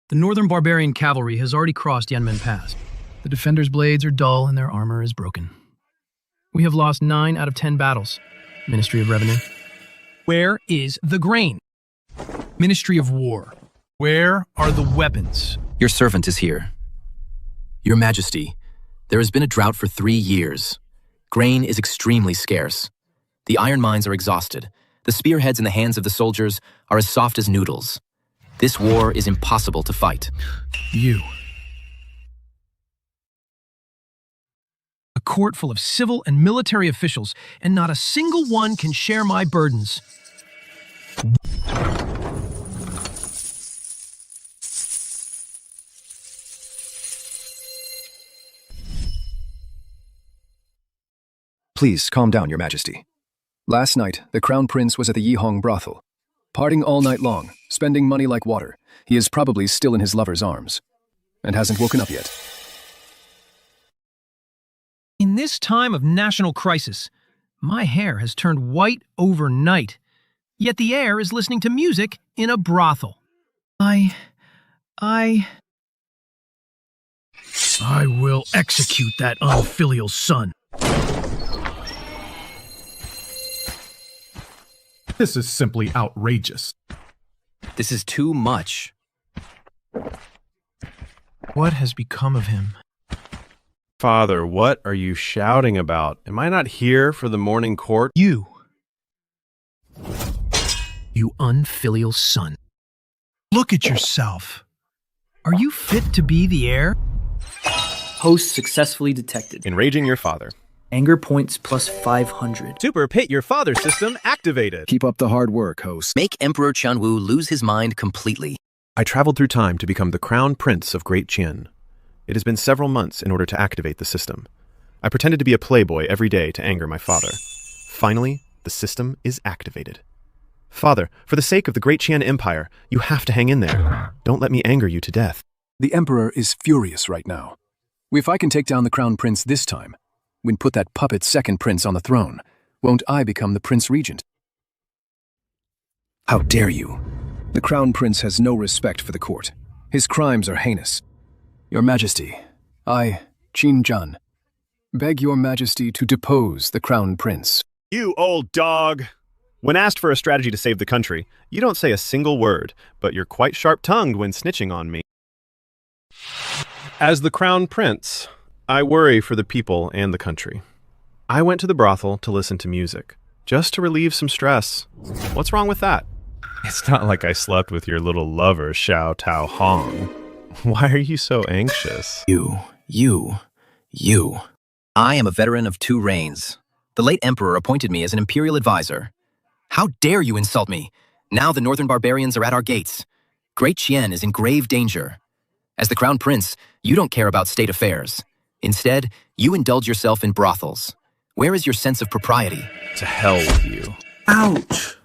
The northern barbarian cavalry has already crossed Yanmen Pass. The defenders' blades are dull and their armor is broken. We have lost 9 out of 10 battles. Ministry of Revenue. Where is the grain? Ministry of War. Where are the weapons? Your servant is here. Your Majesty, there has been a drought for 3 years. Grain is extremely scarce. The iron mines are exhausted. The spearheads in the hands of the soldiers are as soft as noodles. This war is impossible to fight. You. A court full of civil and military officials, and not a single one can share my burdens. Please calm down, Your Majesty. Last night, the Crown Prince was at the Yihong brothel. Partying all night long, spending money like water. He is probably still in his lover's arms, and hasn't woken up yet. In this time of national crisis, my hair has turned white overnight, yet the heir is listening to music in a brothel. I will execute that unfilial son. This is simply outrageous. This is too much. What has become of him? Father, what are you shouting about? Am I not here for the morning court? You unfilial son. Look at yourself. Are you fit to be the heir? Host successfully detected. Enraging your father. Anger points plus 500. Super Pit Your Father system activated. Keep up the hard work, host. Make Emperor Qianwu lose his mind completely. I traveled through time to become the Crown Prince of Great Qian. It has been several months in order to activate the system. I pretended to be a playboy every day to anger my father. Finally, the system is activated. Father, for the sake of the Great Qian Empire, you have to hang in there. Don't let me anger you to death. The Emperor is furious right now. If I can take down the Crown Prince this time, when put that puppet second prince on the throne, won't I become the Prince Regent? How dare you? The Crown Prince has no respect for the court. His crimes are heinous. Your Majesty, I, Qin Zhan, beg your Majesty to depose the Crown Prince. You old dog! When asked for a strategy to save the country, you don't say a single word, but you're quite sharp-tongued when snitching on me. As the Crown Prince, I worry for the people and the country. I went to the brothel to listen to music, just to relieve some stress. What's wrong with that? It's not like I slept with your little lover, Xiao Tao Hong. Why are you so anxious? You. I am a veteran of 2 reigns. The late emperor appointed me as an imperial advisor. How dare you insult me? Now the northern barbarians are at our gates. Great Qian is in grave danger. As the Crown Prince, you don't care about state affairs. Instead, you indulge yourself in brothels. Where is your sense of propriety? To hell with you. Ouch!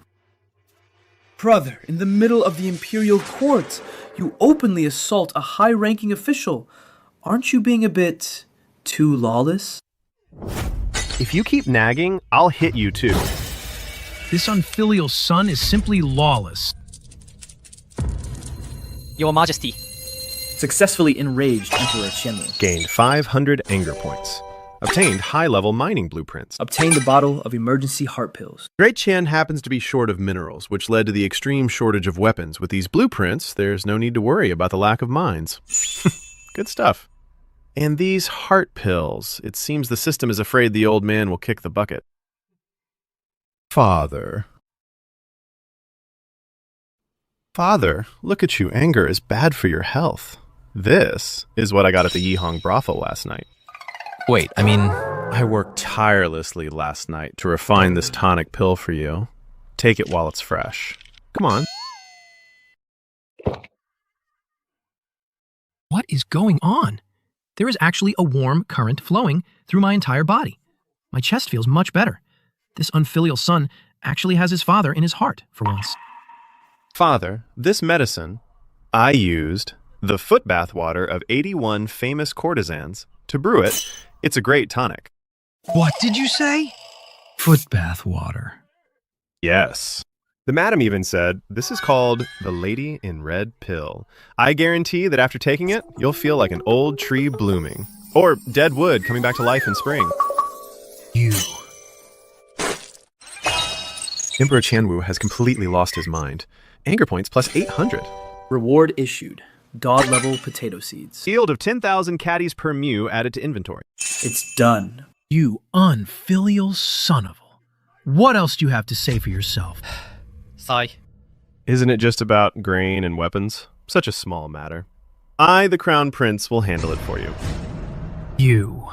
Brother, in the middle of the imperial court, you openly assault a high-ranking official. Aren't you being a bit too lawless? If you keep nagging, I'll hit you too. This unfilial son is simply lawless. Your Majesty. Successfully enraged Emperor Qianwu. Gained 500 anger points. Obtained high-level mining blueprints. Obtained a bottle of emergency heart pills. Great Qian happens to be short of minerals, which led to the extreme shortage of weapons. With these blueprints, there's no need to worry about the lack of mines. Good stuff. And these heart pills, it seems the system is afraid the old man will kick the bucket. Father, look at you. Anger is bad for your health. This is what I got at the Yihong brothel last night. Wait, I worked tirelessly last night to refine this tonic pill for you. Take it while it's fresh. Come on. What is going on? There is actually a warm current flowing through my entire body. My chest feels much better. This unfilial son actually has his father in his heart, for once. Father, this medicine, I used the foot bath water of 81 famous courtesans to brew it. It's a great tonic. What did you say? Foot bath water. Yes. The madam even said, "This is called the Lady in Red Pill. I guarantee that after taking it, you'll feel like an old tree blooming. Or dead wood coming back to life in spring." You. Emperor Qianwu has completely lost his mind. Anger points plus 800. Reward issued. God level potato seeds. Yield of 10,000 caddies per mu added to inventory. It's done. You unfilial son of a. What else do you have to say for yourself? Sigh. Isn't it just about grain and weapons? Such a small matter. I, the Crown Prince, will handle it for you. You.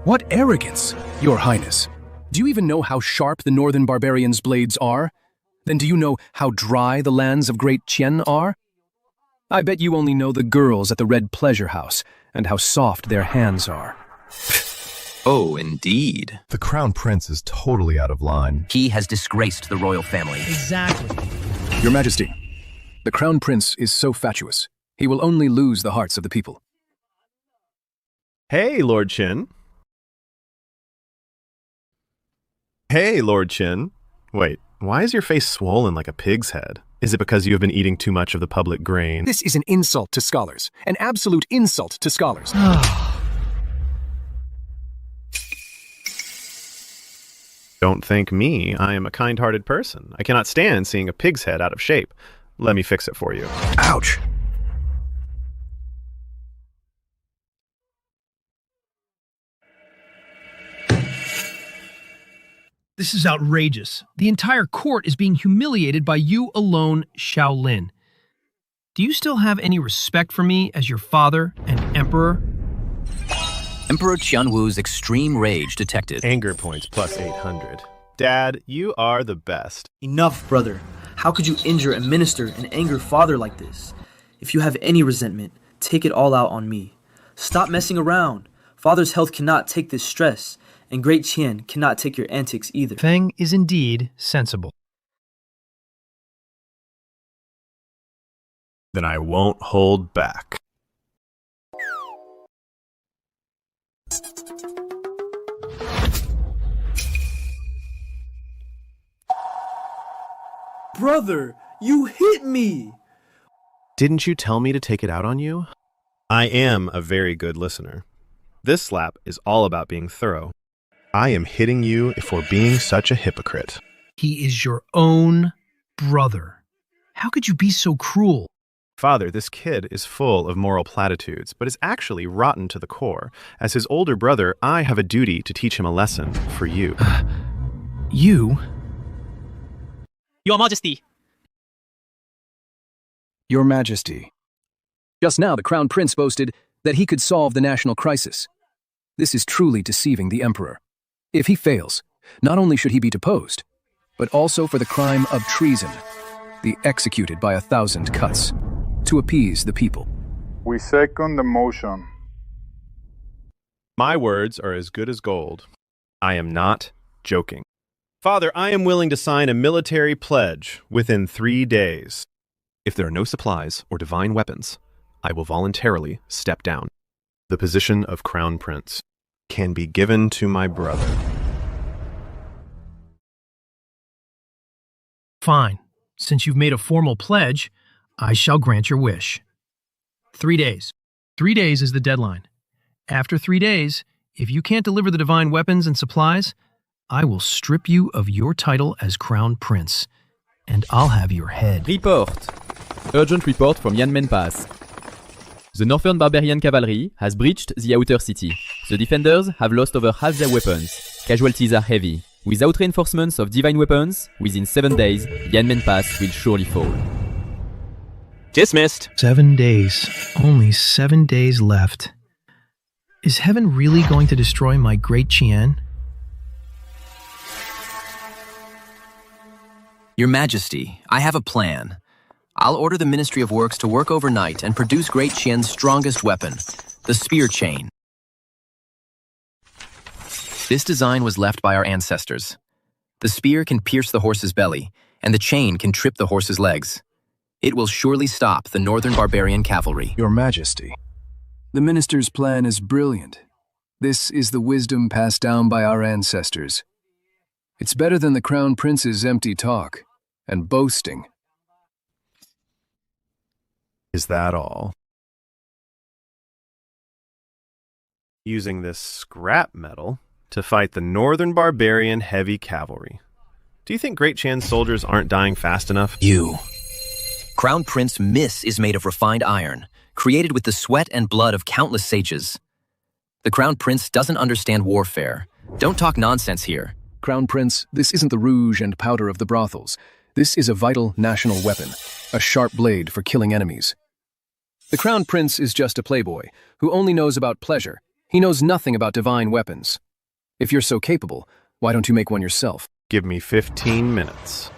What arrogance, Your Highness. Do you even know how sharp the Northern Barbarians' blades are? Then do you know how dry the lands of Great Qian are? I bet you only know the girls at the Red Pleasure House and how soft their hands are. Oh, indeed. The Crown Prince is totally out of line. He has disgraced the royal family. Exactly. Your Majesty, the Crown Prince is so fatuous. He will only lose the hearts of the people. Hey, Lord Qin. Hey, Lord Qin. Wait, why is your face swollen like a pig's head? Is it because you have been eating too much of the public grain? This is an insult to scholars, an absolute insult to scholars. Don't thank me. I am a kind-hearted person. I cannot stand seeing a pig's head out of shape. Let me fix it for you. Ouch! This is outrageous. The entire court is being humiliated by you alone, Xiao Lin. Do you still have any respect for me as your father and emperor? Emperor Qianwu's extreme rage detected. Anger points plus 800. Dad, you are the best. Enough, brother. How could you injure a minister and anger father like this? If you have any resentment, take it all out on me. Stop messing around. Father's health cannot take this stress, and Great Qian cannot take your antics either. Feng is indeed sensible. Then I won't hold back. Brother, you hit me! Didn't you tell me to take it out on you? I am a very good listener. This slap is all about being thorough. I am hitting you for being such a hypocrite. He is your own brother. How could you be so cruel? Father, this kid is full of moral platitudes, but is actually rotten to the core. As his older brother, I have a duty to teach him a lesson for you. You? Your Majesty. Your Majesty. Just now, the Crown Prince boasted that he could solve the national crisis. This is truly deceiving the Emperor. If he fails, not only should he be deposed, but also for the crime of treason, be executed by 1,000 cuts, to appease the people. We second the motion. My words are as good as gold. I am not joking. Father, I am willing to sign a military pledge within 3 days. If there are no supplies or divine weapons, I will voluntarily step down. The position of Crown Prince can be given to my brother. Fine. Since you've made a formal pledge, I shall grant your wish. 3 days. 3 days is the deadline. After 3 days, if you can't deliver the divine weapons and supplies, I will strip you of your title as Crown Prince, and I'll have your head. Report. Urgent report from Yanmen Pass. The Northern Barbarian cavalry has breached the outer city. The defenders have lost over half their weapons. Casualties are heavy. Without reinforcements of divine weapons, within 7 days, Yanmen Pass will surely fall. Dismissed. 7 days. Only 7 days left. Is heaven really going to destroy my Great Qian? Your Majesty, I have a plan. I'll order the Ministry of Works to work overnight and produce Great Qian's strongest weapon, the spear chain. This design was left by our ancestors. The spear can pierce the horse's belly, and the chain can trip the horse's legs. It will surely stop the Northern Barbarian cavalry. Your Majesty, the minister's plan is brilliant. This is the wisdom passed down by our ancestors. It's better than the Crown Prince's empty talk and boasting. Is that all? Using this scrap metal to fight the Northern Barbarian heavy cavalry. Do you think Great Qian's soldiers aren't dying fast enough? You. Crown Prince Miss is made of refined iron, created with the sweat and blood of countless sages. The Crown Prince doesn't understand warfare. Don't talk nonsense here. Crown Prince, this isn't the rouge and powder of the brothels. This is a vital national weapon, a sharp blade for killing enemies. The Crown Prince is just a playboy who only knows about pleasure. He knows nothing about divine weapons. If you're so capable, why don't you make one yourself? Give me 15 minutes.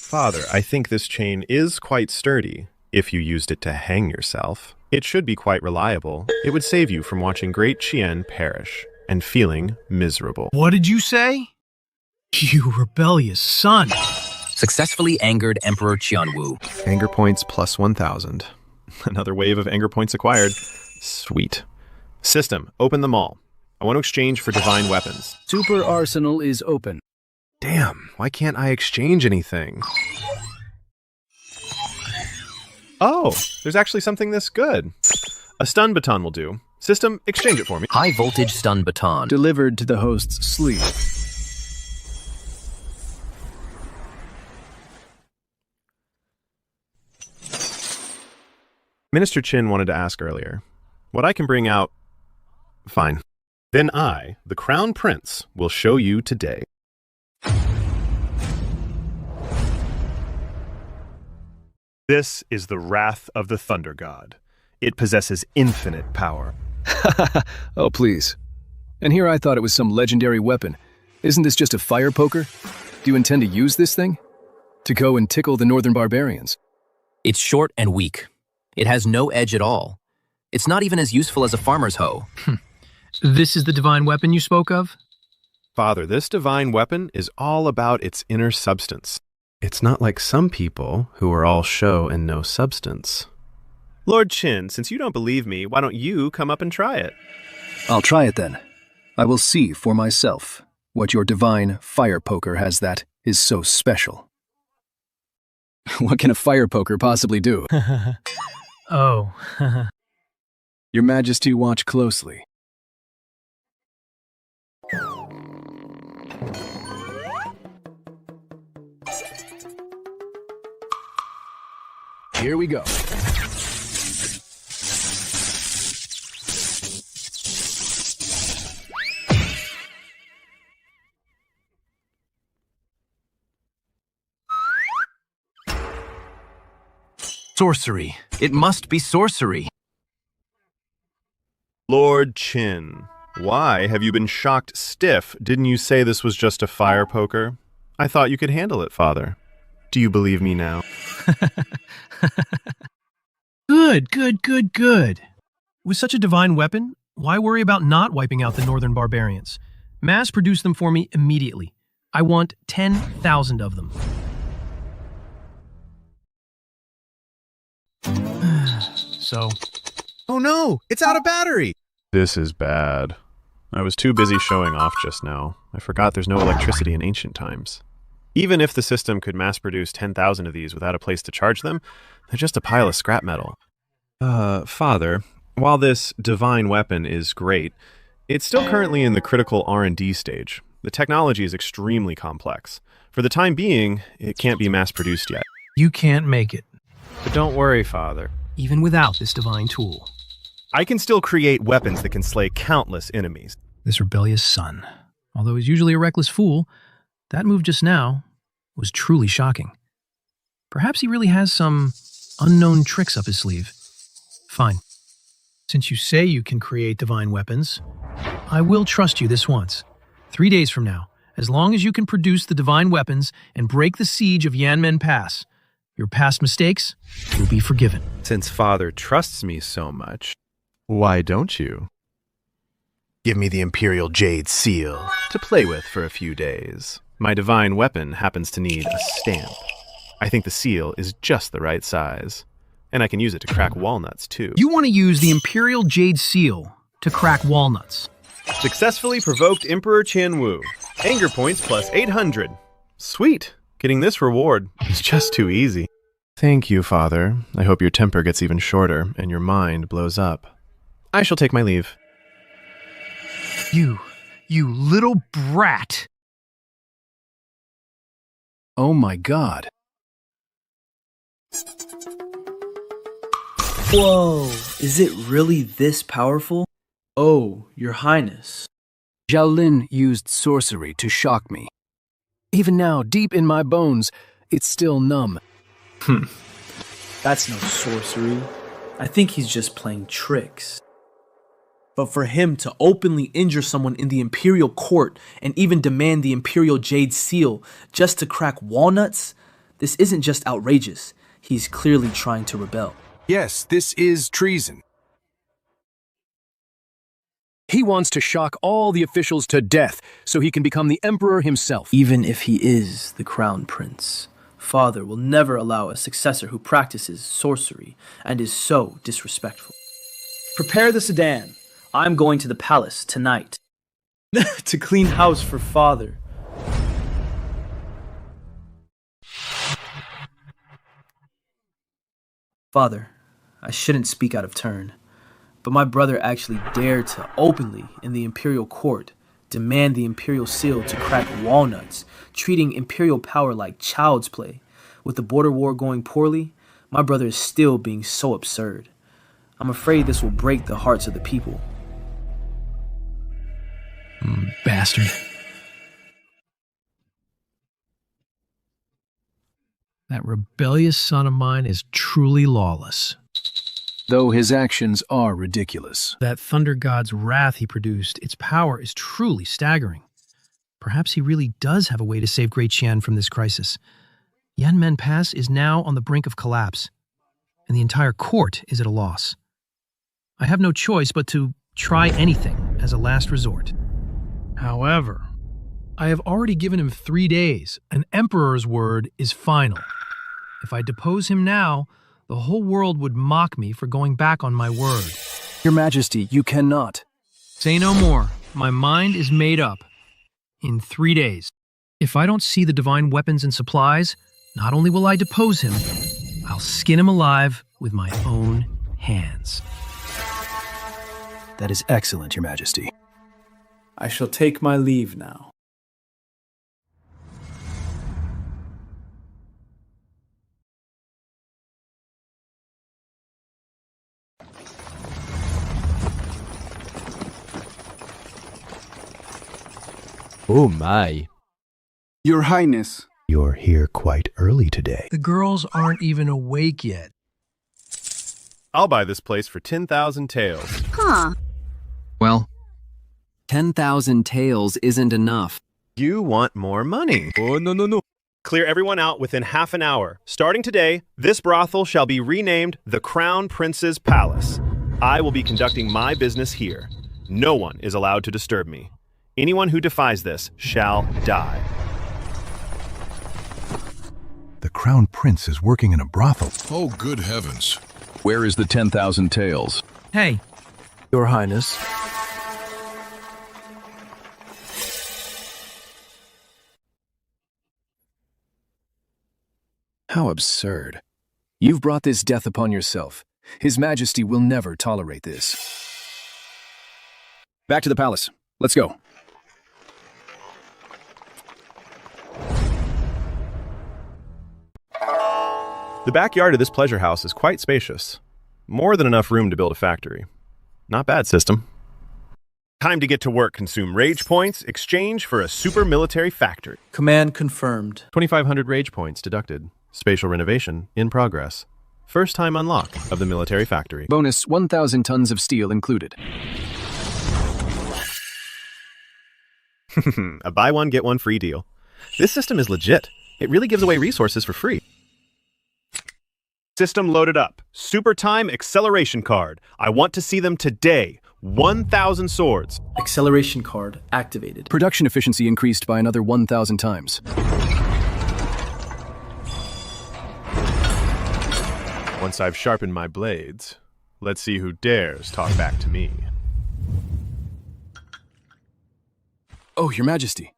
Father, I think this chain is quite sturdy. If you used it to hang yourself, it should be quite reliable. It would save you from watching Great Qian perish and feeling miserable. What did you say? You rebellious son. Successfully angered Emperor Qianwu. Anger points plus 1,000. Another wave of anger points acquired. Sweet. System, open them all. I want to exchange for divine weapons. Super Arsenal is open. Damn, why can't I exchange anything? Oh, there's actually something this good. A stun baton will do. System, exchange it for me. High voltage stun baton. Delivered to the host's sleep. Minister Qin wanted to ask earlier. What I can bring out... Fine. Then I, the Crown Prince, will show you today. This is the wrath of the Thunder God. It possesses infinite power. Oh, please. And here I thought it was some legendary weapon. Isn't this just a fire poker? Do you intend to use this thing? To go and tickle the Northern Barbarians? It's short and weak. It has no edge at all. It's not even as useful as a farmer's hoe. This is the divine weapon you spoke of? Father, this divine weapon is all about its inner substance. It's not like some people who are all show and no substance. Lord Qin, since you don't believe me, why don't you come up and try it? I'll try it then. I will see for myself what your divine fire poker has that is so special. What can a fire poker possibly do? Oh. Your Majesty, watch closely. Here we go. Sorcery. It must be sorcery. Lord Qin, why have you been shocked stiff? Didn't you say this was just a fire poker? I thought you could handle it, Father. Do you believe me now? Good. With such a divine weapon, why worry about not wiping out the Northern Barbarians? Mass produce them for me immediately. I want 10,000 of them. So... Oh no, it's out of battery! This is bad. I was too busy showing off just now. I forgot there's no electricity in ancient times. Even if the system could mass produce 10,000 of these without a place to charge them, they're just a pile of scrap metal. Father, while this divine weapon is great, it's still currently in the critical R&D stage. The technology is extremely complex. For the time being, it can't be mass produced yet. You can't make it. But don't worry, Father. Even without this divine tool. I can still create weapons that can slay countless enemies. This rebellious son, although he's usually a reckless fool, that move just now was truly shocking. Perhaps he really has some unknown tricks up his sleeve. Fine. Since you say you can create divine weapons, I will trust you this once. 3 days from now, as long as you can produce the divine weapons and break the siege of Yanmen Pass, your past mistakes will be forgiven. Since Father trusts me so much, why don't you? Give me the Imperial Jade Seal to play with for a few days. My divine weapon happens to need a stamp. I think the seal is just the right size. And I can use it to crack walnuts, too. You want to use the Imperial Jade Seal to crack walnuts. Successfully provoked Emperor Qianwu. Anger points plus 800. Sweet. Getting this reward is just too easy. Thank you, Father. I hope your temper gets even shorter and your mind blows up. I shall take my leave. You little brat. Oh my god. Whoa, is it really this powerful? Oh, Your Highness. Xiao Lin used sorcery to shock me. Even now, deep in my bones, it's still numb. That's no sorcery. I think he's just playing tricks. But for him to openly injure someone in the imperial court and even demand the imperial jade seal just to crack walnuts, this isn't just outrageous. He's clearly trying to rebel. Yes, this is treason. He wants to shock all the officials to death so he can become the emperor himself. Even if he is the crown prince, Father will never allow a successor who practices sorcery and is so disrespectful. Prepare the sedan. I'm going to the palace tonight to clean house for Father. Father, I shouldn't speak out of turn, but my brother actually dared to openly, in the imperial court, demand the imperial seal to crack walnuts, treating imperial power like child's play. With the border war going poorly, my brother is still being so absurd. I'm afraid this will break the hearts of the people. Bastard. That rebellious son of mine is truly lawless. Though his actions are ridiculous. That thunder god's wrath he produced, its power is truly staggering. Perhaps he really does have a way to save Great Qian from this crisis. Yanmen Pass is now on the brink of collapse, and the entire court is at a loss. I have no choice but to try anything as a last resort. However, I have already given him 3 days. An emperor's word is final. If I depose him now, the whole world would mock me for going back on my word. Your Majesty, you cannot. Say no more. My mind is made up. In 3 days. If I don't see the divine weapons and supplies, not only will I depose him, I'll skin him alive with my own hands. That is excellent, Your Majesty. I shall take my leave now. Oh my. Your Highness. You're here quite early today. The girls aren't even awake yet. I'll buy this place for 10,000 taels. Huh. Well, 10,000 taels isn't enough. You want more money. Oh, no. Clear everyone out within half an hour. Starting today, this brothel shall be renamed the Crown Prince's Palace. I will be conducting my business here. No one is allowed to disturb me. Anyone who defies this shall die. The Crown Prince is working in a brothel. Oh, good heavens. Where is the 10,000 taels? Hey. Your Highness. How absurd. You've brought this death upon yourself. His Majesty will never tolerate this. Back to the palace. Let's go. The backyard of this pleasure house is quite spacious. More than enough room to build a factory. Not bad, system. Time to get to work. Consume rage points, exchange for a super military factory. Command confirmed. 2,500 rage points deducted. Spatial renovation in progress. First time unlock of the military factory. Bonus 1,000 tons of steel included. A buy one, get one free deal. This system is legit. It really gives away resources for free. System loaded up. Super time acceleration card. I want to see them today. 1,000 swords. Acceleration card activated. Production efficiency increased by another 1,000 times. Once I've sharpened my blades, let's see who dares talk back to me. Oh, Your Majesty.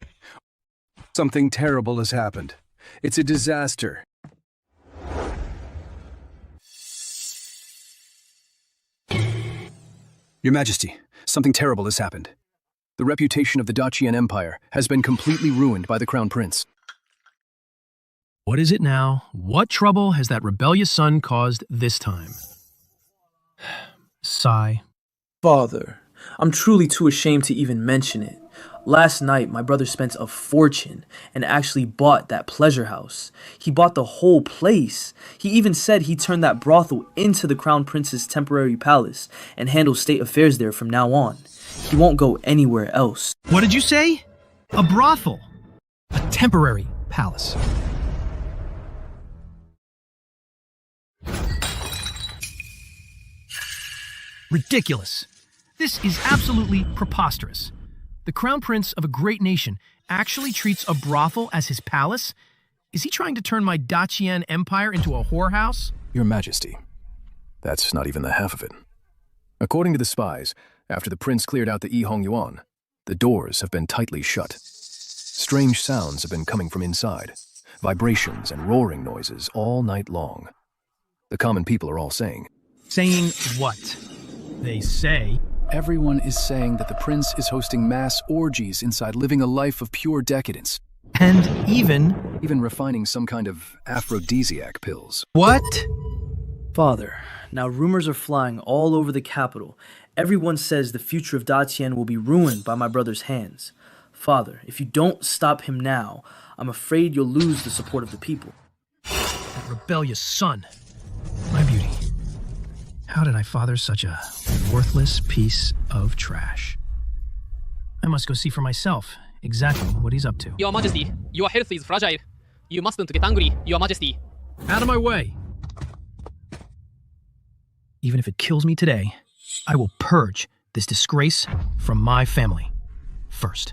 Something terrible has happened. It's a disaster. Your Majesty, something terrible has happened. The reputation of the Qian Empire has been completely ruined by the Crown Prince. What is it now? What trouble has that rebellious son caused this time? Sigh. Father, I'm truly too ashamed to even mention it. Last night, my brother spent a fortune and actually bought that pleasure house. He bought the whole place. He even said he turned that brothel into the Crown Prince's temporary palace and handles state affairs there from now on. He won't go anywhere else. What did you say? A brothel. A temporary palace. Ridiculous. This is absolutely preposterous. The Crown Prince of a great nation actually treats a brothel as his palace? Is he trying to turn my Qian Empire into a whorehouse? Your Majesty, that's not even the half of it. According to the spies, after the prince cleared out the Yihong Yuan, the doors have been tightly shut. Strange sounds have been coming from inside, vibrations and roaring noises all night long. The common people are all saying... Saying what? They say... Everyone is saying that the prince is hosting mass orgies inside, living a life of pure decadence. And even refining some kind of aphrodisiac pills. What? Father, now rumors are flying all over the capital. Everyone says the future of Qian will be ruined by my brother's hands. Father, if you don't stop him now, I'm afraid you'll lose the support of the people. That rebellious son. My beauty. How did I father such a worthless piece of trash? I must go see for myself exactly what he's up to. Your Majesty, your health is fragile. You mustn't get angry, Your Majesty. Out of my way. Even if it kills me today, I will purge this disgrace from my family first.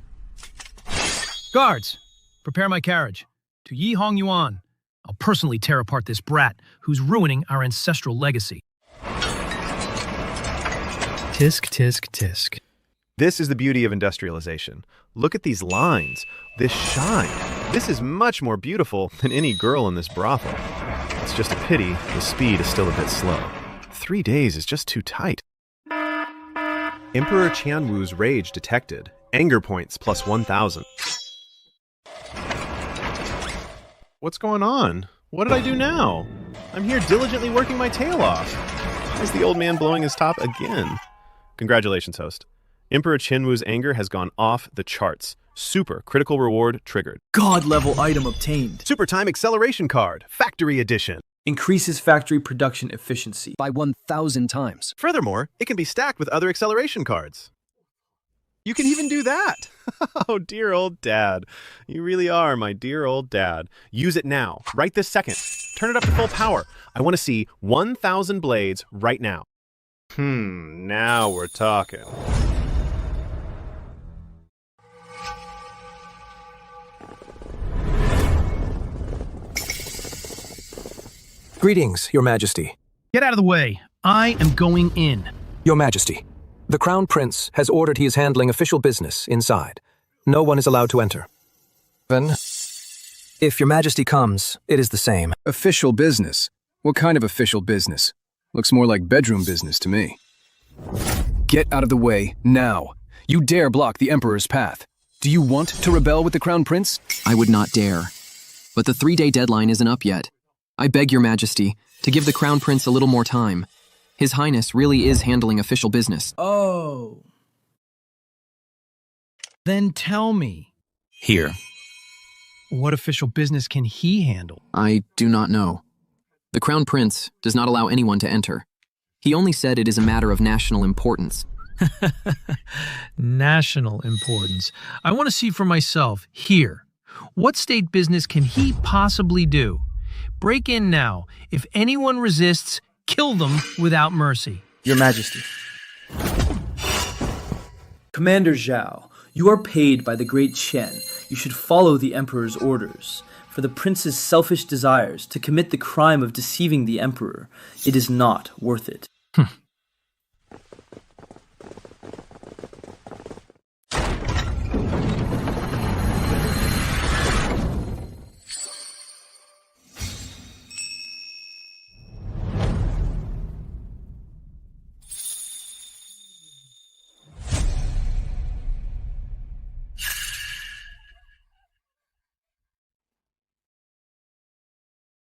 Guards, prepare my carriage. To Yihong Yuan. I'll personally tear apart this brat who's ruining our ancestral legacy. Tisk, tisk, tisk. This is the beauty of industrialization. Look at these lines, this shine. This is much more beautiful than any girl in this brothel. It's just a pity the speed is still a bit slow. 3 days is just too tight. Emperor Qianwu's rage detected. Anger points plus 1,000. What's going on? What did I do now? I'm here diligently working my tail off. Why is the old man blowing his top again? Congratulations, host. Emperor Qianwu's anger has gone off the charts. Super critical reward triggered. God-level item obtained. Super time acceleration card, factory edition. Increases factory production efficiency by 1,000 times. Furthermore, it can be stacked with other acceleration cards. You can even do that. Oh, dear old dad. You really are my dear old dad. Use it now, right this second. Turn it up to full power. I want to see 1,000 blades right now. Now we're talking. Greetings, Your Majesty. Get out of the way. I am going in. Your Majesty, the Crown Prince has ordered he is handling official business inside. No one is allowed to enter. Then, if Your Majesty comes, it is the same. Official business? What kind of official business? Looks more like bedroom business to me. Get out of the way, now. You dare block the Emperor's path. Do you want to rebel with the Crown Prince? I would not dare. But the 3-day deadline isn't up yet. I beg Your Majesty to give the Crown Prince a little more time. His Highness really is handling official business. Oh. Then tell me. Here. What official business can he handle? I do not know. The Crown Prince does not allow anyone to enter. He only said it is a matter of national importance. National importance. I want to see for myself, here. What state business can he possibly do? Break in now. If anyone resists, kill them without mercy. Your Majesty. Commander Xiao, you are paid by the Great Qian. You should follow the Emperor's orders. For the prince's selfish desires to commit the crime of deceiving the Emperor, it is not worth it.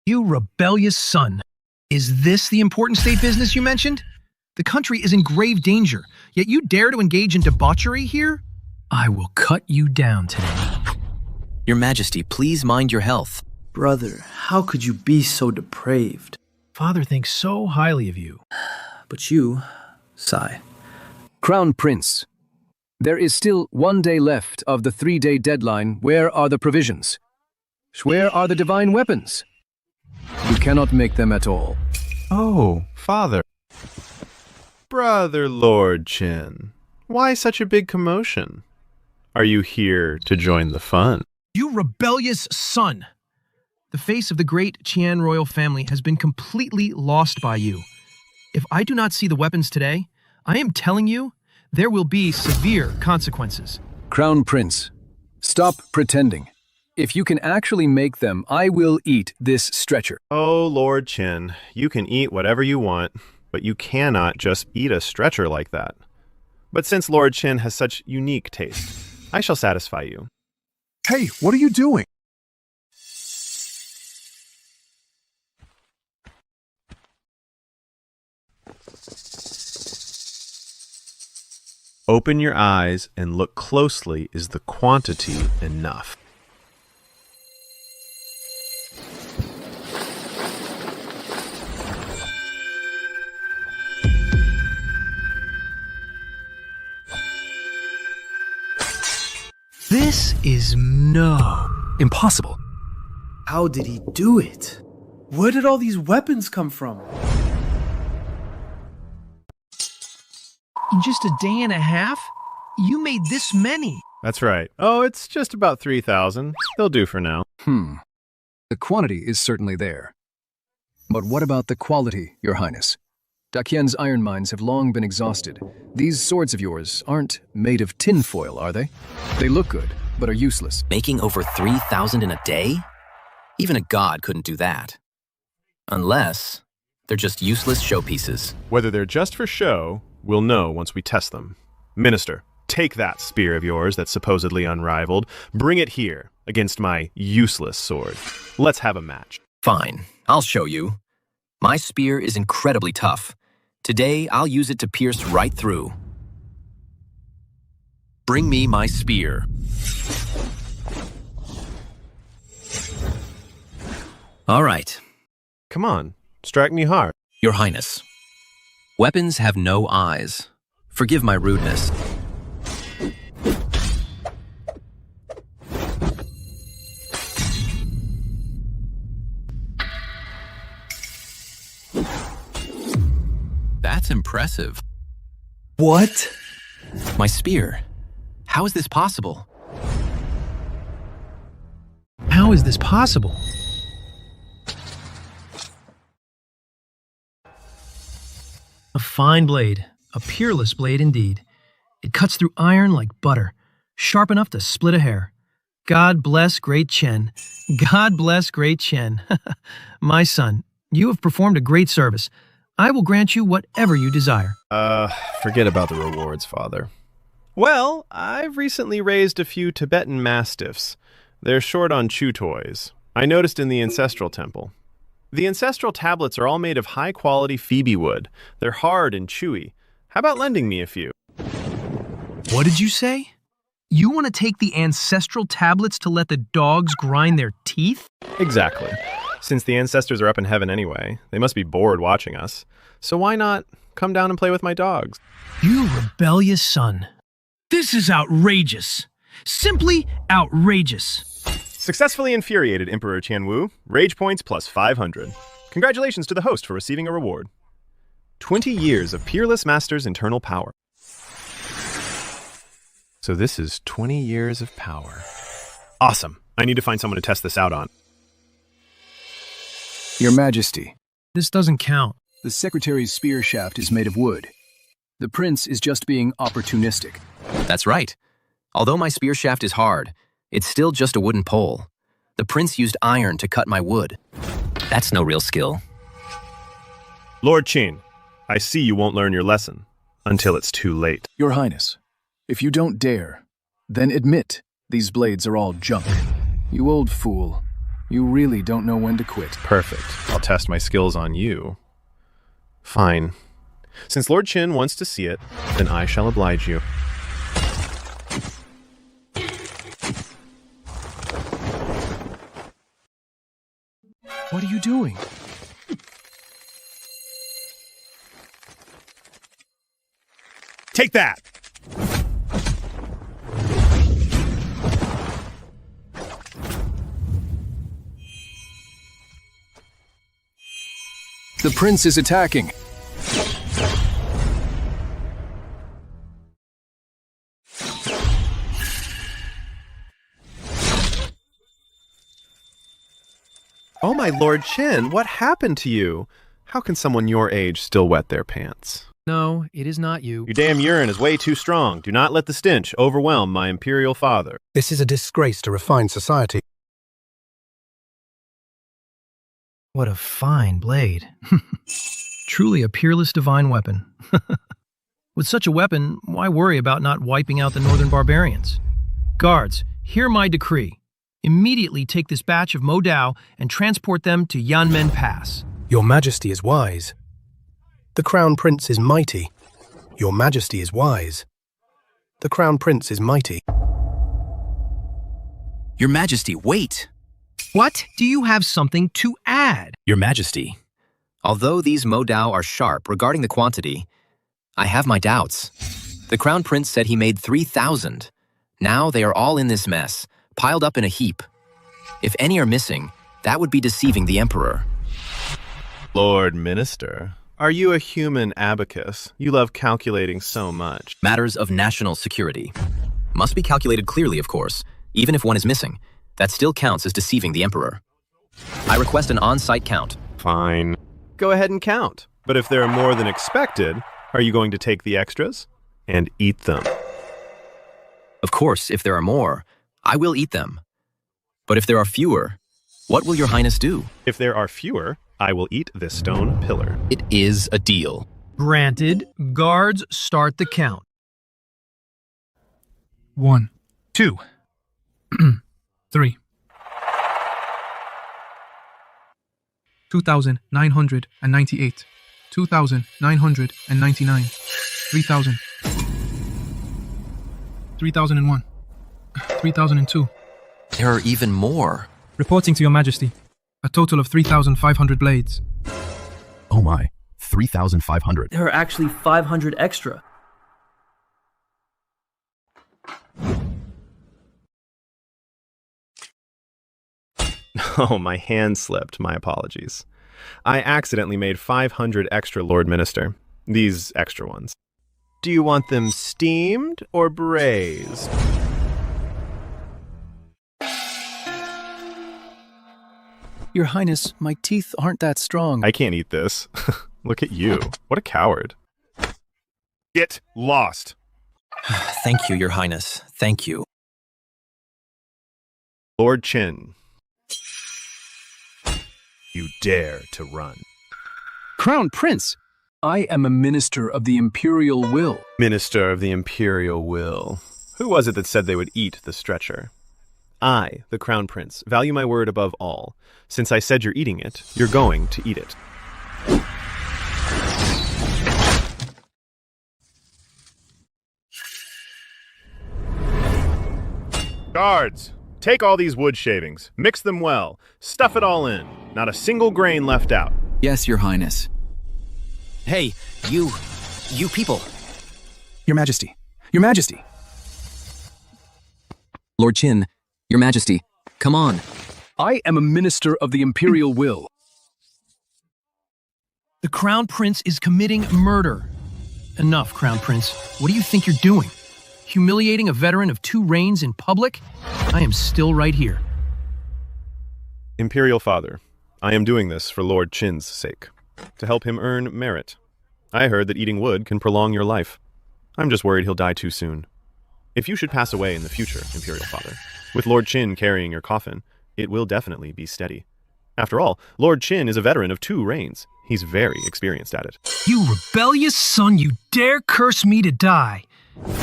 You rebellious son. Is this the important state business you mentioned? The country is in grave danger, yet you dare to engage in debauchery here? I will cut you down today. Your Majesty, please mind your health. Brother, how could you be so depraved? Father thinks so highly of you. But you, sigh. Crown Prince, there is still 1 day left of the 3-day deadline. Where are the provisions? Where are the divine weapons? You cannot make them at all. Oh, Father. Brother Lord Qin, why such a big commotion? Are you here to join the fun? You rebellious son! The face of the Great Qian royal family has been completely lost by you. If I do not see the weapons today, I am telling you, there will be severe consequences. Crown Prince, stop pretending. If you can actually make them, I will eat this stretcher. Oh, Lord Qin, you can eat whatever you want, but you cannot just eat a stretcher like that. But since Lord Qin has such unique taste, I shall satisfy you. Hey, what are you doing? Open your eyes and look closely. Is the quantity enough? This is impossible. How did he do it? Where did all these weapons come from? In just a day and a half, you made this many. That's right. Oh, it's just about 3,000. They'll do for now. The quantity is certainly there. But what about the quality, Your Highness? Daqian's iron mines have long been exhausted. These swords of yours aren't made of tinfoil, are they? They look good, but are useless. Making over 3,000 in a day? Even a god couldn't do that. Unless they're just useless showpieces. Whether they're just for show, we'll know once we test them. Minister, take that spear of yours that's supposedly unrivaled. Bring it here against my useless sword. Let's have a match. Fine, I'll show you. My spear is incredibly tough. Today, I'll use it to pierce right through. Bring me my spear. All right. Come on, strike me hard. Your Highness, weapons have no eyes. Forgive my rudeness. That's impressive. What? My spear. How is this possible? How is this possible? A fine blade, a peerless blade indeed. It cuts through iron like butter, sharp enough to split a hair. God bless Great Qian. God bless Great Qian. My son, you have performed a great service. I will grant you whatever you desire. Forget about the rewards, Father. Well, I've recently raised a few Tibetan mastiffs. They're short on chew toys. I noticed in the ancestral temple. The ancestral tablets are all made of high-quality phoebe wood. They're hard and chewy. How about lending me a few? What did you say? You want to take the ancestral tablets to let the dogs grind their teeth? Exactly. Since the ancestors are up in heaven anyway, they must be bored watching us. So why not come down and play with my dogs? You rebellious son. This is outrageous. Simply outrageous. Successfully infuriated, Emperor Tianwu. Rage points plus 500. Congratulations to the host for receiving a reward. 20 years of peerless master's internal power. So this is 20 years of power. Awesome. I need to find someone to test this out on. Your Majesty, This doesn't count. the Secretary's spear shaft is made of wood. The Prince is just being opportunistic. That's right. Although my spear shaft is hard, it's still just a wooden pole. The Prince used iron to cut my wood. That's no real skill. Lord Qin, I see you won't learn your lesson until it's too late. Your Highness, if you don't dare, then admit these blades are all junk. You old fool. You really don't know when to quit. Perfect. I'll test my skills on you. Fine. Since Lord Qin wants to see it, then I shall oblige you. What are you doing? Take that! The prince is attacking. Oh my Lord Qin, what happened to you? How can someone your age still wet their pants? No, it is not you. Your damn urine is way too strong. Do not let the stench overwhelm my imperial father. This is a disgrace to refined society. What a fine blade. Truly a peerless divine weapon. With such a weapon, why worry about not wiping out the northern barbarians? Guards, hear my decree. Immediately take this batch of Mo Dao and transport them to Yanmen Pass. Your Majesty is wise. The Crown Prince is mighty. Your Majesty is wise. The Crown Prince is mighty. Your Majesty, wait! What? Do you have something to add? Your Majesty, although these Mo Dao are sharp regarding the quantity, I have my doubts. The Crown Prince said he made 3,000. Now they are all in this mess, piled up in a heap. If any are missing, that would be deceiving the Emperor. Lord Minister, are you a human abacus? You love calculating so much. Matters of national security. Must be calculated clearly, of course, even if one is missing. That still counts as deceiving the Emperor. I request an on-site count. Fine. Go ahead and count. But if there are more than expected, are you going to take the extras and eat them? Of course, if there are more, I will eat them. But if there are fewer, what will your Highness do? If there are fewer, I will eat this stone pillar. It is a deal. Granted. Guards, start the count. 1, 2, 3. 2,998. 2,999. 3,000. 3,001. 3,002. There are even more. Reporting to Your Majesty. A total of 3,500 blades. Oh my, 3,500. There are actually 500 extra. Oh, my hand slipped. My apologies. I accidentally made 500 extra, Lord Minister. These extra ones. Do you want them steamed or braised? Your Highness, my teeth aren't that strong. I can't eat this. Look at you. What a coward. Get lost. Thank you, Your Highness. Thank you. Lord Qin. You dare to run. Crown Prince, I am a minister of the Imperial Will. Minister of the Imperial Will. Who was it that said they would eat the stretcher? I, the Crown Prince, value my word above all. Since I said you're eating it, you're going to eat it. Guards, take all these wood shavings, mix them well, stuff it all in. Not a single grain left out. Yes, Your Highness. Hey, you people. Your Majesty. Your Majesty. Lord Qin, Your Majesty, come on. I am a minister of the Imperial Will. The Crown Prince is committing murder. Enough, Crown Prince. What do you think you're doing? Humiliating a veteran of 2 reigns in public? I am still right here. Imperial Father, I am doing this for Lord Qin's sake, to help him earn merit. I heard that eating wood can prolong your life. I'm just worried he'll die too soon. If you should pass away in the future, Imperial Father, with Lord Qin carrying your coffin, it will definitely be steady. After all, Lord Qin is a veteran of 2 reigns. He's very experienced at it. You rebellious son, you dare curse me to die.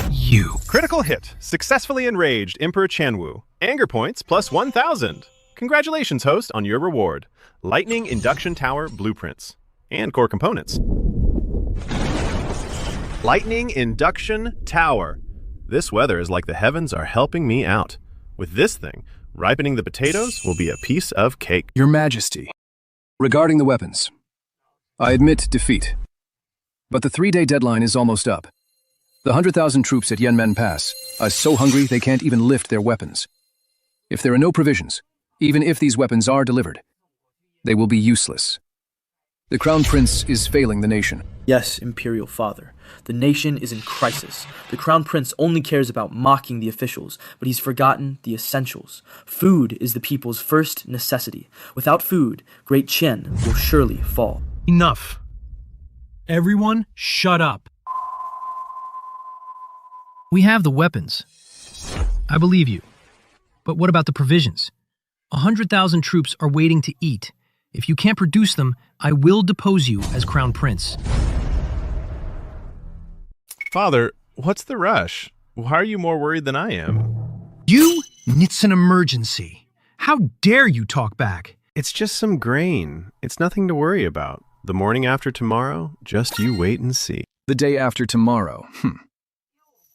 You. Critical hit. Successfully enraged Emperor Chanwu. Anger points plus 1,000. Congratulations, host, on your reward. Lightning Induction Tower Blueprints. And core components. Lightning Induction Tower. This weather is like the heavens are helping me out. With this thing, ripening the potatoes will be a piece of cake. Your Majesty, regarding the weapons, I admit defeat. But the 3-day deadline is almost up. The 100,000 troops at Yanmen Pass are so hungry they can't even lift their weapons. If there are no provisions, even if these weapons are delivered, they will be useless. The Crown Prince is failing the nation. Yes, Imperial Father. The nation is in crisis. The Crown Prince only cares about mocking the officials, but he's forgotten the essentials. Food is the people's first necessity. Without food, Great Qian will surely fall. Enough. Everyone, shut up. We have the weapons. I believe you. But what about the provisions? 100,000 troops are waiting to eat. If you can't produce them, I will depose you as Crown Prince. Father, what's the rush? Why are you more worried than I am? It's an emergency. How dare you talk back? It's just some grain. It's nothing to worry about. The morning after tomorrow, just you wait and see. The day after tomorrow.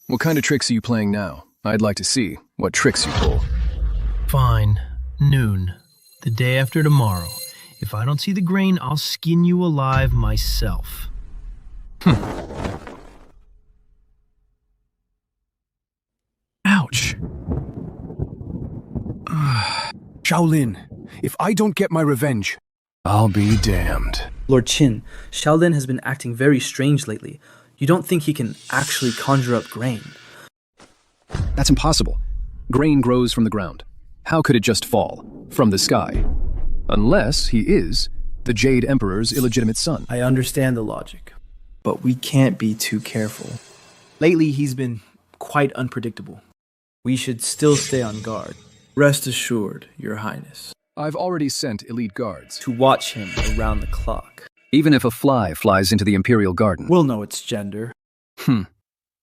What kind of tricks are you playing now? I'd like to see what tricks you pull. Fine. Noon. The day after tomorrow. If I don't see the grain, I'll skin you alive myself. Ouch. Xiao Lin, if I don't get my revenge, I'll be damned. Lord Qin, Xiao Lin has been acting very strange lately. You don't think he can actually conjure up grain? That's impossible. Grain grows from the ground. How could it just fall from the sky? Unless he is the Jade Emperor's illegitimate son. I understand the logic, but we can't be too careful. Lately, he's been quite unpredictable. We should still stay on guard. Rest assured, Your Highness. I've already sent elite guards to watch him around the clock. Even if a fly flies into the Imperial Garden. We'll know its gender. When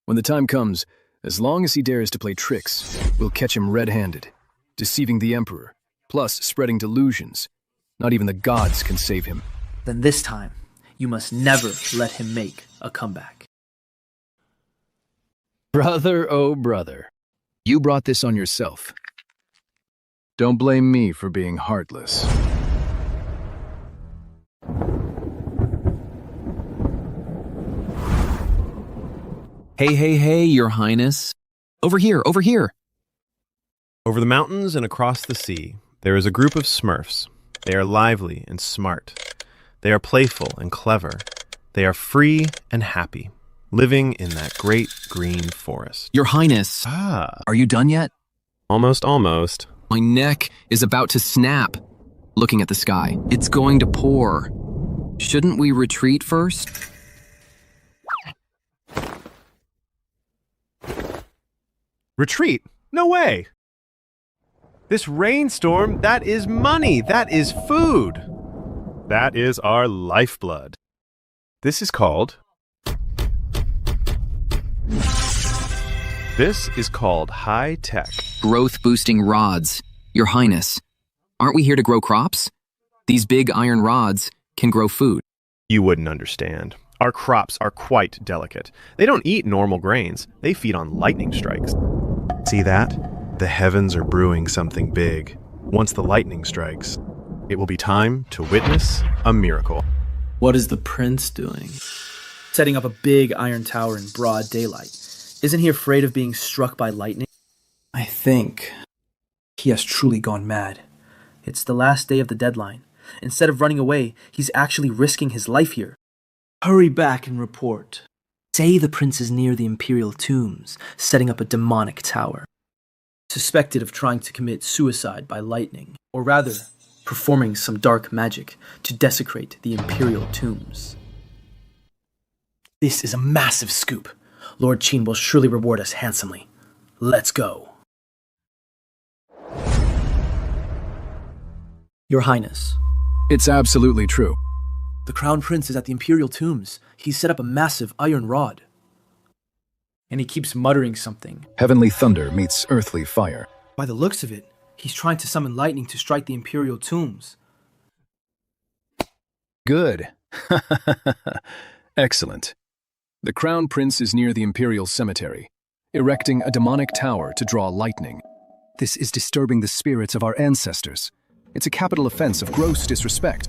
the time comes, as long as he dares to play tricks, we'll catch him red-handed, deceiving the Emperor, plus spreading delusions. Not even the gods can save him. Then this time, you must never let him make a comeback. Brother, oh brother, you brought this on yourself. Don't blame me for being heartless. Hey, Your Highness. Over here. Over the mountains and across the sea, there is a group of Smurfs. They are lively and smart. They are playful and clever. They are free and happy, living in that great green forest. Your Highness. Are you done yet? Almost. My neck is about to snap. Looking at the sky. It's going to pour. Shouldn't we retreat first? Retreat? No way! This rainstorm, that is money, that is food. That is our lifeblood. This is called high tech. Growth-boosting rods. Your Highness, aren't we here to grow crops? These big iron rods can grow food. You wouldn't understand. Our crops are quite delicate. They don't eat normal grains. They feed on lightning strikes. See that? The heavens are brewing something big. Once the lightning strikes, it will be time to witness a miracle. What is the prince doing? Setting up a big iron tower in broad daylight. Isn't he afraid of being struck by lightning? I think he has truly gone mad. It's the last day of the deadline. Instead of running away, he's actually risking his life here. Hurry back and report. Say the prince is near the imperial tombs, setting up a demonic tower. Suspected of trying to commit suicide by lightning, or rather, performing some dark magic to desecrate the imperial tombs. This is a massive scoop. Lord Qin will surely reward us handsomely. Let's go. Your Highness. It's absolutely true. The Crown Prince is at the Imperial tombs. He's set up a massive iron rod. And he keeps muttering something. Heavenly thunder meets earthly fire. By the looks of it, He's trying to summon lightning to strike the imperial tombs. Good. Excellent. The Crown Prince is near the Imperial Cemetery, erecting a demonic tower to draw lightning. This is disturbing the spirits of our ancestors. It's a capital offense of gross disrespect.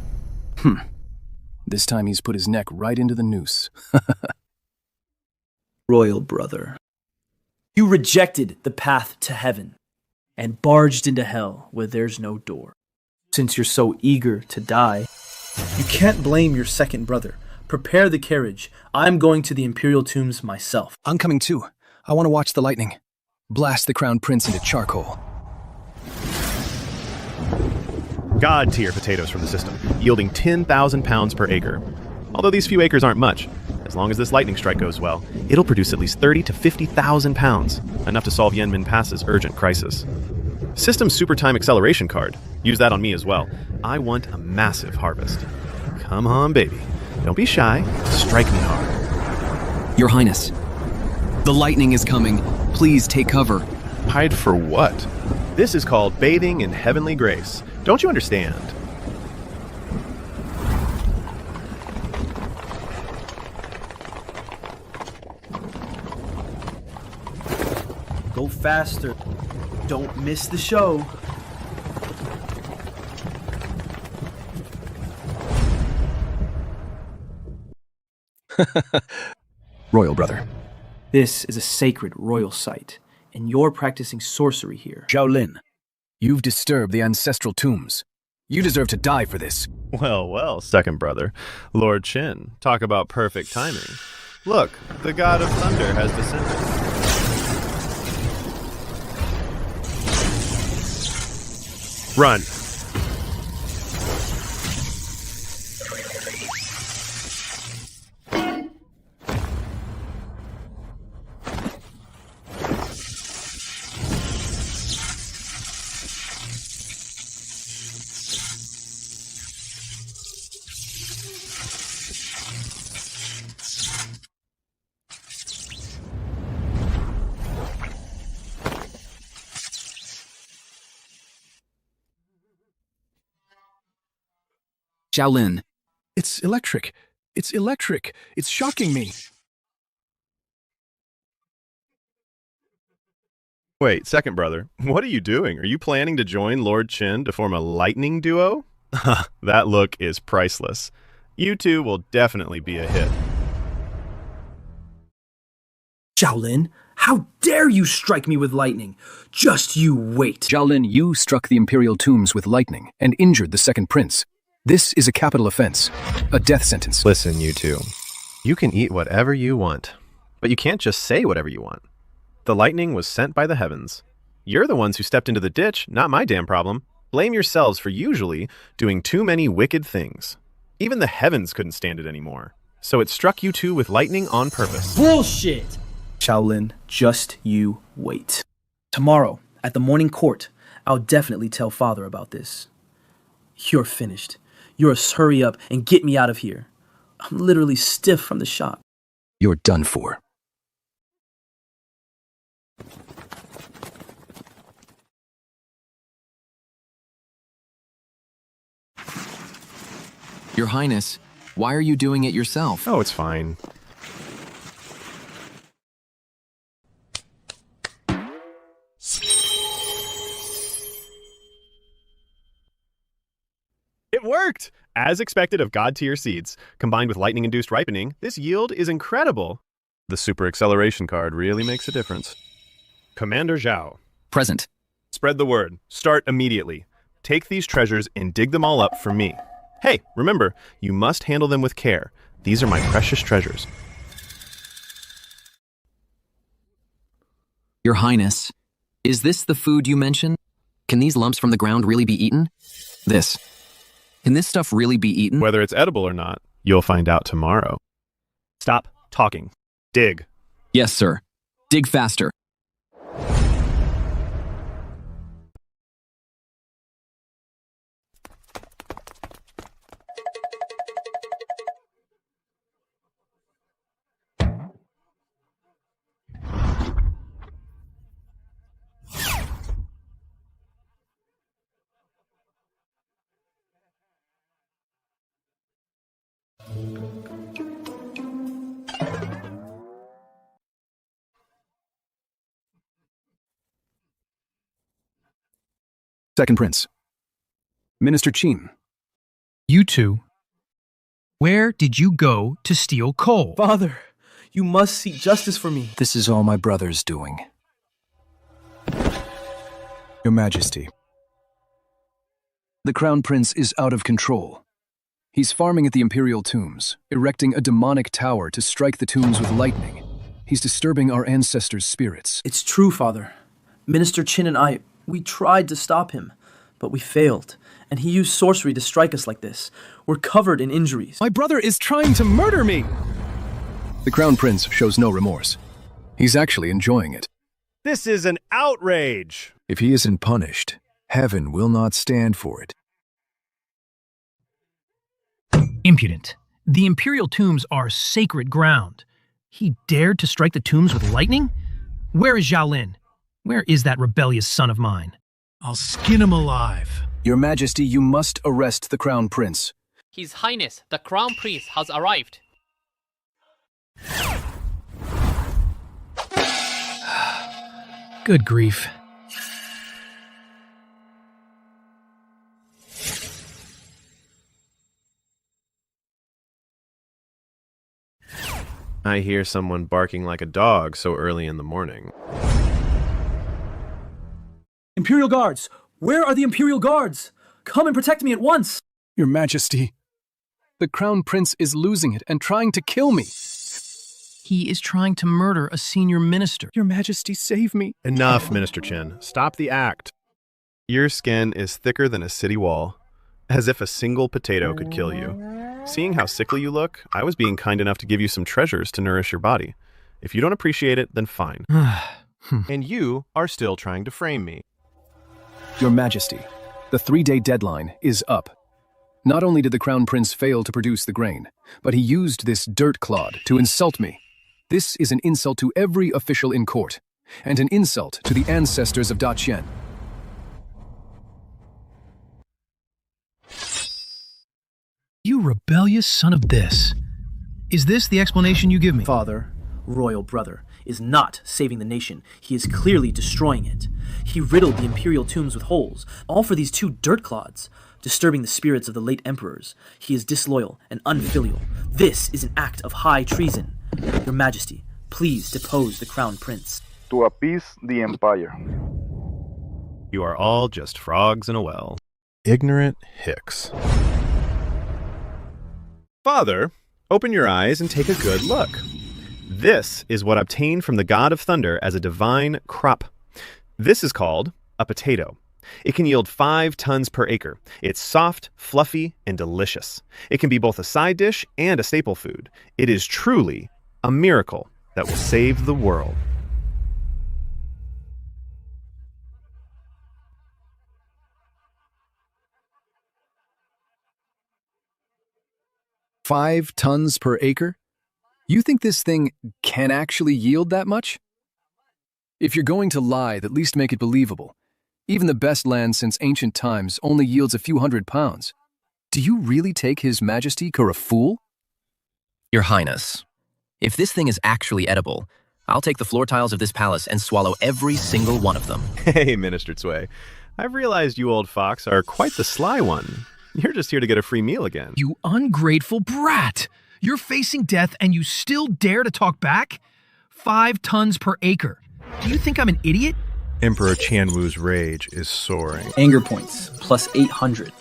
This time he's put his neck right into the noose. Royal brother, you rejected the path to heaven and barged into hell where there's no door. Since you're so eager to die, you can't blame your second brother. Prepare the carriage. I'm going to the imperial tombs myself. I'm coming too. I want to watch the lightning. Blast the Crown Prince into charcoal. God-tier potatoes from the system, yielding 10,000 pounds per acre. Although these few acres aren't much, as long as this lightning strike goes well, it'll produce at least 30 to 50,000 pounds, enough to solve Yanmin Pass's urgent crisis. System Super Time Acceleration card. Use that on me as well. I want a massive harvest. Come on, baby. Don't be shy. Strike me hard. Your Highness, the lightning is coming. Please take cover. Hide for what? This is called bathing in heavenly grace. Don't you understand? Go faster. Don't miss the show. Royal brother. This is a sacred royal site, and you're practicing sorcery here. Xiao Lin, You've disturbed the ancestral tombs. You deserve to die for this. Well, second brother. Lord Qin, talk about perfect timing. Look, the god of thunder has descended. Run. Xiao Lin. It's electric. It's electric. It's shocking me. Wait, second brother, what are you doing? Are you planning to join Lord Qin to form a lightning duo? That look is priceless. You two will definitely be a hit. Xiao Lin, how dare you strike me with lightning? Just you wait. Xiao Lin, you struck the Imperial tombs with lightning and injured the second prince. This is a capital offense, a death sentence. Listen, you two. You can eat whatever you want, but you can't just say whatever you want. The lightning was sent by the heavens. You're the ones who stepped into the ditch, not my damn problem. Blame yourselves for usually doing too many wicked things. Even the heavens couldn't stand it anymore. So it struck you two with lightning on purpose. Bullshit! Xiao Lin, just you wait. Tomorrow, at the morning court, I'll definitely tell father about this. You're finished. Yours, hurry up and get me out of here. I'm literally stiff from the shock. You're done for. Your Highness, why are you doing it yourself? Oh, it's fine. It worked! As expected of god-tier seeds, combined with lightning-induced ripening, this yield is incredible. The super acceleration card really makes a difference. Commander Zhao. Present. Spread the word. Start immediately. Take these treasures and dig them all up for me. Hey, remember, you must handle them with care. These are my precious treasures. Your Highness, is this the food you mentioned? Can these lumps from the ground really be eaten? This. Can this stuff really be eaten? Whether it's edible or not, you'll find out tomorrow. Stop talking. Dig. Yes, sir. Dig faster. Second Prince. Minister Qin. You two, where did you go to steal coal? Father, you must seek justice for me. This is all my brother's doing. Your Majesty. The Crown Prince is out of control. He's farming at the Imperial tombs, erecting a demonic tower to strike the tombs with lightning. He's disturbing our ancestors' spirits. It's true, Father. Minister Qin and I, we tried to stop him, but we failed. And he used sorcery to strike us like this. We're covered in injuries. My brother is trying to murder me! The Crown Prince shows no remorse. He's actually enjoying it. This is an outrage! If he isn't punished, heaven will not stand for it. Impudent. The Imperial tombs are sacred ground. He dared to strike the tombs with lightning? Where is Xiao Lin? Where is that rebellious son of mine? I'll skin him alive. Your Majesty, you must arrest the Crown Prince. His Highness, the Crown Prince, has arrived. Good grief. I hear someone barking like a dog so early in the morning. Imperial Guards! Where are the Imperial Guards? Come and protect me at once! Your Majesty, the Crown Prince is losing it and trying to kill me. He is trying to murder a senior minister. Your Majesty, save me. Enough, Minister Qin. Stop the act. Your skin is thicker than a city wall, as if a single potato could kill you. Seeing how sickly you look, I was being kind enough to give you some treasures to nourish your body. If you don't appreciate it, then fine. And you are still trying to frame me. Your Majesty, the 3-day deadline is up. Not only did the Crown Prince fail to produce the grain, but he used this dirt clod to insult me. This is an insult to every official in court, and an insult to the ancestors of Da Qian. You rebellious son of this. Is this the explanation you give me? Father, royal brother, is not saving the nation. He is clearly destroying it. He riddled the Imperial tombs with holes, all for these 2 dirt clods, disturbing the spirits of the late emperors. He is disloyal and unfilial. This is an act of high treason. Your Majesty, please depose the Crown Prince. To appease the Empire. You are all just frogs in a well. Ignorant hicks. Father, open your eyes and take a good look. This is what obtained from the god of thunder as a divine crop. This is called a potato. It can yield 5 tons per acre. It's soft, fluffy, and delicious. It can be both a side dish and a staple food. It is truly a miracle that will save the world. $5 tons per acre? You think this thing can actually yield that much? If you're going to lie, at least make it believable. Even the best land since ancient times only yields a few hundred pounds. Do you really take His Majesty for a fool? Your Highness, if this thing is actually edible, I'll take the floor tiles of this palace and swallow every single one of them. Hey, Minister Cui. I've realized you old fox are quite the sly one. You're just here to get a free meal again. You ungrateful brat! You're facing death and you still dare to talk back? 5 tons per acre. Do you think I'm an idiot? Emperor Qianwu's rage is soaring. Anger points, plus 800.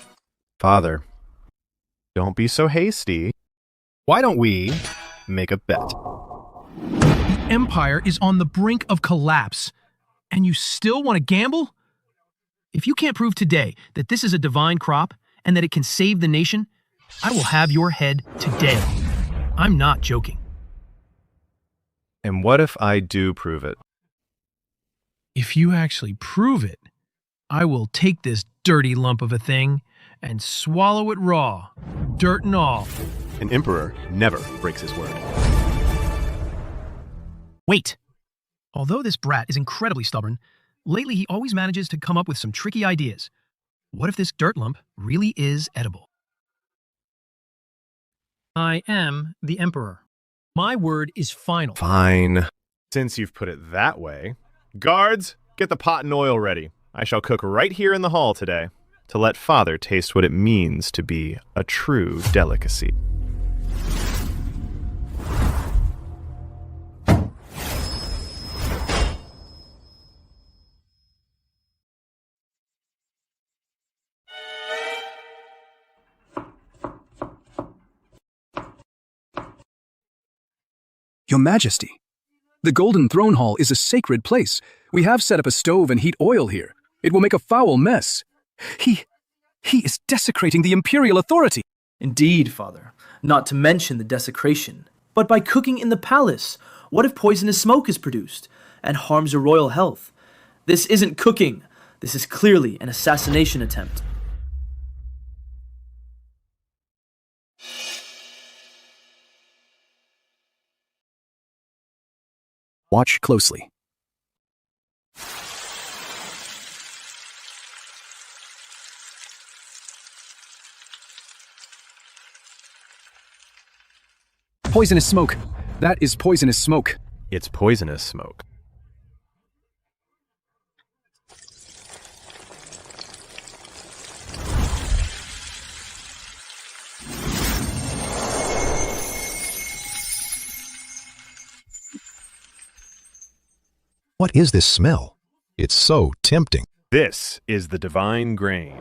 Father, don't be so hasty. Why don't we make a bet? The Empire is on the brink of collapse, and you still want to gamble? If you can't prove today that this is a divine crop and that it can save the nation, I will have your head today. I'm not joking. And what if I do prove it? If you actually prove it, I will take this dirty lump of a thing and swallow it raw, dirt and all. An emperor never breaks his word. Wait! Although this brat is incredibly stubborn, lately he always manages to come up with some tricky ideas. What if this dirt lump really is edible? I am the Emperor. My word is final. Fine. Since you've put it that way. Guards, get the pot and oil ready. I shall cook right here in the hall today, to let Father taste what it means to be a true delicacy. Your Majesty, the Golden Throne Hall is a sacred place. We have set up a stove and heat oil here. It will make a foul mess. He is desecrating the imperial authority. Indeed, Father. Not to mention the desecration. But by cooking in the palace, what if poisonous smoke is produced and harms your royal health? This isn't cooking. This is clearly an assassination attempt. Watch closely. Poisonous smoke. That is poisonous smoke. It's poisonous smoke. What is this smell? It's so tempting. This is the divine grain.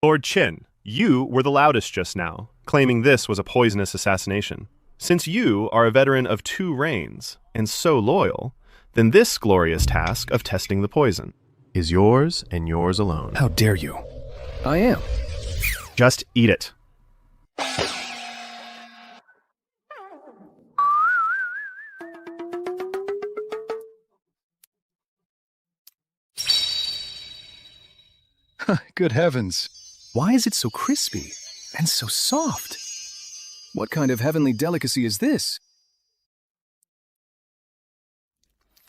Lord Qin, you were the loudest just now, claiming this was a poisonous assassination. Since you are a veteran of 2 reigns, and so loyal, then this glorious task of testing the poison is yours and yours alone. How dare you? I am. Just eat it. Good heavens. Why is it so crispy and so soft? What kind of heavenly delicacy is this?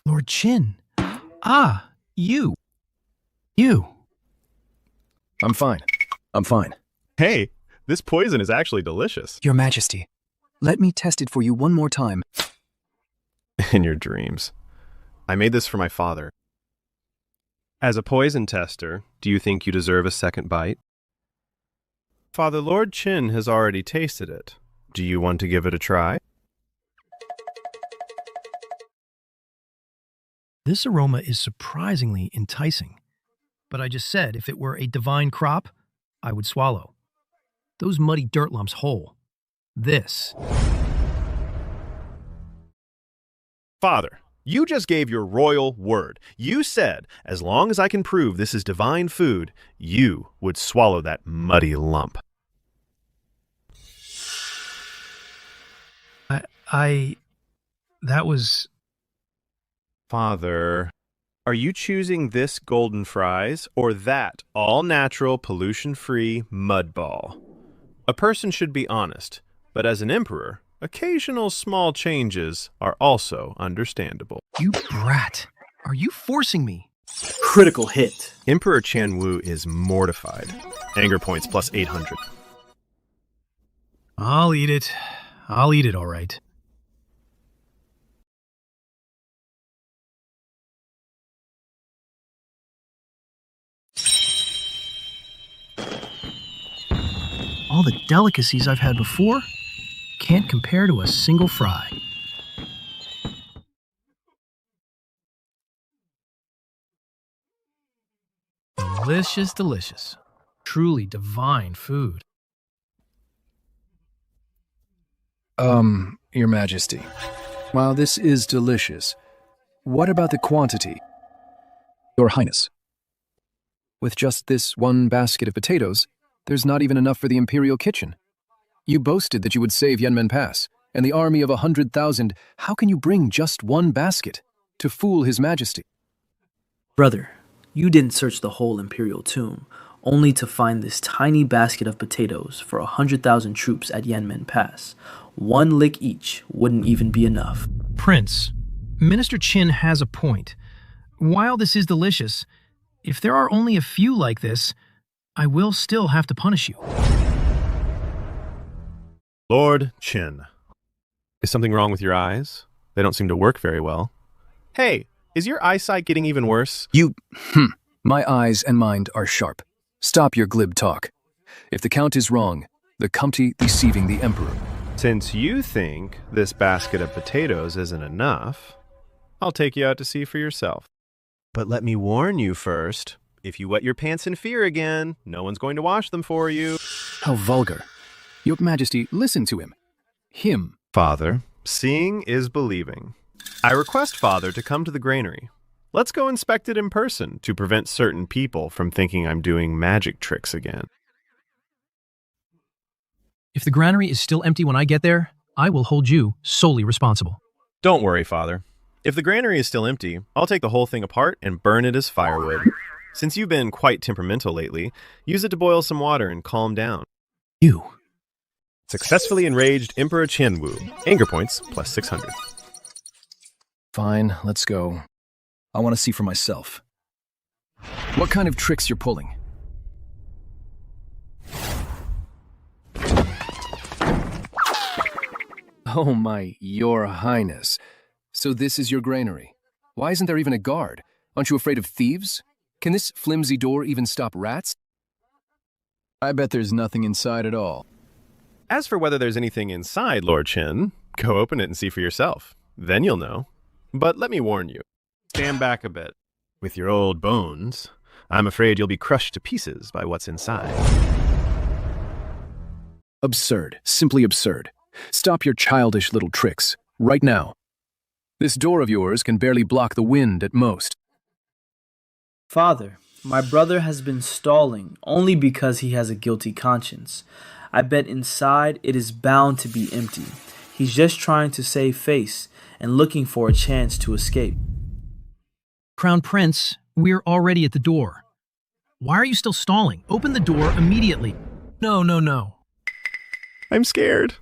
Lord Qin. Ah, you. You. I'm fine. I'm fine. Hey, this poison is actually delicious. Your Majesty, let me test it for you one more time. In your dreams. I made this for my father. As a poison tester, do you think you deserve a second bite? Father, Lord Qin has already tasted it. Do you want to give it a try? This aroma is surprisingly enticing. But I just said if it were a divine crop, I would swallow. Those muddy dirt lumps whole. This. Father, you just gave your royal word. You said, as long as I can prove this is divine food, you would swallow that muddy lump. That was... Father, are you choosing this golden fries or that all-natural, pollution-free mud ball? A person should be honest, but as an emperor, occasional small changes are also understandable. You brat. Are you forcing me? Critical hit. Emperor Chanwu is mortified. Anger points plus 800. I'll eat it. I'll eat it, all right. All the delicacies I've had before can't compare to a single fry. Delicious, delicious. Truly divine food. Your Majesty, while this is delicious, what about the quantity? Your Highness, with just this one basket of potatoes, there's not even enough for the Imperial kitchen. You boasted that you would save Yanmen Pass, and the army of 100,000. How can you bring just one basket to fool His Majesty? Brother, you didn't search the whole Imperial tomb, only to find this tiny basket of potatoes for 100,000 troops at Yanmen Pass. One lick each wouldn't even be enough. Prince, Minister Qin has a point. while this is delicious, if there are only a few like this, I will still have to punish you. Lord Qin. Is something wrong with your eyes? They don't seem to work very well. Hey, is your eyesight getting even worse? My eyes and mind are sharp. Stop your glib talk. If the Count is wrong, the Comte deceiving the Emperor. Since you think this basket of potatoes isn't enough, I'll take you out to see for yourself. But let me warn you first, if you wet your pants in fear again, no one's going to wash them for you. How vulgar. Your Majesty, listen to him. Him. Father, seeing is believing. I request Father to come to the granary. Let's go inspect it in person to prevent certain people from thinking I'm doing magic tricks again. If the granary is still empty when I get there, I will hold you solely responsible. Don't worry, Father. If the granary is still empty, I'll take the whole thing apart and burn it as firewood. Since you've been quite temperamental lately, use it to boil some water and calm down. You. Successfully enraged Emperor Qianwu. Anger points plus 600. Fine, let's go. I want to see for myself. What kind of tricks you're pulling? Oh my, your highness. So this is your granary. Why isn't there even a guard? Aren't you afraid of thieves? Can this flimsy door even stop rats? I bet there's nothing inside at all. As for whether there's anything inside, Lord Qin, go open it and see for yourself. Then you'll know. But let me warn you. Stand back a bit. With your old bones, I'm afraid you'll be crushed to pieces by what's inside. Absurd. Simply absurd. Stop your childish little tricks. Right now. This door of yours can barely block the wind at most. Father, my brother has been stalling only because he has a guilty conscience. I bet inside it is bound to be empty. He's just trying to save face and looking for a chance to escape. Crown Prince, we're already at the door. Why are you still stalling? Open the door immediately. No. I'm scared.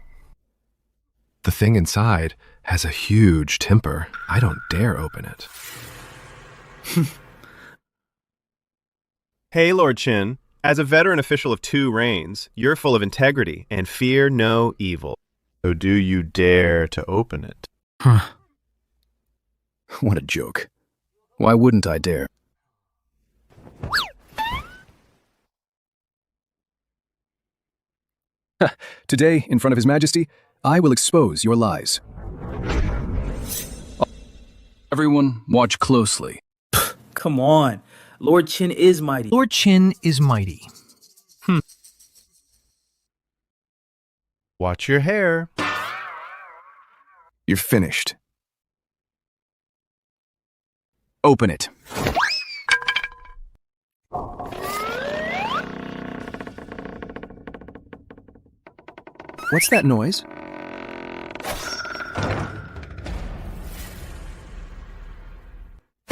The thing inside has a huge temper. I don't dare open it. Hey, Lord Qin. As a veteran official of 2 reigns, you're full of integrity and fear no evil. So do you dare to open it? What a joke. Why wouldn't I dare? Today, in front of His Majesty, I will expose your lies. Everyone, watch closely. Come on. Lord Qin is mighty. Lord Qin is mighty. Watch your hair. You're finished. Open it. What's that noise?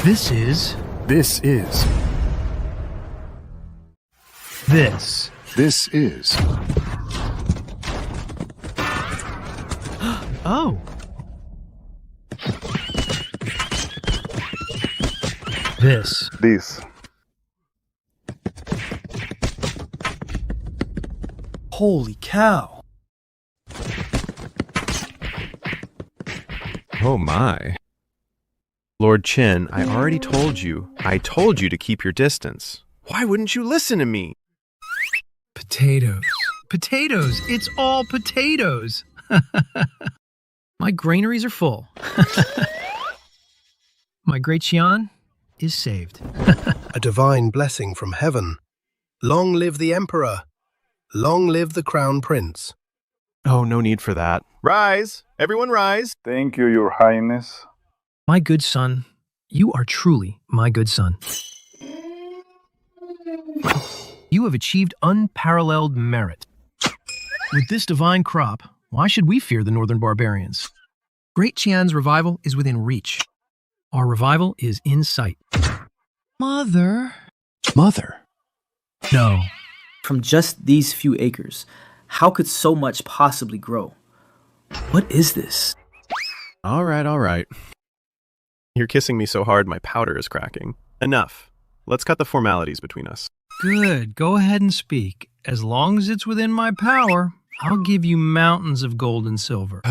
This is... This is. This. This is. Oh. This. This. Holy cow. Oh my. Lord Qin, I already told you. I told you to keep your distance. Why wouldn't you listen to me? Potatoes. Potatoes. It's all potatoes. My granaries are full. My Great Qian is saved. A divine blessing from heaven. Long live the Emperor. Long live the Crown Prince. Oh, no need for that. Rise! Everyone rise! Thank you, Your Highness. My good son, you are truly my good son. You have achieved unparalleled merit. With this divine crop, why should we fear the northern barbarians? Great Qian's revival is within reach. Our revival is in sight. Mother? Mother? No. From just these few acres, how could so much possibly grow? What is this? All right. You're kissing me so hard my powder is cracking. Enough. Let's cut the formalities between us. Good. Go ahead and speak. As long as it's within my power, I'll give you mountains of gold and silver.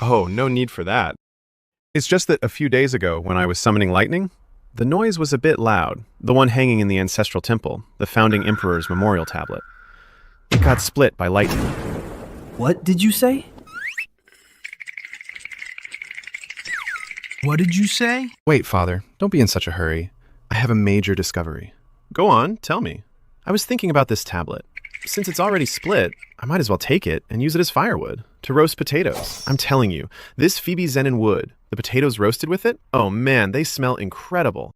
Oh, no need for that. It's just that a few days ago, when I was summoning lightning, the noise was a bit loud. The one hanging in the ancestral temple, the founding emperor's memorial tablet. It got split by lightning. What did you say? What did you say? Wait, Father, don't be in such a hurry. I have a major discovery. Go on, tell me. I was thinking about this tablet. Since it's already split, I might as well take it and use it as firewood to roast potatoes. I'm telling you, this Phoebe Zenon wood, the potatoes roasted with it, oh man, they smell incredible.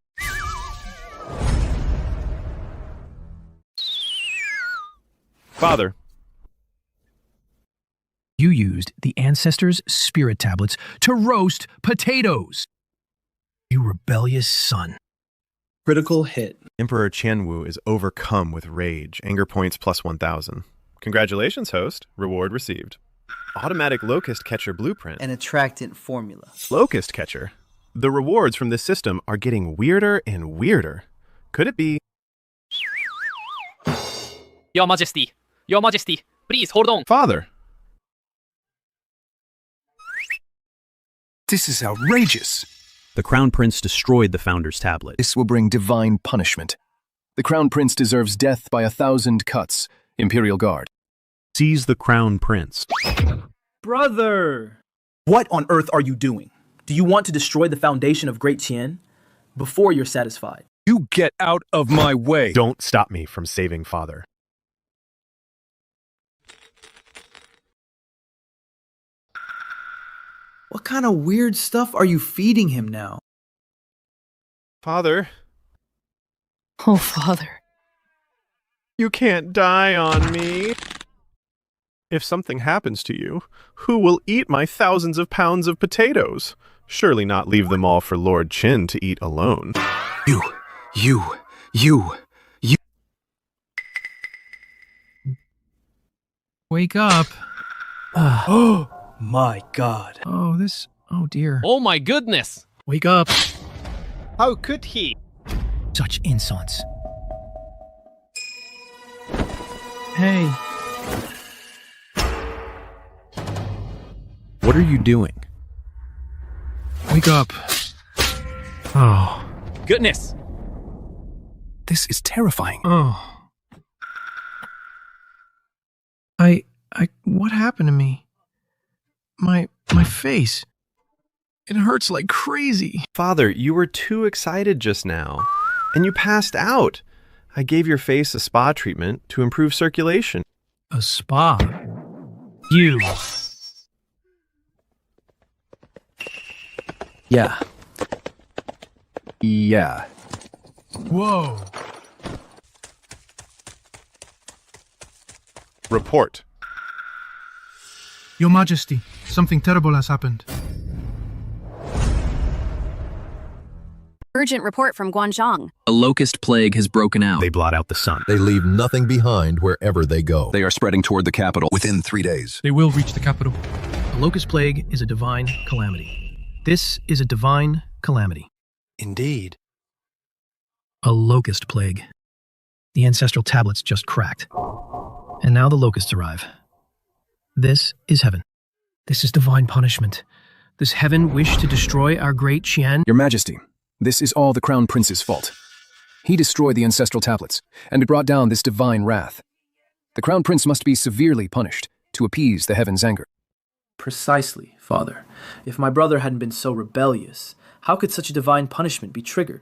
Father. You used the ancestors' spirit tablets to roast potatoes. You rebellious son. Critical hit. Emperor Qianwu is overcome with rage. Anger points plus 1,000. Congratulations, host. Reward received. Automatic locust catcher blueprint. An attractant formula. Locust catcher. The rewards from this system are getting weirder and weirder. Could it be... Your Majesty. Your Majesty. Please hold on. Father. This is outrageous. The Crown Prince destroyed the Founder's tablet. This will bring divine punishment. The Crown Prince deserves death by 1,000 cuts. Imperial Guard. Seize the Crown Prince. Brother! What on earth are you doing? Do you want to destroy the foundation of Great Qian? Before you're satisfied. You get out of my way. Don't stop me from saving Father. What kind of weird stuff are you feeding him now? Father. Oh, Father. You can't die on me. If something happens to you, who will eat my thousands of pounds of potatoes? Surely not leave them all for Lord Qin to eat alone. You. Wake up. Oh my God. Oh dear. Oh my goodness. Wake up. How could he? Such insolence. Hey. What are you doing? Wake up. Oh. Goodness. This is terrifying. Oh. What happened to me? My face. It hurts like crazy. Father, you were too excited just now. And you passed out. I gave your face a spa treatment to improve circulation. A spa? You. Yeah. Whoa. Report. Your Majesty, something terrible has happened. Urgent report from Guanzhong. A locust plague has broken out. They blot out the sun. They leave nothing behind wherever they go. They are spreading toward the capital Within 3 days. They will reach the capital. The locust plague is a divine calamity. This is a divine calamity. Indeed. A locust plague. The ancestral tablets just cracked. And now the locusts arrive. This is heaven. This is divine punishment. Does heaven wish to destroy our Great Qian? Your Majesty, this is all the Crown Prince's fault. He destroyed the ancestral tablets, and it brought down this divine wrath. The Crown Prince must be severely punished to appease the heaven's anger. Precisely, Father. If my brother hadn't been so rebellious, how could such a divine punishment be triggered?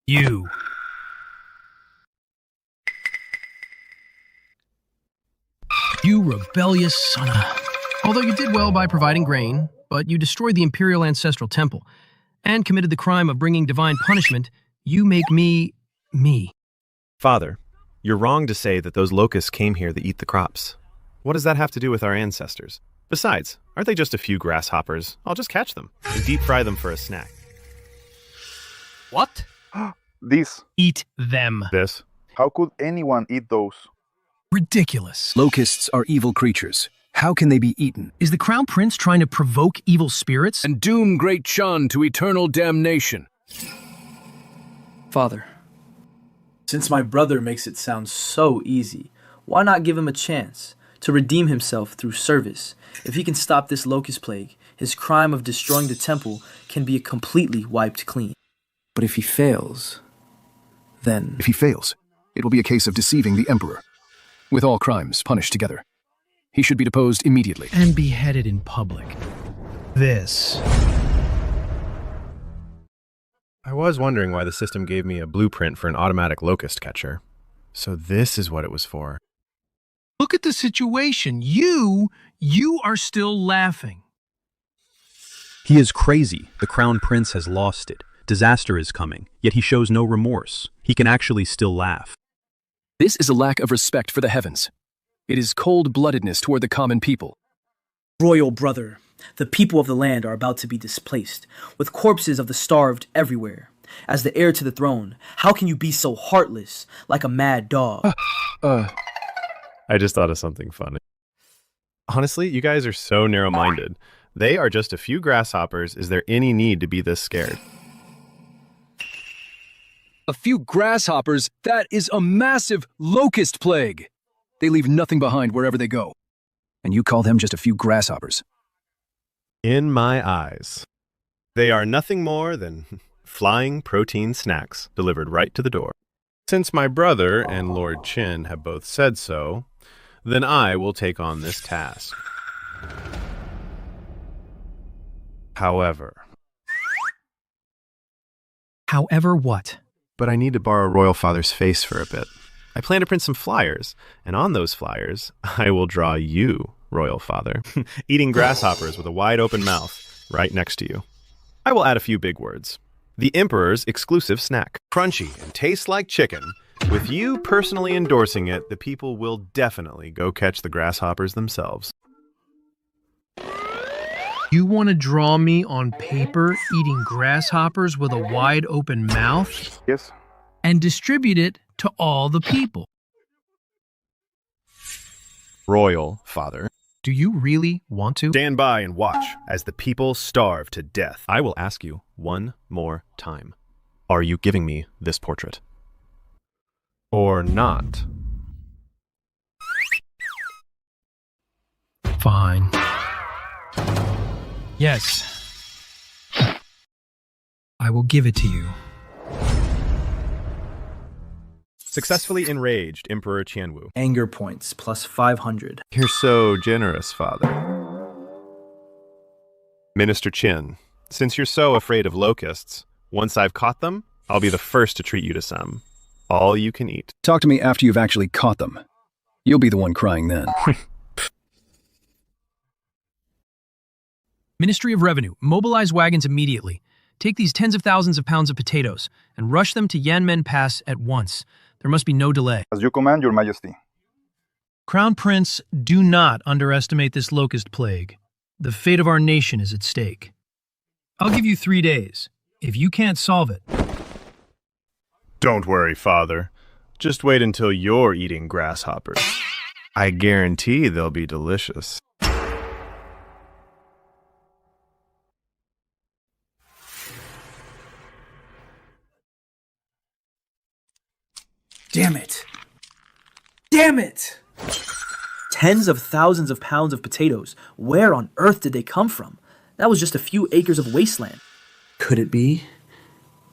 You. You rebellious son of... Although you did well by providing grain, but you destroyed the imperial ancestral temple and committed the crime of bringing divine punishment, you make me... Father, you're wrong to say that those locusts came here to eat the crops. What does that have to do with our ancestors? Besides, aren't they just a few grasshoppers? I'll just catch them and deep fry them for a snack. What? This. Eat them. This. How could anyone eat those? Ridiculous. Locusts are evil creatures, How can they be eaten? Is the Crown Prince trying to provoke evil spirits? And doom Great Qian to eternal damnation. Father, since my brother makes it sound so easy, why not give him a chance to redeem himself through service? If he can stop this locust plague, his crime of destroying the temple can be completely wiped clean. But if he fails, then... If he fails, it will be a case of deceiving the Emperor, with all crimes punished together. He should be deposed immediately. And beheaded in public. This. I was wondering why the system gave me a blueprint for an automatic locust catcher. So this is what it was for. Look at the situation. You are still laughing. He is crazy. The Crown Prince has lost it. Disaster is coming, yet he shows no remorse. He can actually still laugh. This is a lack of respect for the heavens. It is cold-bloodedness toward the common people. Royal brother, the people of the land are about to be displaced, with corpses of the starved everywhere. As the heir to the throne, how can you be so heartless, like a mad dog? I just thought of something funny. Honestly, you guys are so narrow-minded. They are just a few grasshoppers. Is there any need to be this scared? A few grasshoppers? That is a massive locust plague. They leave nothing behind wherever they go. And you call them just a few grasshoppers? In my eyes, they are nothing more than flying protein snacks delivered right to the door. Since my brother and Lord Qin have both said so, then I will take on this task. However what? But I need to borrow Royal Father's face for a bit. I plan to print some flyers, and on those flyers, I will draw you, Royal Father, eating grasshoppers with a wide open mouth right next to you. I will add a few big words. The Emperor's exclusive snack. Crunchy and tastes like chicken. With you personally endorsing it, the people will definitely go catch the grasshoppers themselves. You want to draw me on paper eating grasshoppers with a wide open mouth? Yes. And distribute it to all the people? Royal Father. Do you really want to? Stand by and watch as the people starve to death. I will ask you one more time. Are you giving me this portrait? Or not? Fine. Yes. I will give it to you. Successfully enraged, Emperor Qianwu. Anger points, plus 500. You're so generous, Father. Minister Qin, since you're so afraid of locusts, once I've caught them, I'll be the first to treat you to some. All you can eat. Talk to me after you've actually caught them. You'll be the one crying then. Ministry of Revenue, mobilize wagons immediately. Take these tens of thousands of pounds of potatoes and rush them to Yanmen Pass at once. There must be no delay. As you command, Your Majesty. Crown Prince, do not underestimate this locust plague. The fate of our nation is at stake. I'll give you 3 days. If you can't solve it... Don't worry, Father. Just wait until you're eating grasshoppers. I guarantee they'll be delicious. Damn it! Damn it! Tens of thousands of pounds of potatoes. Where on earth did they come from? That was just a few acres of wasteland. Could it be?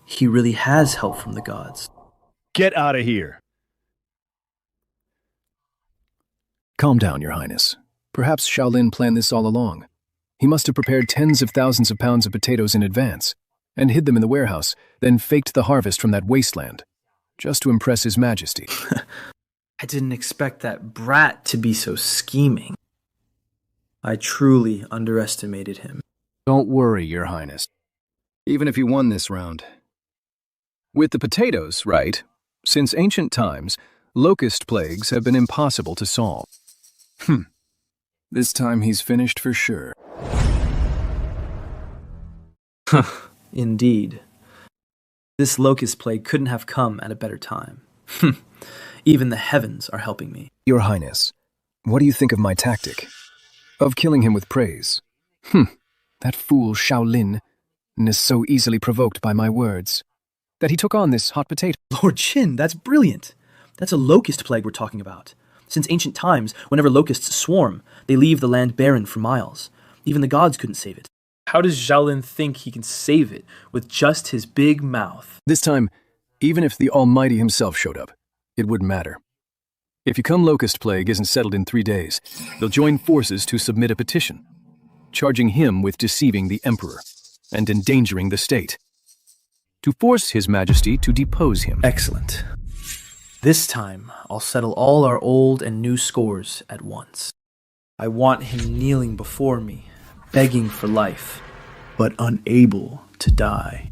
He really has help from the gods. Get out of here. Calm down, Your Highness. Perhaps Xiao Lin planned this all along. He must have prepared tens of thousands of pounds of potatoes in advance, and hid them in the warehouse, then faked the harvest from that wasteland, just to impress His Majesty. I didn't expect that brat to be so scheming. I truly underestimated him. Don't worry, Your Highness. Even if you won this round. With the potatoes, right? Since ancient times, locust plagues have been impossible to solve. This time he's finished for sure. Indeed. This locust plague couldn't have come at a better time. Even the heavens are helping me. Your Highness, what do you think of my tactic? Of killing him with praise. That fool Xiao Lin is so easily provoked by my words that he took on this hot potato. Lord Qin, that's brilliant. That's a locust plague we're talking about. Since ancient times, whenever locusts swarm, they leave the land barren for miles. Even the gods couldn't save it. How does Xiao Lin think he can save it with just his big mouth? This time, even if the Almighty himself showed up, it wouldn't matter. If Yukon Locust Plague isn't settled in 3 days, they'll join forces to submit a petition, charging him with deceiving the Emperor and endangering the state, to force His Majesty to depose him. Excellent. This time, I'll settle all our old and new scores at once. I want him kneeling before me, begging for life, but unable to die.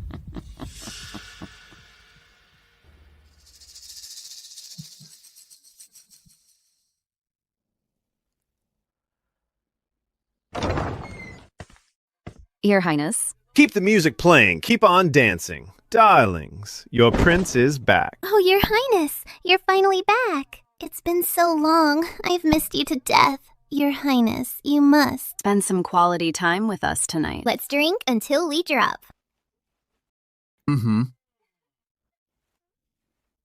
Your Highness. Keep the music playing. Keep on dancing. Darlings, your prince is back. Oh, Your Highness, you're finally back. It's been so long. I've missed you to death. Your Highness, you must Spend some quality time with us tonight. Let's drink until we drop.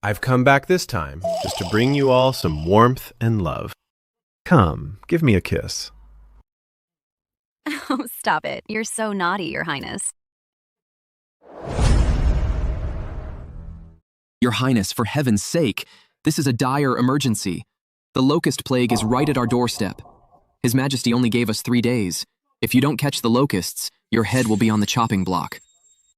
I've come back this time just to bring you all some warmth and love. Come, give me a kiss. Oh, stop it. You're so naughty, Your Highness. Your Highness, for heaven's sake, this is a dire emergency. The Locust Plague is right at our doorstep. His Majesty only gave us 3 days. If you don't catch the locusts, your head will be on the chopping block.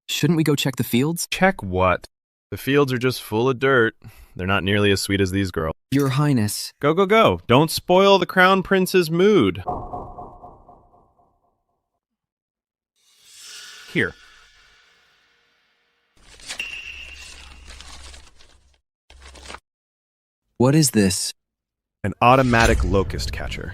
Shouldn't we go check the fields? Check what? The fields are just full of dirt. They're not nearly as sweet as these girls. Your Highness. Go, go, go. Don't spoil the Crown Prince's mood. Here. What is this? An automatic locust catcher.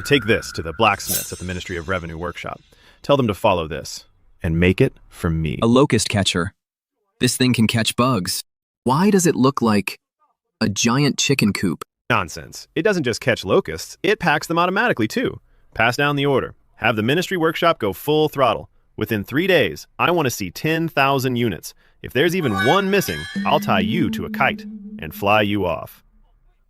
Take this to the blacksmiths at the Ministry of Revenue workshop. Tell them to follow this, and make it for me. A locust catcher. This thing can catch bugs. Why does it look like a giant chicken coop? Nonsense. It doesn't just catch locusts, it packs them automatically too. Pass down the order. Have the Ministry workshop go full throttle. Within 3 days, I want to see 10,000 units. If there's even one missing, I'll tie you to a kite and fly you off.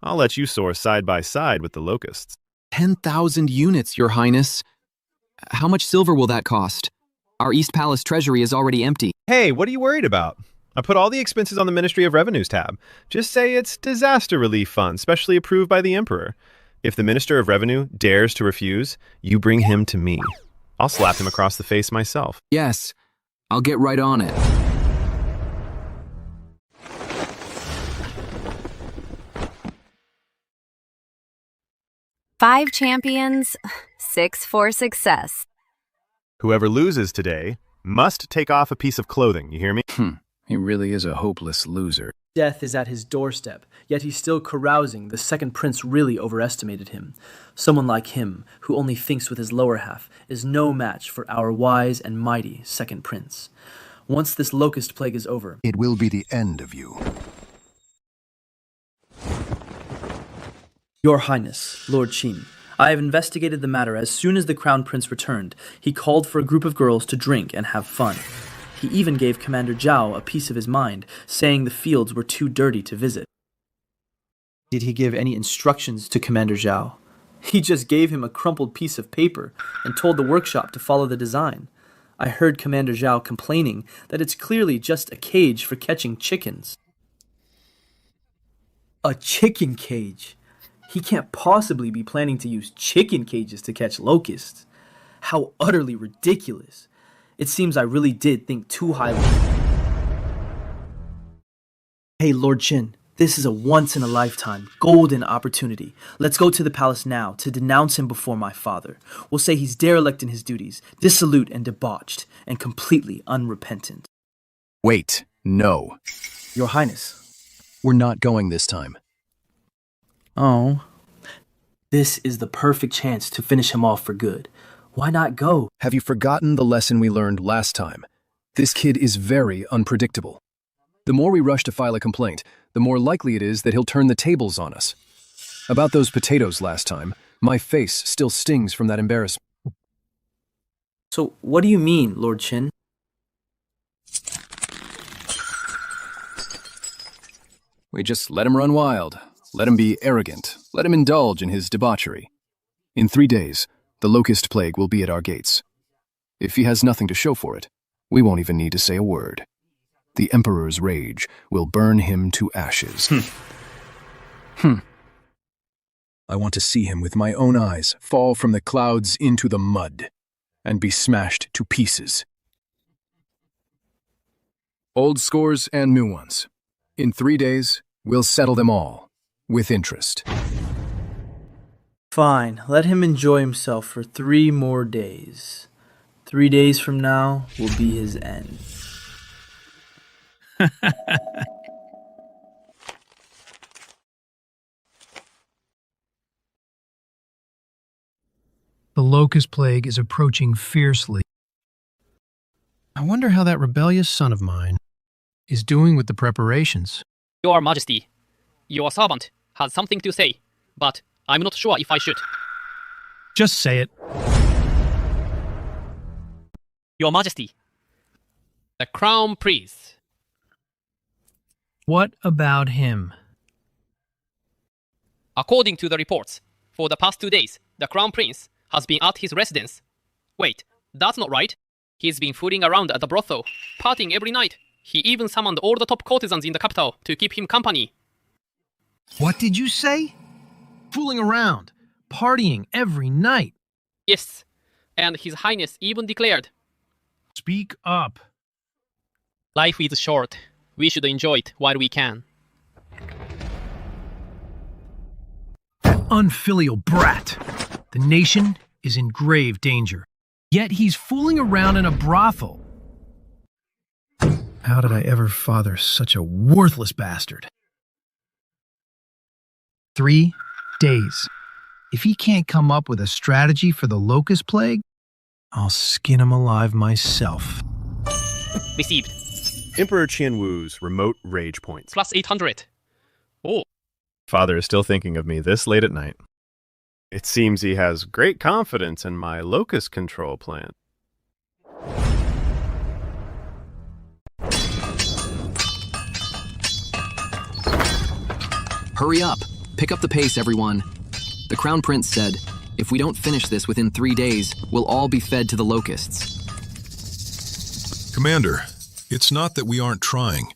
I'll let you soar side by side with the locusts. 10,000 units, Your Highness. How much silver will that cost? Our East Palace treasury is already empty. Hey, what are you worried about? I put all the expenses on the Ministry of Revenue's tab. Just say it's disaster relief fund, specially approved by the Emperor. If the Minister of Revenue dares to refuse, you bring him to me. I'll slap him across the face myself. Yes, I'll get right on it. Five champions, 6 for success. Whoever loses today must take off a piece of clothing, you hear me? He really is a hopeless loser. Death is at his doorstep, yet he's still carousing. The second prince really overestimated him. Someone like him, who only thinks with his lower half, is no match for our wise and mighty second prince. Once this locust plague is over, it will be the end of you. Your Highness, Lord Qin, I have investigated the matter. As soon as the Crown Prince returned, he called for a group of girls to drink and have fun. He even gave Commander Zhao a piece of his mind, saying the fields were too dirty to visit. Did he give any instructions to Commander Zhao? He just gave him a crumpled piece of paper and told the workshop to follow the design. I heard Commander Zhao complaining that it's clearly just a cage for catching chickens. A chicken cage? He can't possibly be planning to use chicken cages to catch locusts. How utterly ridiculous. It seems I really did think too highly. Hey, Lord Qin, this is a once-in-a-lifetime, golden opportunity. Let's go to the palace now to denounce him before my father. We'll say he's derelict in his duties, dissolute and debauched, and completely unrepentant. Wait, no. Your Highness. We're not going this time. Oh. This is the perfect chance to finish him off for good. Why not go? Have you forgotten the lesson we learned last time? This kid is very unpredictable. The more we rush to file a complaint, the more likely it is that he'll turn the tables on us. About those potatoes last time, My face still stings from that embarrassment. So, what do you mean, Lord Qin? We just let him run wild. Let him be arrogant. Let him indulge in his debauchery. In 3 days, the Locust plague will be at our gates. If he has nothing to show for it, we won't even need to say a word. The Emperor's rage will burn him to ashes. I want to see him with my own eyes fall from the clouds into the mud and be smashed to pieces. Old scores and new ones. In 3 days, we'll settle them all, with interest. Fine, let him enjoy himself for 3 more days. 3 days from now will be his end. The Locust plague is approaching fiercely. I wonder how that rebellious son of mine is doing with the preparations. Your Majesty, your servant has something to say, but I'm not sure if I should. Just say it. Your Majesty, the Crown Prince. What about him? According to the reports, for the past 2 days, the Crown Prince has been at his residence. Wait, that's not right. He's been fooling around at the brothel, partying every night. He even summoned all the top courtesans in the capital to keep him company. What did you say? Fooling around, partying every night. Yes, and His Highness even declared, Speak up. life is short. We should enjoy it while we can. That unfilial brat. The nation is in grave danger. Yet he's fooling around in a brothel. How did I ever father such a worthless bastard? 3 days. If he can't come up with a strategy for the Locust plague, I'll skin him alive myself. Received. Emperor Qianwu's remote rage points. Plus 800. Oh. Father is still thinking of me this late at night. It seems he has great confidence in my Locust control plan. Hurry up. Pick up the pace, everyone. The Crown Prince said, if we don't finish this within 3 days, we'll all be fed to the Locusts. Commander, it's not that we aren't trying.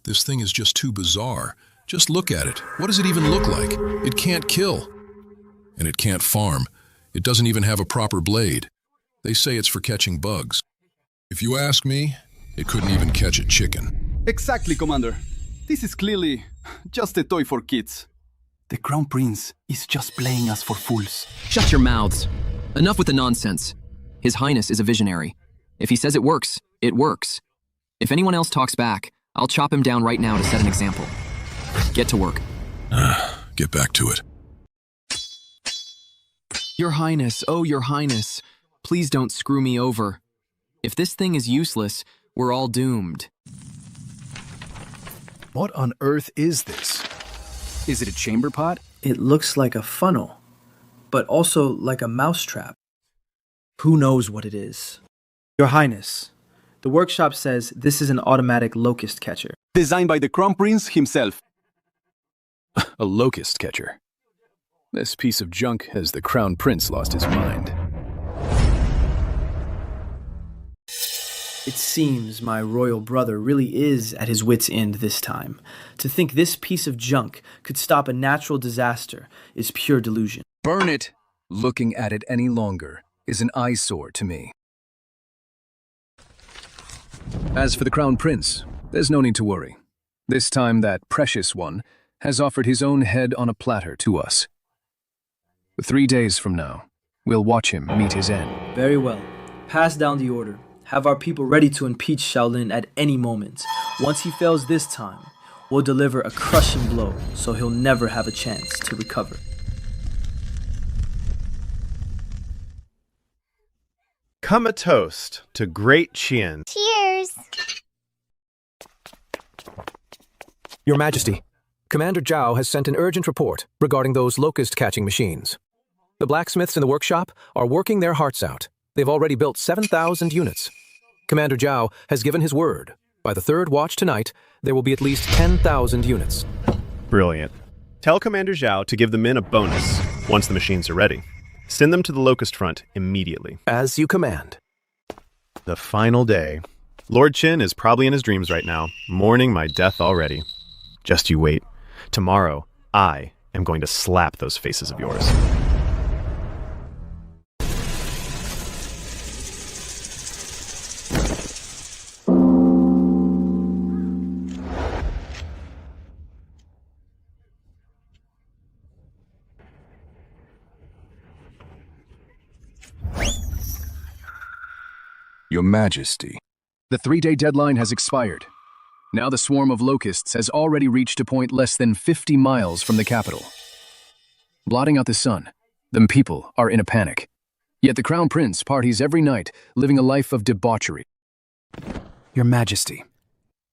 This thing is just too bizarre. Just look at it. What does it even look like? It can't kill. And it can't farm. It doesn't even have a proper blade. They say it's for catching bugs. If you ask me, it couldn't even catch a chicken. Exactly, Commander. This is clearly just a toy for kids. The Crown Prince is just playing us for fools. Shut your mouths. Enough with the nonsense. His Highness is a visionary. If he says it works, it works. If anyone else talks back, I'll chop him down right now to set an example. Get to work. Get back to it. Your Highness, oh, Your Highness, please don't screw me over. If this thing is useless, we're all doomed. What on earth is this? Is it a chamber pot? It looks like a funnel, but also like a mousetrap. Who knows what it is? Your Highness, the workshop says this is an automatic locust catcher. Designed by the Crown Prince himself. A locust catcher. This piece of junk has the Crown Prince lost his mind. It seems my royal brother really is at his wit's end this time. To think this piece of junk could stop a natural disaster is pure delusion. Burn it! Looking at it any longer is an eyesore to me. As for the Crown Prince, there's no need to worry. This time that precious one has offered his own head on a platter to us. 3 days from now, we'll watch him meet his end. Very well. Pass down the order. Have our people ready to impeach Xiao Lin at any moment. Once he fails this time, we'll deliver a crushing blow so he'll never have a chance to recover. Come a toast to Great Qian. Cheers! Your Majesty, Commander Zhao has sent an urgent report regarding those locust-catching machines. The blacksmiths in the workshop are working their hearts out. They've already built 7,000 units. Commander Zhao has given his word. By the third watch tonight, there will be at least 10,000 units. Brilliant. Tell Commander Zhao to give the men a bonus once the machines are ready. Send them to the Locust front immediately. As you command. The final day. Lord Qin is probably in his dreams right now, mourning my death already. Just you wait. Tomorrow, I am going to slap those faces of yours. Your Majesty. The 3-day deadline has expired. Now the swarm of locusts has already reached a point less than 50 miles from the capital. Blotting out the sun, the people are in a panic. Yet the Crown Prince parties every night, living a life of debauchery. Your Majesty,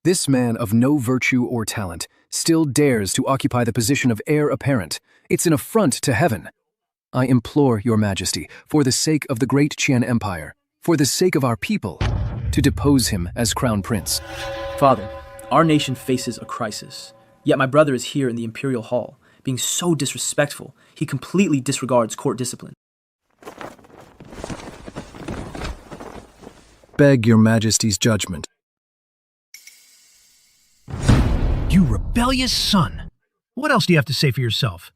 this man of no virtue or talent still dares to occupy the position of heir apparent. It's an affront to heaven. I implore Your Majesty, for the sake of the Great Qian Empire, for the sake of our people, to depose him as Crown Prince. Father, our nation faces a crisis. Yet my brother is here in the Imperial Hall, being so disrespectful, he completely disregards court discipline. Beg Your Majesty's judgment. You rebellious son! What else do you have to say for yourself?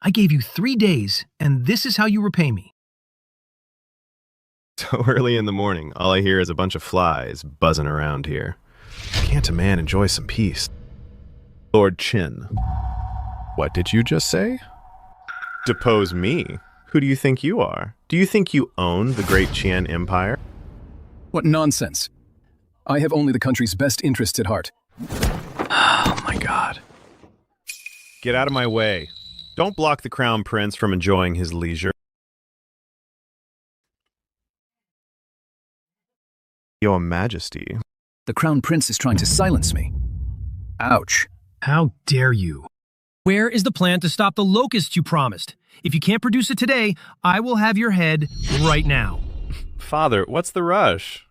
I gave you 3 days, and this is how you repay me. So early in the morning, all I hear is a bunch of flies buzzing around here. Can't a man enjoy some peace? Lord Qin, what did you just say? Depose me? Who do you think you are? Do you think you own the Great Qian Empire? What nonsense. I have only the country's best interests at heart. Oh my God. Get out of my way. Don't block the Crown Prince from enjoying his leisure. Your Majesty. The Crown Prince is trying to silence me. Ouch. How dare you? Where is the plan to stop the locusts you promised? If you can't produce it today, I will have your head right now. Father, what's the rush?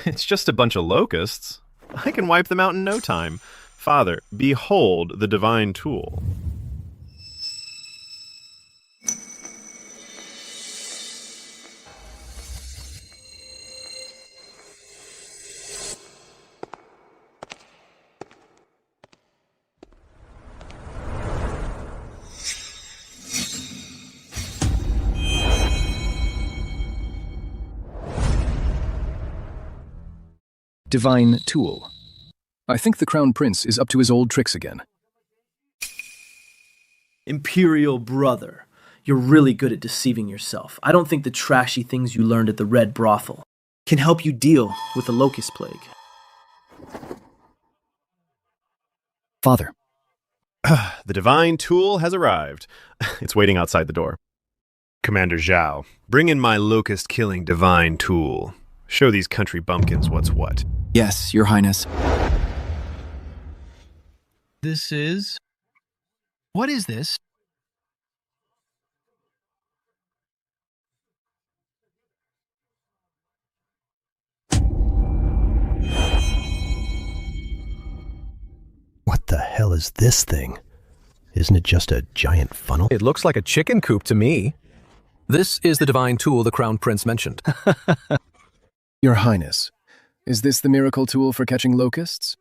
It's just a bunch of locusts. I can wipe them out in no time. Father, behold the divine tool. Divine tool. I think the Crown Prince is up to his old tricks again. Imperial brother, you're really good at deceiving yourself. I don't think the trashy things you learned at the Red Brothel can help you deal with the Locust Plague. Father. The divine tool has arrived. It's waiting outside the door. Commander Zhao, bring in my locust-killing divine tool. Show these country bumpkins what's what. Yes, Your Highness. This is... What is this? What the hell is this thing? Isn't it just a giant funnel? It looks like a chicken coop to me. This is the divine tool the Crown Prince mentioned. Your Highness, is this the miracle tool for catching locusts?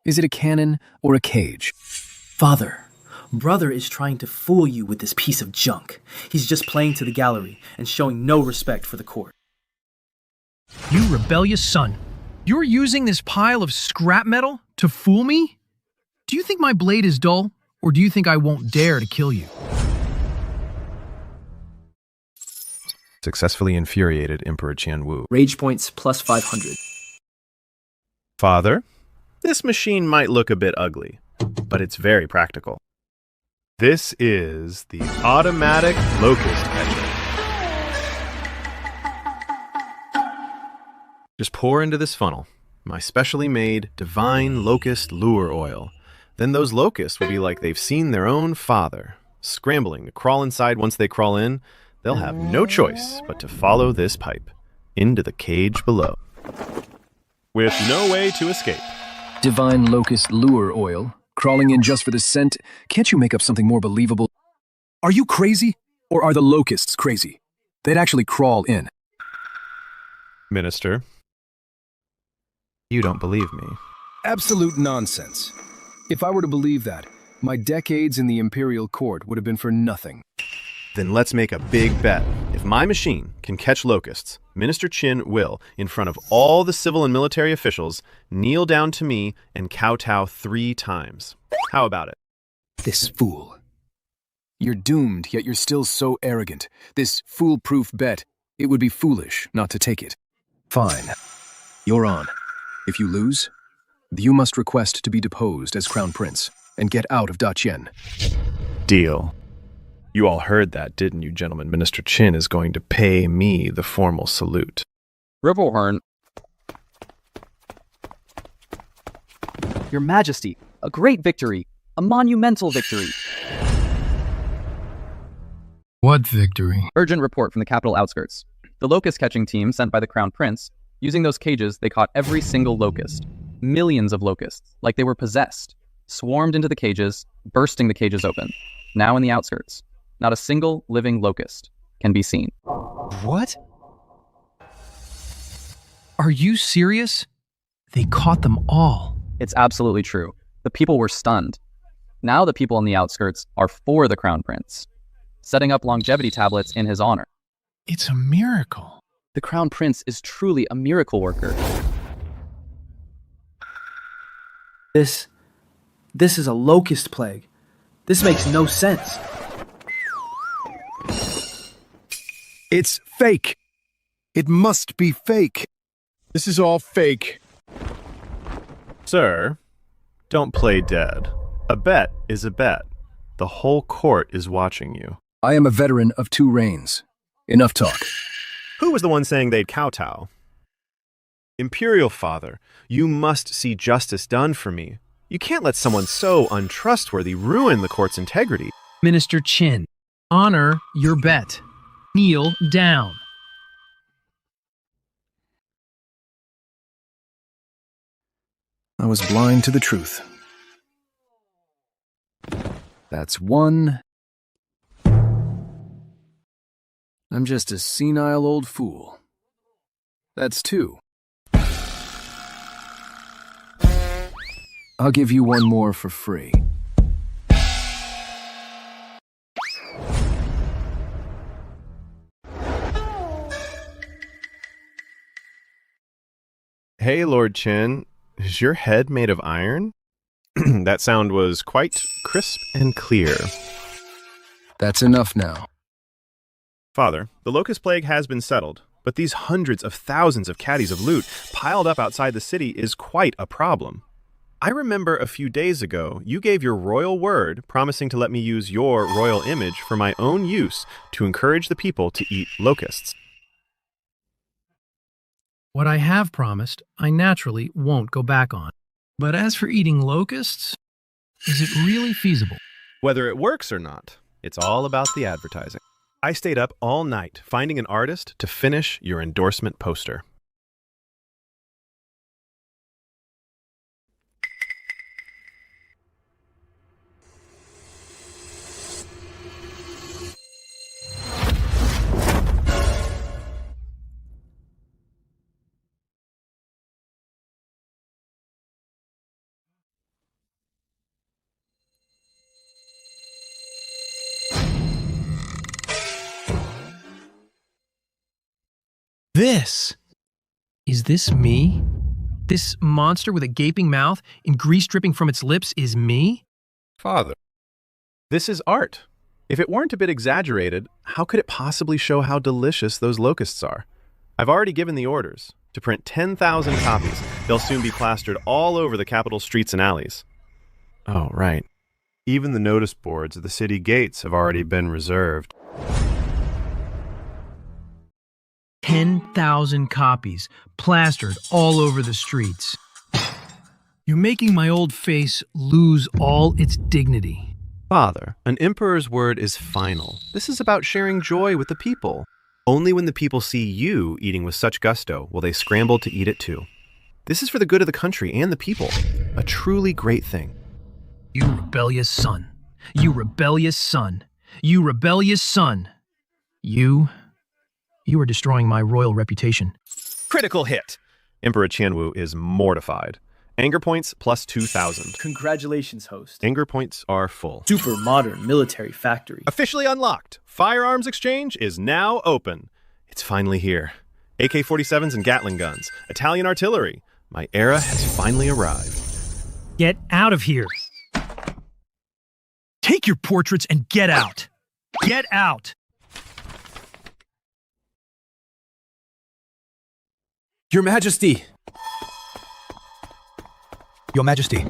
Is it a cannon or a cage? Father, brother is trying to fool you with this piece of junk. He's just playing to the gallery and showing no respect for the court. You rebellious son. You're using this pile of scrap metal to fool me? Do you think my blade is dull, or do you think I won't dare to kill you? Successfully infuriated Emperor Qianwu. Rage points plus 500. Father, this machine might look a bit ugly, but it's very practical. This is the automatic locust catcher. Just pour into this funnel my specially made divine locust lure oil. Then those locusts will be like they've seen their own father, scrambling to crawl inside. Once they crawl in, They'll have no choice but to follow this pipe into the cage below, with no way to escape. Divine locust lure oil, crawling in just for the scent. Can't you make up something more believable? Are you crazy? Or are the locusts crazy? They'd actually crawl in. Minister, you don't believe me. Absolute nonsense. If I were to believe that, my decades in the imperial court would have been for nothing. Then let's make a big bet. If my machine can catch locusts, Minister Qin will, in front of all the civil and military officials, kneel down to me and kowtow 3 times. How about it? This fool. You're doomed, yet you're still so arrogant. This foolproof bet, it would be foolish not to take it. Fine. You're on. If you lose, you must request to be deposed as Crown Prince and get out of Daqin. Deal. You all heard that, didn't you, gentlemen? Minister Qin is going to pay me the formal salute. Riverhorn. Your Majesty, a great victory. A monumental victory. What victory? Urgent report from the capital outskirts. The locust catching team sent by the Crown Prince, using those cages, they caught every single locust. Millions of locusts, like they were possessed, swarmed into the cages, bursting the cages open. Now in the outskirts. Not a single living locust can be seen. What? Are you serious? They caught them all. It's absolutely true. The people were stunned. Now the people on the outskirts are for the Crown Prince, setting up longevity tablets in his honor. It's a miracle. The Crown Prince is truly a miracle worker. This is a locust plague. This makes no sense. It's fake. It must be fake. This is all fake. Sir, don't play dead. A bet is a bet. The whole court is watching you. I am a veteran of 2 reigns. Enough talk. Who was the one saying they'd kowtow? Imperial Father, you must see justice done for me. You can't let someone so untrustworthy ruin the court's integrity. Minister Qin, honor your bet. Kneel down. I was blind to the truth. That's 1. I'm just a senile old fool. That's 2. I'll give you 1 more for free. Hey, Lord Qin, is your head made of iron? That sound was quite crisp and clear. That's enough now. Father, the locust plague has been settled, but these hundreds of thousands of caddies of loot piled up outside the city is quite a problem. I remember a few days ago, you gave your royal word promising to let me use your royal image for my own use to encourage the people to eat locusts. What I have promised, I naturally won't go back on. But as for eating locusts, is it really feasible? Whether it works or not, it's all about the advertising. I stayed up all night finding an artist to finish your endorsement poster. Is this me? This monster with a gaping mouth and grease dripping from its lips is me? Father, this is art. If it weren't a bit exaggerated, how could it possibly show how delicious those locusts are? I've already given the orders to print 10,000 copies. They'll soon be plastered all over the capital streets and alleys. Oh, right. Even the notice boards at the city gates have already been reserved. 10,000 copies, plastered all over the streets. You're making my old face lose all its dignity. Father, an emperor's word is final. This is about sharing joy with the people. Only when the people see you eating with such gusto will they scramble to eat it too. This is for the good of the country and the people. A truly great thing. You rebellious son. You rebellious son. You rebellious son. You are destroying my royal reputation. Critical hit! Emperor Qianwu is mortified. Anger points plus 2,000. Congratulations, host. Anger points are full. Super modern military factory. Officially unlocked. Firearms exchange is now open. It's finally here. AK-47s and Gatling guns. Italian artillery. My era has finally arrived. Get out of here. Take your portraits and get out. Get out. Your Majesty! Your Majesty.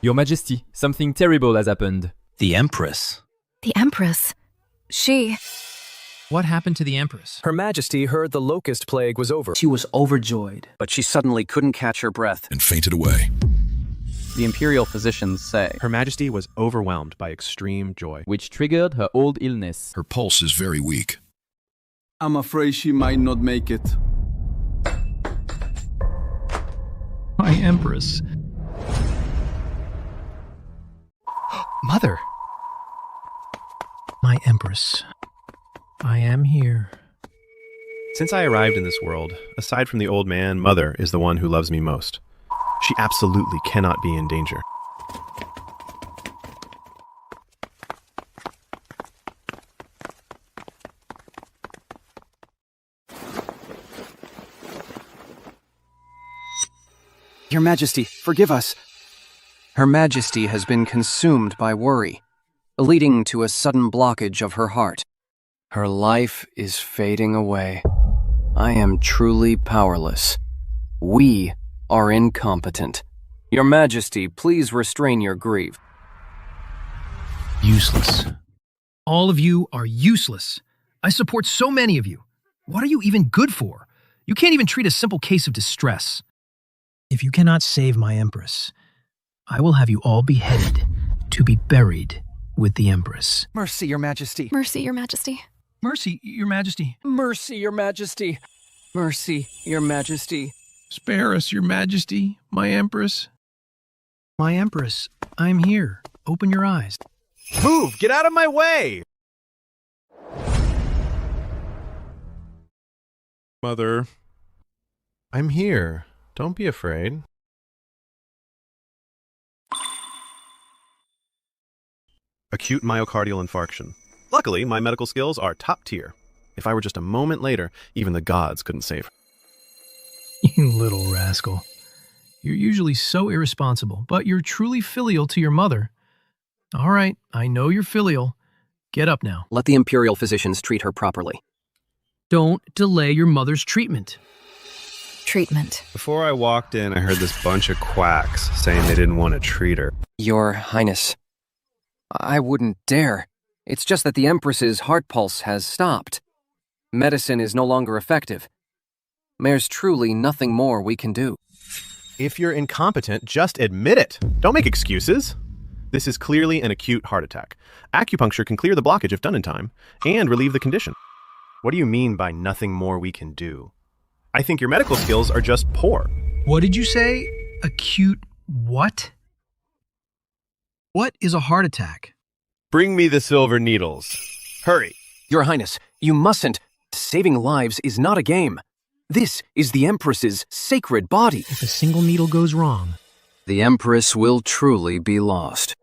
Your Majesty, something terrible has happened. The Empress. The Empress. She... What happened to the Empress? Her Majesty heard the Locust plague was over. She was overjoyed. But she suddenly couldn't catch her breath. And fainted away. The imperial physicians say Her Majesty was overwhelmed by extreme joy, which triggered her old illness. Her pulse is very weak. I'm afraid she might not make it. My Empress. Mother! My Empress. I am here. Since I arrived in this world, aside from the old man, Mother is the one who loves me most. She absolutely cannot be in danger. Your Majesty, forgive us. Her Majesty has been consumed by worry, leading to a sudden blockage of her heart. Her life is fading away. I am truly powerless. We are incompetent. Your Majesty, please restrain your grief. Useless. All of you are useless. I support so many of you. What are you even good for? You can't even treat a simple case of distress. If you cannot save my Empress, I will have you all beheaded to be buried with the Empress. Mercy, Your Majesty. Mercy, Your Majesty. Mercy, Your Majesty. Mercy, Your Majesty. Mercy, Your Majesty. Spare us, Your Majesty, my Empress. My Empress, I'm here. Open your eyes. Move! Get out of my way! Mother, I'm here. Don't be afraid. Acute myocardial infarction. Luckily, my medical skills are top tier. If I were just a moment later, even the gods couldn't save her. You little rascal. You're usually so irresponsible, but you're truly filial to your mother. All right, I know you're filial. Get up now. Let the imperial physicians treat her properly. Don't delay your mother's treatment. Treatment. Before I walked in, I heard this bunch of quacks saying they didn't want to treat her. Your Highness, I wouldn't dare. It's just that the Empress's heart pulse has stopped. Medicine is no longer effective. There's truly nothing more we can do. If you're incompetent, just admit it. Don't make excuses. This is clearly an acute heart attack. Acupuncture can clear the blockage if done in time, and relieve the condition. What do you mean by nothing more we can do? I think your medical skills are just poor. What did you say? Acute what? What is a heart attack? Bring me the silver needles. Hurry. Your Highness, you mustn't. Saving lives is not a game. This is the Empress's sacred body. If a single needle goes wrong, the Empress will truly be lost.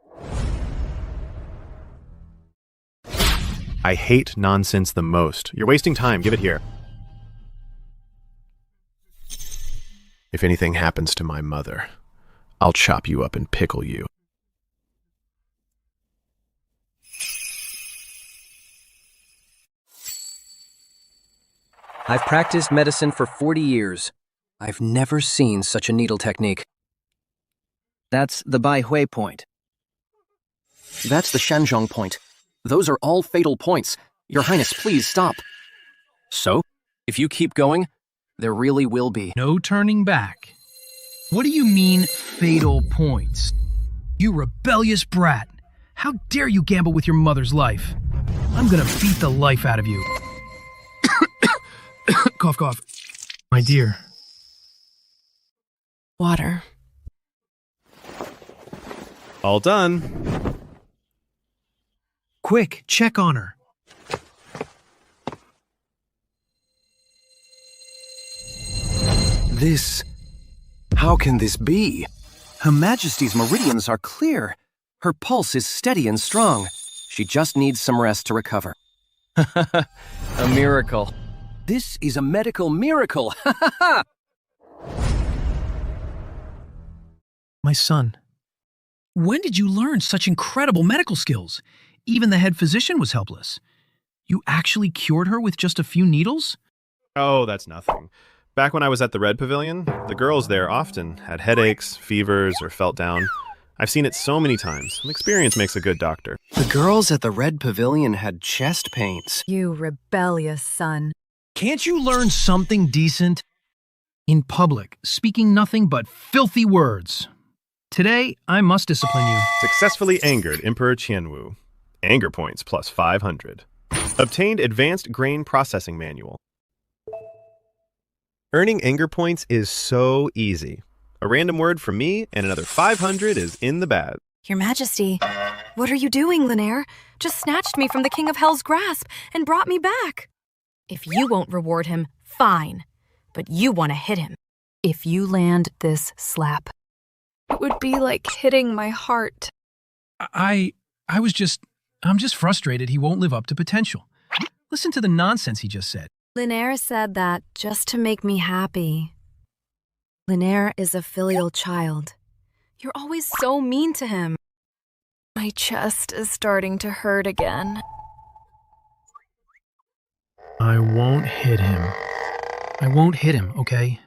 I hate nonsense the most. You're wasting time. Give it here. If anything happens to my mother, I'll chop you up and pickle you. I've practiced medicine for 40 years. I've never seen such a needle technique. That's the Bai Hui point. That's the Shanzhong point. Those are all fatal points. Your Highness, please stop. So, if you keep going, there really will be no turning back. What do you mean, fatal points? You rebellious brat. How dare you gamble with your mother's life? I'm gonna beat the life out of you. Cough, cough. My dear. Water. All done. Quick, check on her. This... How can this be? Her Majesty's meridians are clear. Her pulse is steady and strong. She just needs some rest to recover. A miracle. This is a medical miracle. My son, when did you learn such incredible medical skills? Even the head physician was helpless. You actually cured her with just a few needles? Oh, that's nothing. Back when I was at the Red Pavilion, the girls there often had headaches, fevers, or felt down. I've seen it so many times. Experience makes a good doctor. The girls at the Red Pavilion had chest pains. You rebellious son. Can't you learn something decent? In public, speaking nothing but filthy words. Today, I must discipline you. Successfully angered Emperor Qianwu. Anger points plus 500. Obtained Advanced Grain Processing Manual. Earning anger points is so easy. A random word from me and another 500 is in the bag. Your Majesty, what are you doing, Linaire? Just snatched me from the King of Hell's grasp and brought me back. If you won't reward him, fine. But you want to hit him. If you land this slap. It would be like hitting my heart. I'm just frustrated he won't live up to potential. Listen to the nonsense he just said. Linaire said that just to make me happy. Linaire is a filial child. You're always so mean to him. My chest is starting to hurt again. I won't hit him. I won't hit him, okay?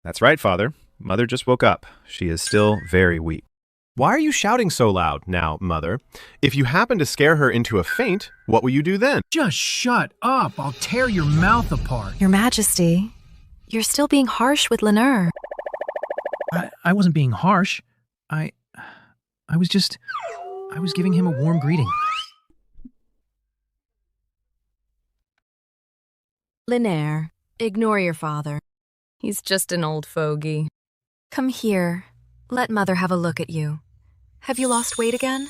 That's right, Father. Mother just woke up. She is still very weak. Why are you shouting so loud now, Mother? If you happen to scare her into a faint, what will you do then? Just shut up. I'll tear your mouth apart. Your Majesty, you're still being harsh with Linaire. I wasn't being harsh. I was giving him a warm greeting. Linaire, ignore your father. He's just an old fogey. Come here. Let Mother have a look at you. Have you lost weight again?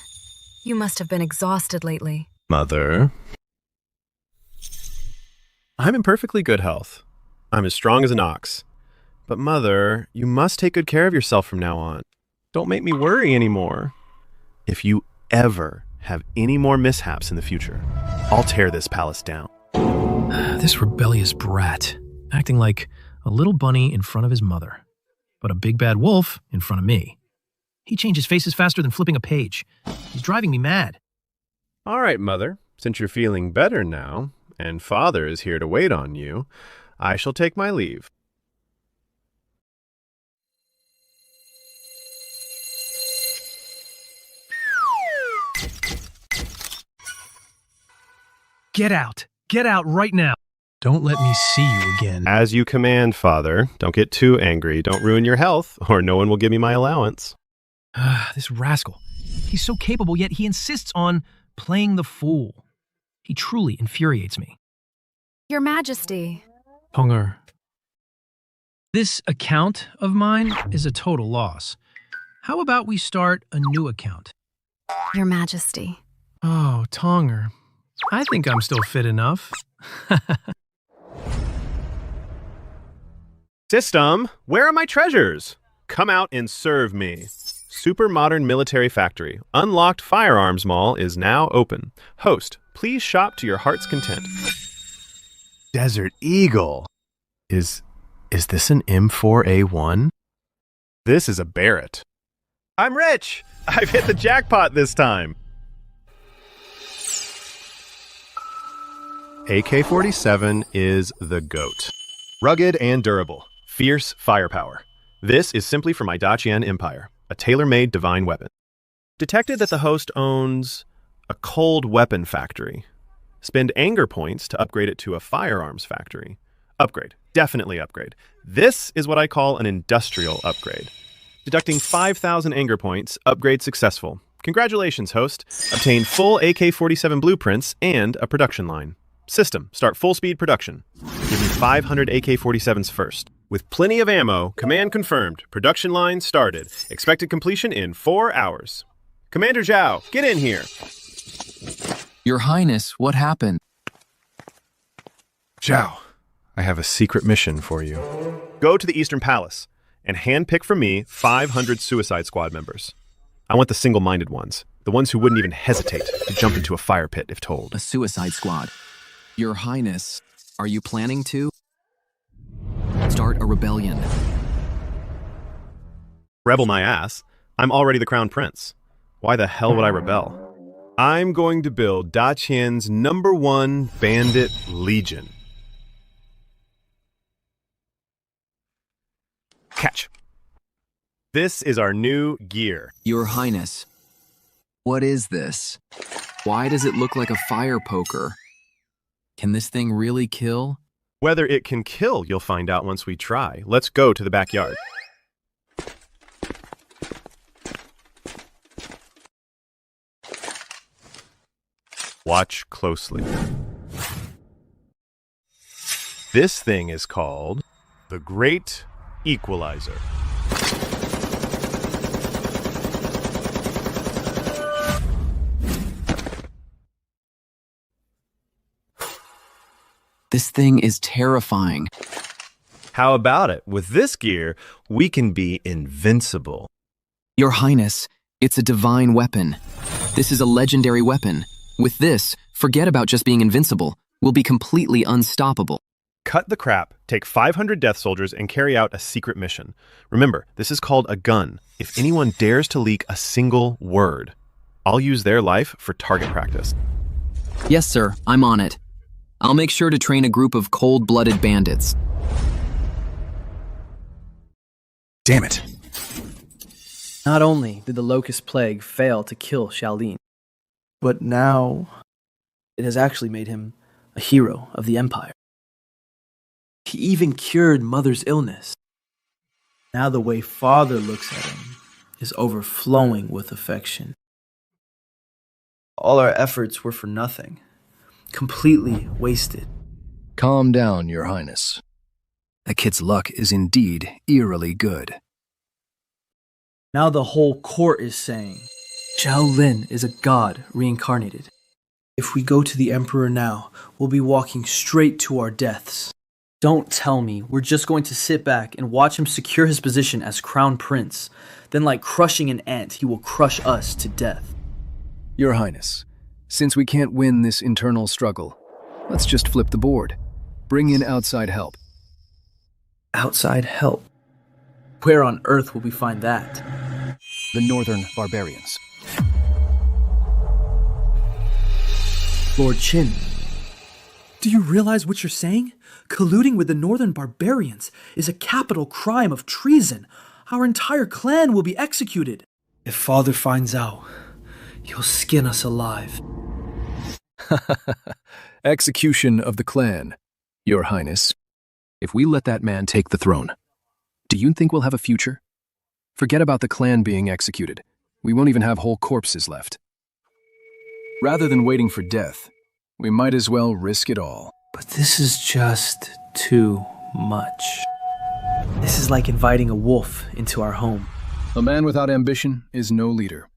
You must have been exhausted lately. Mother. I'm in perfectly good health. I'm as strong as an ox. But Mother, you must take good care of yourself from now on. Don't make me worry anymore. If you ever have any more mishaps in the future, I'll tear this palace down. This rebellious brat, acting like a little bunny in front of his mother, but a big bad wolf in front of me. He changes faces faster than flipping a page. He's driving me mad. All right, Mother, since you're feeling better now, and Father is here to wait on you, I shall take my leave. Get out. Get out right now. Don't let me see you again. As you command, Father. Don't get too angry. Don't ruin your health, or no one will give me my allowance. This rascal. He's so capable, yet he insists on playing the fool. He truly infuriates me. Your Majesty. Hunger. This account of mine is a total loss. How about we start a new account? Your Majesty. Oh, Tonger. I think I'm still fit enough. System, where are my treasures? Come out and serve me. Super modern military factory. Unlocked firearms mall is now open. Host, please shop to your heart's content. Desert Eagle. Is this an M4A1? This is a Barrett. I'm rich! I've hit the jackpot this time. AK-47 is the GOAT. Rugged and durable. Fierce firepower. This is simply for my Great Qian Empire, a tailor-made divine weapon. Detected that the host owns a cold weapon factory. Spend anger points to upgrade it to a firearms factory. Upgrade. Definitely upgrade. This is what I call an industrial upgrade. Deducting 5,000 anger points, upgrade successful. Congratulations, host. Obtain full AK-47 blueprints and a production line. System, start full speed production. Give me 500 AK-47s first. With plenty of ammo, command confirmed. Production line started. Expected completion in 4 hours. Commander Zhao, get in here. Your Highness, what happened? Zhao, I have a secret mission for you. Go to the Eastern Palace and handpick for me 500 Suicide Squad members. I want the single-minded ones, the ones who wouldn't even hesitate to jump into a fire pit if told. A Suicide Squad. Your Highness, are you planning to start a rebellion? Rebel my ass. I'm already the Crown Prince. Why the hell would I rebel? I'm going to build Da Qian's #1 Bandit Legion. Catch. This is our new gear. Your Highness, what is this? Why does it look like a fire poker? Can this thing really kill? Whether it can kill, you'll find out once we try. Let's go to the backyard. Watch closely. This thing is called the Great Equalizer. This thing is terrifying. How about it? With this gear, we can be invincible. Your Highness, it's a divine weapon. This is a legendary weapon. With this, forget about just being invincible. We'll be completely unstoppable. Cut the crap, take 500 death soldiers, and carry out a secret mission. Remember, this is called a gun. If anyone dares to leak a single word, I'll use their life for target practice. Yes, sir, I'm on it. I'll make sure to train a group of cold-blooded bandits. Damn it. Not only did the Locust plague fail to kill Xiao Lin, but now it has actually made him a hero of the Empire. He even cured Mother's illness. Now the way Father looks at him is overflowing with affection. All our efforts were for nothing. Completely wasted. Calm down, Your Highness. That kid's luck is indeed eerily good. Now the whole court is saying Xiao Lin is a god reincarnated. If we go to the Emperor now, we'll be walking straight to our deaths. Don't tell me we're just going to sit back and watch him secure his position as Crown Prince. Then like crushing an ant, he will crush us to death. Your Highness, since we can't win this internal struggle, let's just flip the board. Bring in outside help. Outside help? Where on earth will we find that? The Northern Barbarians. Lord Qin, do you realize what you're saying? Colluding with the Northern Barbarians is a capital crime of treason. Our entire clan will be executed. If Father finds out, he'll skin us alive. Execution of the clan, Your Highness. If we let that man take the throne, do you think we'll have a future? Forget about the clan being executed. We won't even have whole corpses left. Rather than waiting for death, we might as well risk it all. But this is just too much. This is like inviting a wolf into our home. A man without ambition is no leader.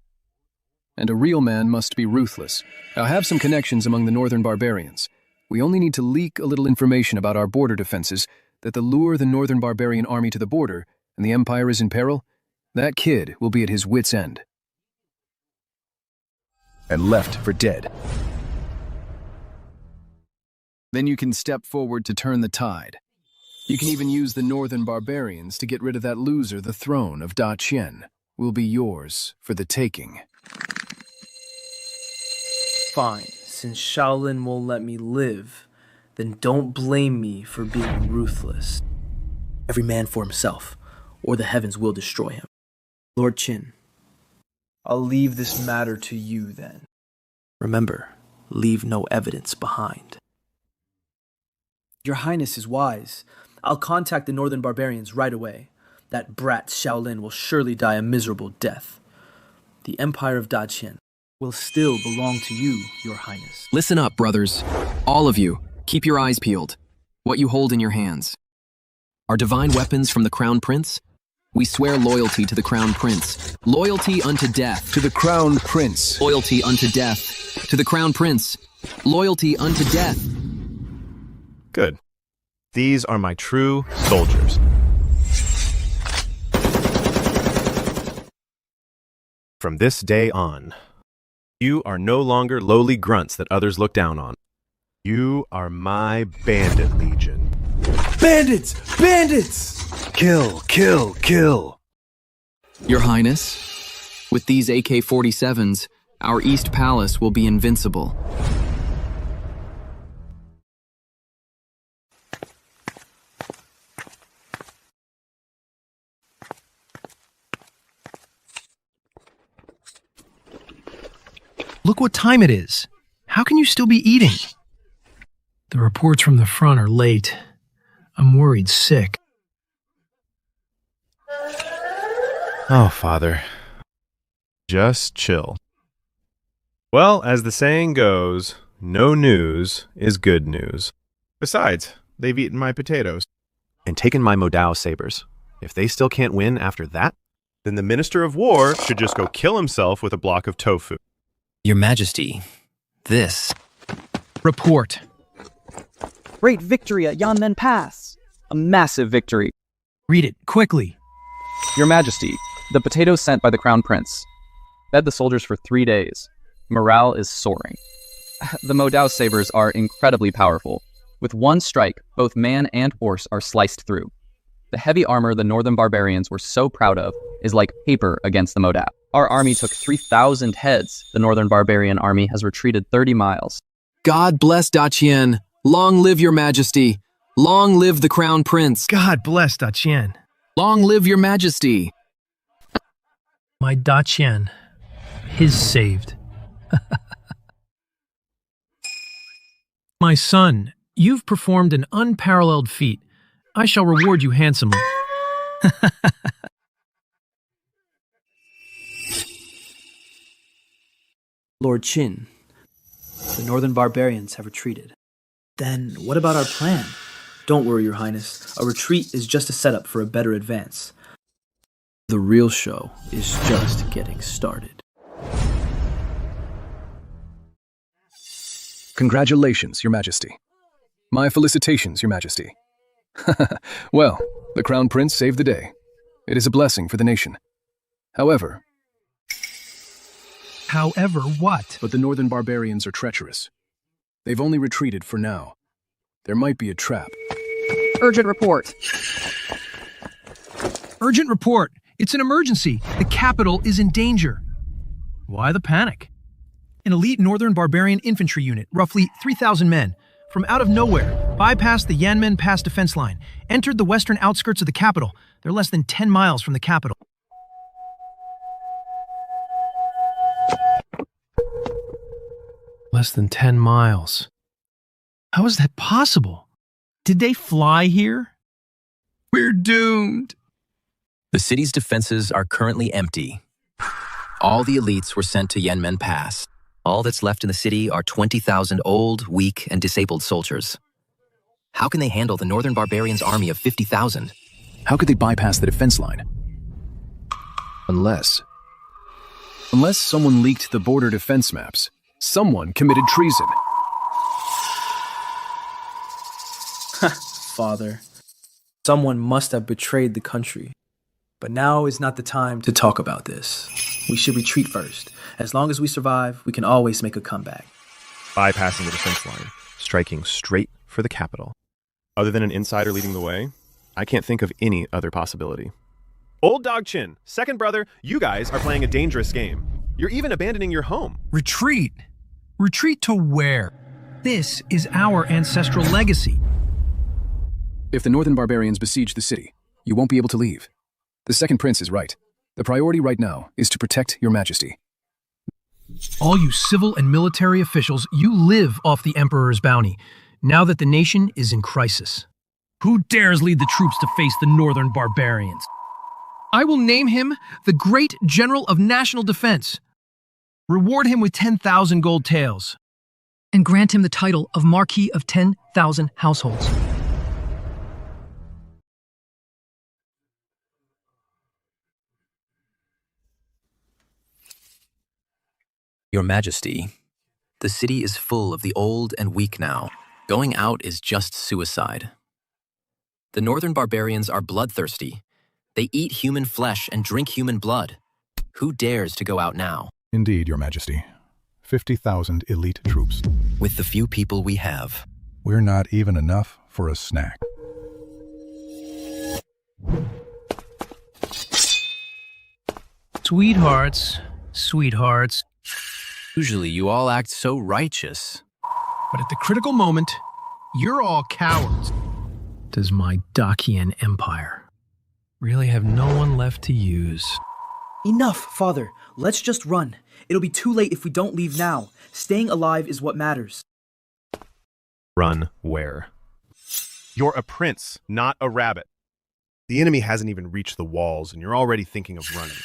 And a real man must be ruthless. I have some connections among the Northern Barbarians. We only need to leak a little information about our border defenses that lure the Northern Barbarian army to the border, and the Empire is in peril. That kid will be at his wit's end. And left for dead. Then you can step forward to turn the tide. You can even use the Northern Barbarians to get rid of that loser. The throne of Da Qian will be yours for the taking. Fine, since Xiao Lin won't let me live, then don't blame me for being ruthless. Every man for himself, or the heavens will destroy him. Lord Qin, I'll leave this matter to you then. Remember, leave no evidence behind. Your Highness is wise. I'll contact the Northern Barbarians right away. That brat Xiao Lin will surely die a miserable death. The Empire of Daqian will still belong to you, Your Highness. Listen up, brothers. All of you, keep your eyes peeled. What you hold in your hands are divine weapons from the Crown Prince. We swear loyalty to the Crown Prince. Loyalty unto death. To the Crown Prince. Loyalty unto death. To the Crown Prince. Loyalty unto death. Good. These are my true soldiers. From this day on, you are no longer lowly grunts that others look down on. You are my bandit legion. Bandits! Bandits! Kill, kill, kill. Your Highness, with these AK-47s, our East Palace will be invincible. Look what time it is. How can you still be eating? The reports from the front are late. I'm worried sick. Oh, Father. Just chill. Well, as the saying goes, no news is good news. Besides, they've eaten my potatoes and taken my Modao sabers. If they still can't win after that, then the Minister of War should just go kill himself with a block of tofu. Your Majesty, this. Report. Great victory at Yanmen Pass. A massive victory. Read it, quickly. Your Majesty, the potatoes sent by the Crown Prince fed the soldiers for 3 days. Morale is soaring. The Modao sabers are incredibly powerful. With one strike, both man and horse are sliced through. The heavy armor the Northern Barbarians were so proud of is like paper against the Modao. Our army took 3,000 heads. The Northern Barbarian army has retreated 30 miles. God bless Daqian. Long live your Majesty. Long live the Crown Prince. God bless Daqian. Long live your Majesty. My Daqian. His saved. My son, you've performed an unparalleled feat. I shall reward you handsomely. Lord Qin, the Northern Barbarians have retreated. Then what about our plan? Don't worry, Your Highness. A retreat is just a setup for a better advance. The real show is just getting started. Congratulations, Your Majesty. My felicitations, Your Majesty. Well, the Crown Prince saved the day. It is a blessing for the nation. However what? But the Northern Barbarians are treacherous. They've only retreated for now. There might be a trap. Urgent report. Urgent report. It's an emergency. The capital is in danger. Why the panic? An elite Northern Barbarian infantry unit, roughly 3,000 men, from out of nowhere, bypassed the Yanmen Pass defense line, entered the western outskirts of the capital. They're less than 10 miles from the capital. Less than 10 miles. How is that possible? Did they fly here? We're doomed. The city's defenses are currently empty. All the elites were sent to Yanmen Pass. All that's left in the city are 20,000 old, weak, and disabled soldiers. How can they handle the Northern Barbarians' army of 50,000? How could they bypass the defense line? Unless someone leaked the border defense maps. Someone committed treason. Father, someone must have betrayed the country. But now is not the time to talk about this. We should retreat first. As long as we survive, we can always make a comeback. Bypassing the defense line, striking straight for the capital. Other than an insider leading the way, I can't think of any other possibility. Old Dog Chin, second brother, you guys are playing a dangerous game. You're even abandoning your home. Retreat? Retreat to where? This is our ancestral legacy. If the Northern Barbarians besiege the city, you won't be able to leave. The second prince is right. The priority right now is to protect your Majesty. All you civil and military officials, you live off the Emperor's bounty, now that the nation is in crisis. Who dares lead the troops to face the Northern Barbarians? I will name him the Great General of National Defense. Reward him with 10,000 gold taels. And grant him the title of Marquis of 10,000 Households. Your Majesty, the city is full of the old and weak now. Going out is just suicide. The northern barbarians are bloodthirsty. They eat human flesh and drink human blood. Who dares to go out now? Indeed, Your Majesty. 50,000 elite troops. With the few people we have. We're not even enough for a snack. Sweethearts, sweethearts. Usually you all act so righteous. But at the critical moment, you're all cowards. Does my Great Qian Empire really have no one left to use? Enough, Father. Let's just run. It'll be too late if we don't leave now. Staying alive is what matters. Run where? You're a prince, not a rabbit. The enemy hasn't even reached the walls, and you're already thinking of running.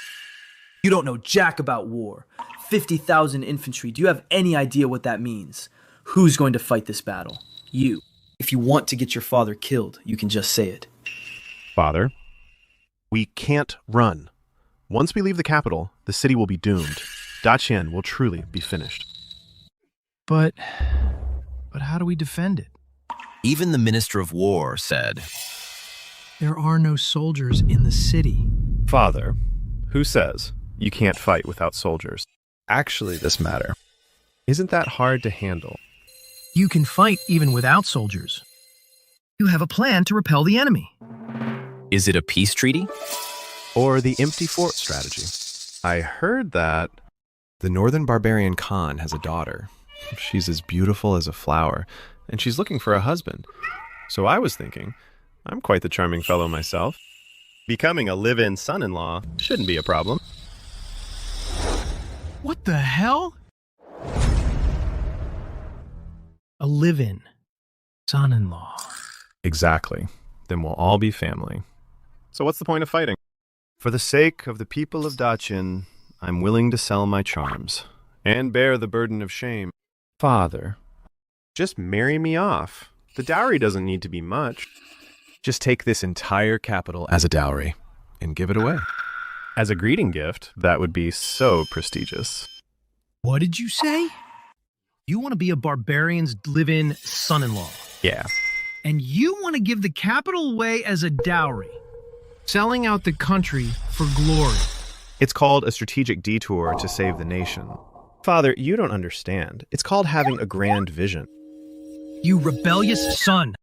You don't know jack about war. 50,000 infantry. Do you have any idea what that means? Who's going to fight this battle? You. If you want to get your father killed, you can just say it. Father, we can't run. Once we leave the capital, the city will be doomed. Great Qian will truly be finished. But how do we defend it? Even the Minister of War said, there are no soldiers in the city. Father, who says you can't fight without soldiers? Actually, this matter isn't that hard to handle. You can fight even without soldiers. You have a plan to repel the enemy. Is it a peace treaty? Or the empty fort strategy? I heard that the northern barbarian Khan has a daughter. She's as beautiful as a flower, and she's looking for a husband. So I was thinking, I'm quite the charming fellow myself. Becoming a live-in son-in-law shouldn't be a problem. What the hell? A live-in son-in-law. Exactly. Then we'll all be family. So what's the point of fighting? For the sake of the people of Great Qian, I'm willing to sell my charms and bear the burden of shame. Father, just marry me off. The dowry doesn't need to be much. Just take this entire capital as a dowry and give it away. As a greeting gift, that would be so prestigious. What did you say? You want to be a barbarian's live-in son-in-law. Yeah. And you want to give the capital away as a dowry. Selling out the country for glory. It's called a strategic detour to save the nation. Father, you don't understand. It's called having a grand vision. You rebellious son.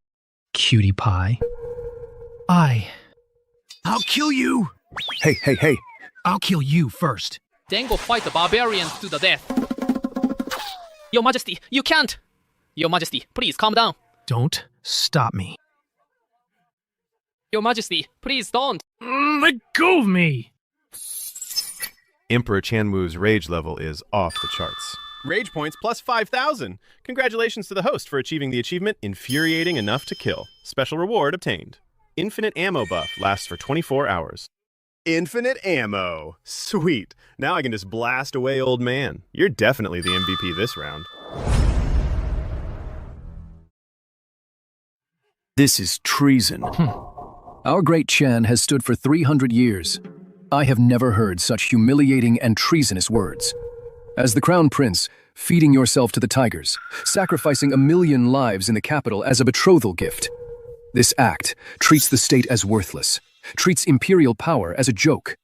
Cutie pie. I'll kill you. Hey. I'll kill you first. Then go fight the barbarians to the death. Your Majesty, you can't! Your Majesty, please calm down. Don't stop me. Your Majesty, please don't. Let go of me. Emperor Chanwu's rage level is off the charts. Rage points plus 5,000. Congratulations to the host for achieving the achievement Infuriating Enough to Kill. Special reward obtained. Infinite ammo buff lasts for 24 hours. Infinite ammo. Sweet. Now I can just blast away old man. You're definitely the MVP this round. This is treason. Our Great Qian has stood for 300 years. I have never heard such humiliating and treasonous words. As the Crown Prince, feeding yourself to the tigers, sacrificing 1 million lives in the capital as a betrothal gift. This act treats the state as worthless, treats imperial power as a joke.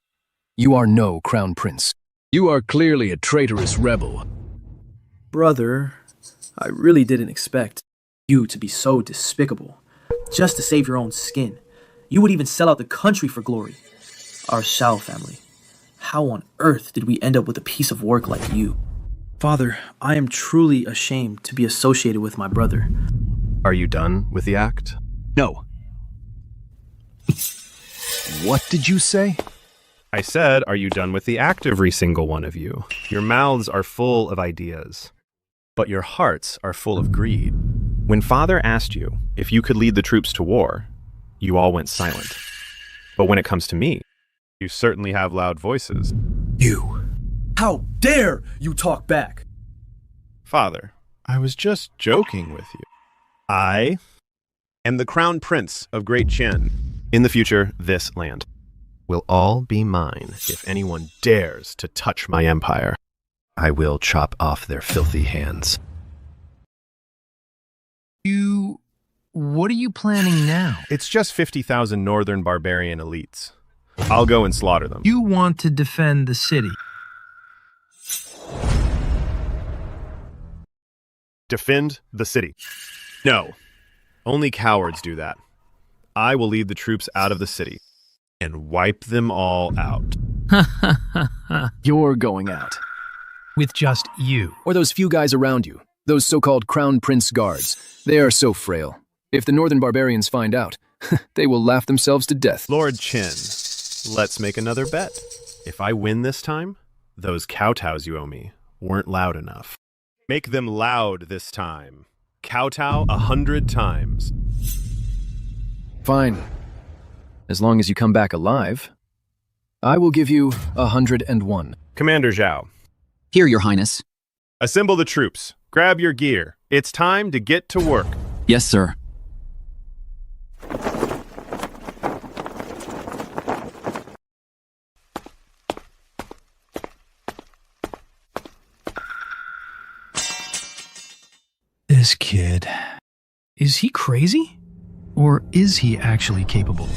You are no Crown Prince. You are clearly a traitorous rebel. Brother, I really didn't expect you to be so despicable. Just to save your own skin. You would even sell out the country for glory. Our Xiao family. How on earth did we end up with a piece of work like you? Father, I am truly ashamed to be associated with my brother. Are you done with the act? No. What did you say? I said, are you done with the act, every single one of you? Your mouths are full of ideas, but your hearts are full of greed. When Father asked you if you could lead the troops to war, you all went silent. But when it comes to me, You certainly have loud voices. You! How dare you talk back? Father, I was just joking with you. I am the Crown Prince of Great Qian. In the future, this land will all be mine if anyone dares to touch my empire. I will chop off their filthy hands. What are you planning now? It's just 50,000 northern barbarian elites. I'll go and slaughter them. You want to defend the city. Defend the city. No. Only cowards do that. I will lead the troops out of the city and wipe them all out. You're going out. With just you. Or those few guys around you, those so-called Crown Prince guards. They are so frail. If the northern barbarians find out, they will laugh themselves to death. Lord Qin, let's make another bet. If I win this time, those kowtows you owe me weren't loud enough. Make them loud this time. Kowtow 100 times. Fine. As long as you come back alive, I will give you 101. Commander Xiao. Here, Your Highness. Assemble the troops. Grab your gear. It's time to get to work. Yes, sir. This kid. Is he crazy? Or is he actually capable?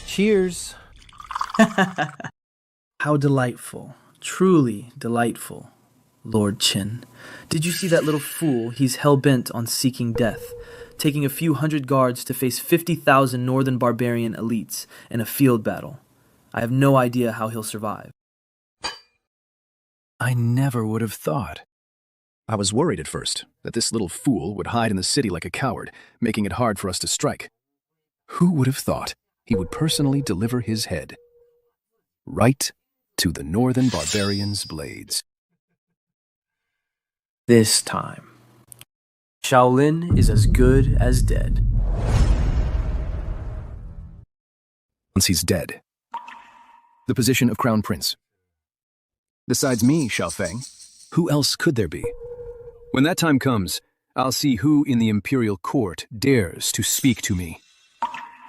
Cheers. How delightful. Truly delightful, Lord Qin. Did you see that little fool? He's hell-bent on seeking death, taking a few hundred guards to face 50,000 northern barbarian elites in a field battle. I have no idea how he'll survive. I never would have thought. I was worried at first that this little fool would hide in the city like a coward, making it hard for us to strike. Who would have thought he would personally deliver his head right to the northern barbarians' blades? This time, Xiao Lin is as good as dead. Once he's dead, the position of Crown Prince. Besides me, Xiao Feng, who else could there be? When that time comes, I'll see who in the imperial court dares to speak to me.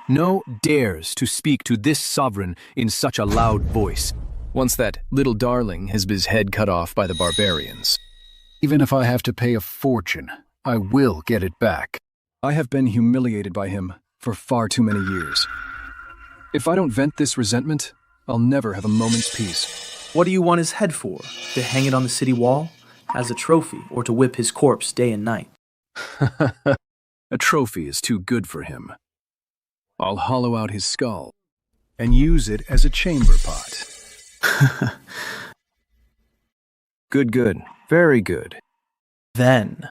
No dares to speak to this sovereign in such a loud voice, once that little darling has his head cut off by the barbarians. Even if I have to pay a fortune, I will get it back. I have been humiliated by him for far too many years. If I don't vent this resentment, I'll never have a moment's peace. What do you want his head for? To hang it on the city wall? As a trophy, or to whip his corpse day and night? A trophy is too good for him. I'll hollow out his skull and use it as a chamber pot. Good. Very good. Then,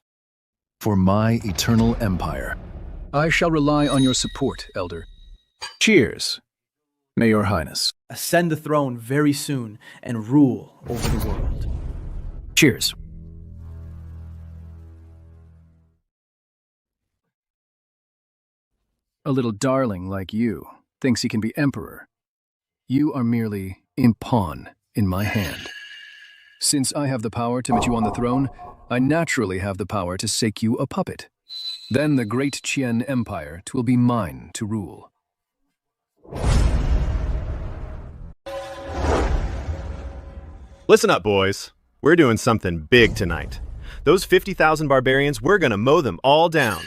for my eternal empire, I shall rely on your support, Elder. Cheers, may your highness. Ascend the throne very soon and rule over the world. Cheers. A little darling like you thinks he can be emperor. You are merely a pawn in my hand. Since I have the power to put you on the throne, I naturally have the power to make you a puppet. Then the Great Qian Empire will be mine to rule. Listen up, boys. We're doing something big tonight. Those 50,000 barbarians, we're gonna mow them all down.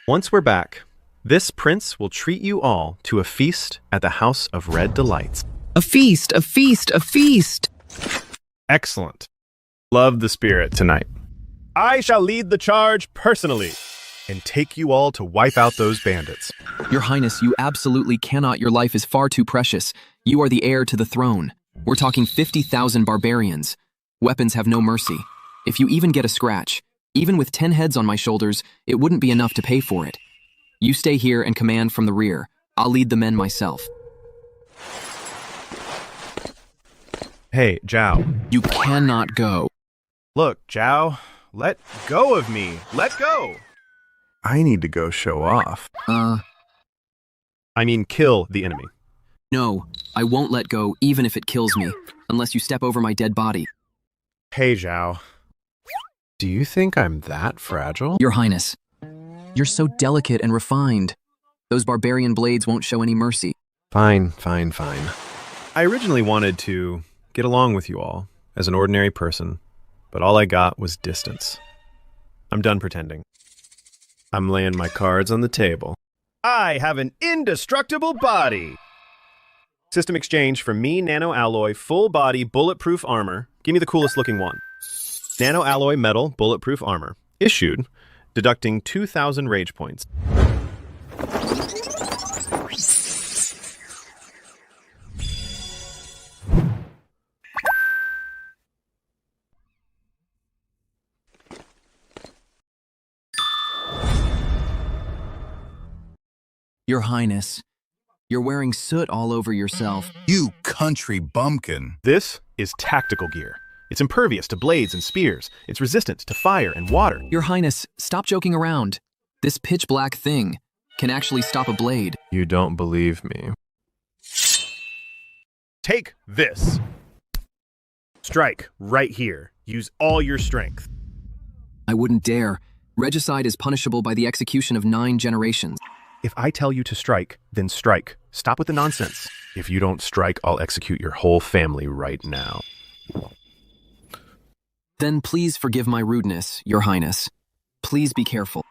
Once we're back, this prince will treat you all to a feast at the House of Red Delights. A feast, a feast, a feast! Excellent. Love the spirit tonight. I shall lead the charge personally and take you all to wipe out those bandits. Your Highness, you absolutely cannot. Your life is far too precious. You are the heir to the throne. We're talking 50,000 barbarians. Weapons have no mercy. If you even get a scratch, even with 10 heads on my shoulders, it wouldn't be enough to pay for it. You stay here and command from the rear. I'll lead the men myself. Hey, Zhao. You cannot go. Look, Zhao, let go of me. Let go. I need to go show off. I mean, kill the enemy. No, I won't let go even if it kills me, unless you step over my dead body. Hey, Xiao. Do you think I'm that fragile? Your Highness, you're so delicate and refined. Those barbarian blades won't show any mercy. Fine. I originally wanted to get along with you all as an ordinary person, but all I got was distance. I'm done pretending. I'm laying my cards on the table. I have an indestructible body! System exchange for me, nano alloy, full body, bulletproof armor. Give me the coolest looking one. Nano alloy metal, bulletproof armor. Issued, deducting 2,000 rage points. Your Highness, you're wearing soot all over yourself. You country bumpkin. This is tactical gear. It's impervious to blades and spears. It's resistant to fire and water. Your Highness, stop joking around. This pitch black thing can actually stop a blade. You don't believe me. Take this. Strike right here. Use all your strength. I wouldn't dare. Regicide is punishable by the execution of 9 generations. If I tell you to strike, then strike. Stop with the nonsense. If you don't strike, I'll execute your whole family right now. Then please forgive my rudeness, Your Highness. Please be careful.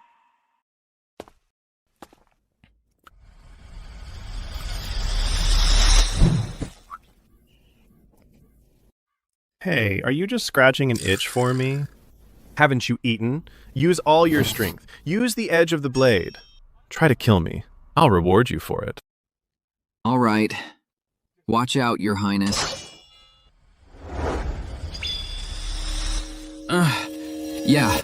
Hey, are you just scratching an itch for me? Haven't you eaten? Use all your strength. Use the edge of the blade. Try to kill me. I'll reward you for it. All right. Watch out, Your Highness. Yeah.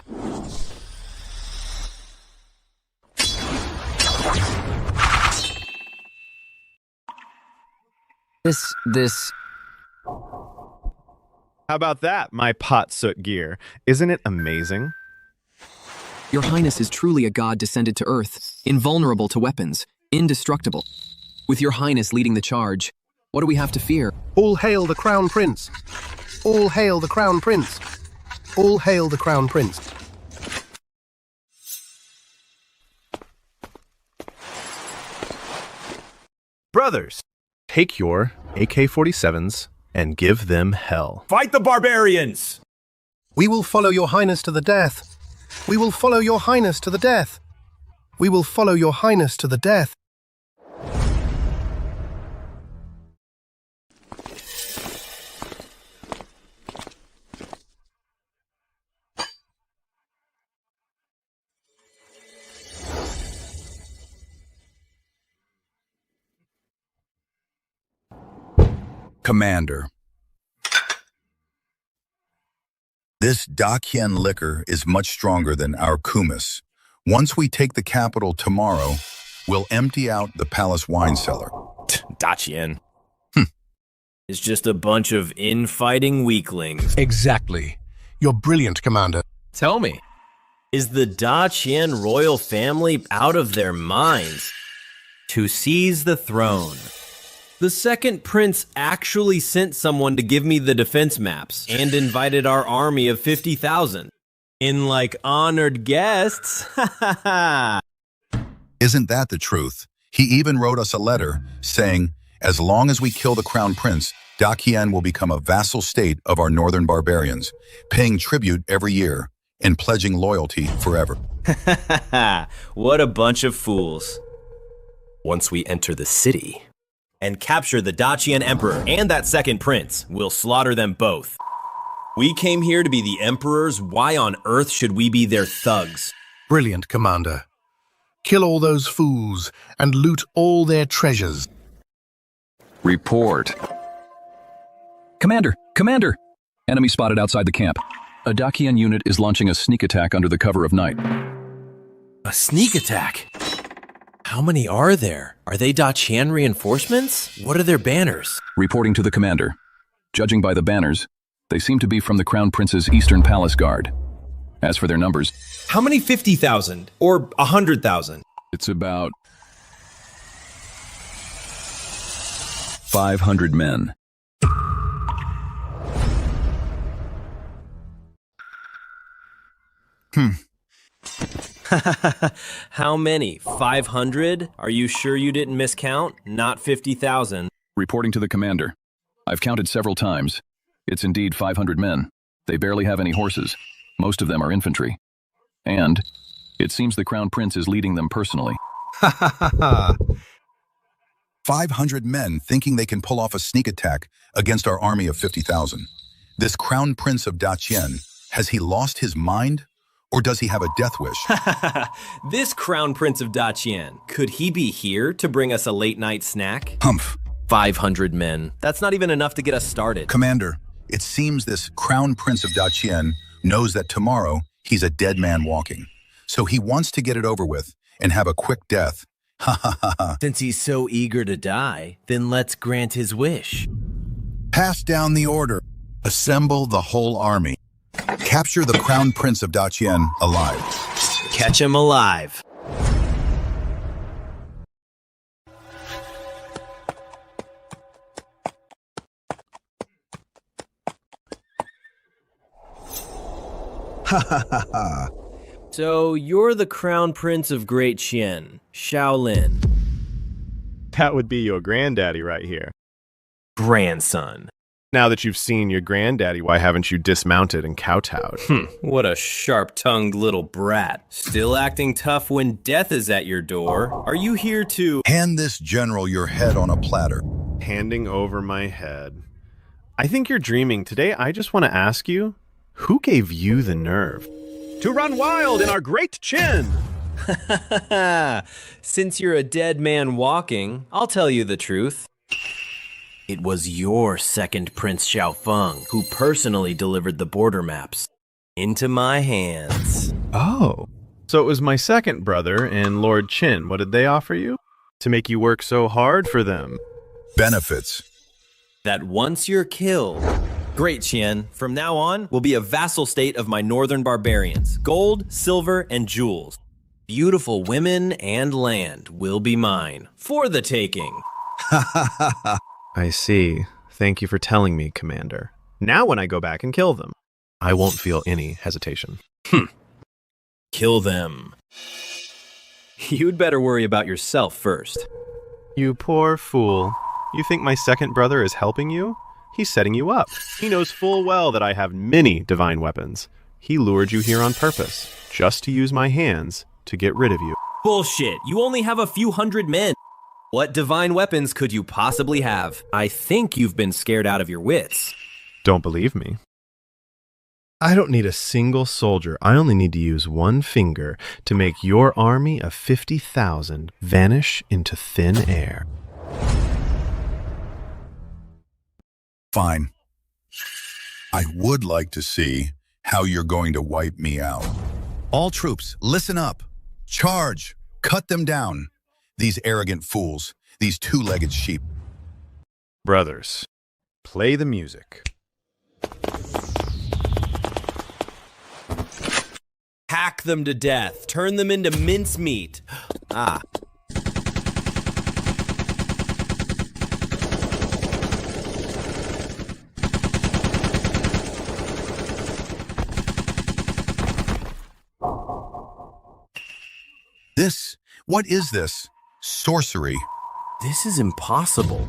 This... How about that, my pot soot gear? Isn't it amazing? Your Highness is truly a god descended to Earth, invulnerable to weapons, indestructible. With Your Highness leading the charge, what do we have to fear? All hail the Crown Prince! All hail the Crown Prince! All hail the Crown Prince! Brothers, take your AK-47s and give them hell. Fight the barbarians! We will follow Your Highness to the death. We will follow Your Highness to the death. We will follow Your Highness to the death. Commander. This Qian liquor is much stronger than our kumis. Once we take the capital tomorrow, we'll empty out the palace wine cellar. Qian. It's just a bunch of infighting weaklings. Exactly. You're brilliant, Commander. Tell me, is the Qian royal family out of their minds to seize the throne? The second prince actually sent someone to give me the defense maps and invited our army of 50,000. In like honored guests. Isn't that the truth? He even wrote us a letter saying, as long as we kill the crown prince, Qian will become a vassal state of our northern barbarians, paying tribute every year and pledging loyalty forever. What a bunch of fools. Once we enter the city and capture the Qian Emperor and that second prince, we'll slaughter them both. We came here to be the emperors. Why on earth should we be their thugs? Brilliant, Commander. Kill all those fools and loot all their treasures. Report. Commander! Enemy spotted outside the camp. A Qian unit is launching a sneak attack under the cover of night. A sneak attack? How many are there? Are they Qian reinforcements? What are their banners? Reporting to the commander. Judging by the banners, they seem to be from the Crown Prince's Eastern Palace Guard. As for their numbers... How many 50,000? Or 100,000? It's about... 500 men. How many? 500? Are you sure you didn't miscount? Not 50,000. Reporting to the commander. I've counted several times. It's indeed 500 men. They barely have any horses. Most of them are infantry. And it seems the Crown Prince is leading them personally. Ha ha ha ha! 500 men thinking they can pull off a sneak attack against our army of 50,000. This Crown Prince of Qian, has he lost his mind? Or does he have a death wish? This Crown Prince of Qian, could he be here to bring us a late-night snack? Humph. 500 men. That's not even enough to get us started. Commander, it seems this Crown Prince of Qian knows that tomorrow he's a dead man walking. So he wants to get it over with and have a quick death. Ha ha ha ha. Since he's so eager to die, then let's grant his wish. Pass down the order. Assemble the whole army. Capture the Crown Prince of Qian alive. Catch him alive. Ha ha ha ha. So you're the Crown Prince of Great Qian, Xiao Lin. That would be your granddaddy right here. Grandson. Now that you've seen your granddaddy, why haven't you dismounted and kowtowed? What a sharp-tongued little brat. Still acting tough when death is at your door. Are you here to— Hand this general your head on a platter. Handing over my head. I think you're dreaming. Today, I just want to ask you, who gave you the nerve to run wild in our Great Qian? Since you're a dead man walking, I'll tell you the truth. It was your second Prince Xiaofeng who personally delivered the border maps into my hands. Oh, so it was my second brother and Lord Qin. What did they offer you? To make you work so hard for them? Benefits. That once you're killed, Great Qian, from now on, will be a vassal state of my northern barbarians. Gold, silver, and jewels. Beautiful women and land will be mine. For the taking. Ha ha ha ha. I see. Thank you for telling me, Commander. Now when I go back and kill them, I won't feel any hesitation. Kill them. You'd better worry about yourself first. You poor fool. You think my second brother is helping you? He's setting you up. He knows full well that I have many divine weapons. He lured you here on purpose, just to use my hands to get rid of you. Bullshit. You only have a few hundred men. What divine weapons could you possibly have? I think you've been scared out of your wits. Don't believe me? I don't need a single soldier. I only need to use one finger to make your army of 50,000 vanish into thin air. Fine. I would like to see how you're going to wipe me out. All troops, listen up. Charge! Cut them down. These arrogant fools, these two-legged sheep. Brothers, play the music. Hack them to death. Turn them into mincemeat. Ah. What is this? Sorcery. This is impossible.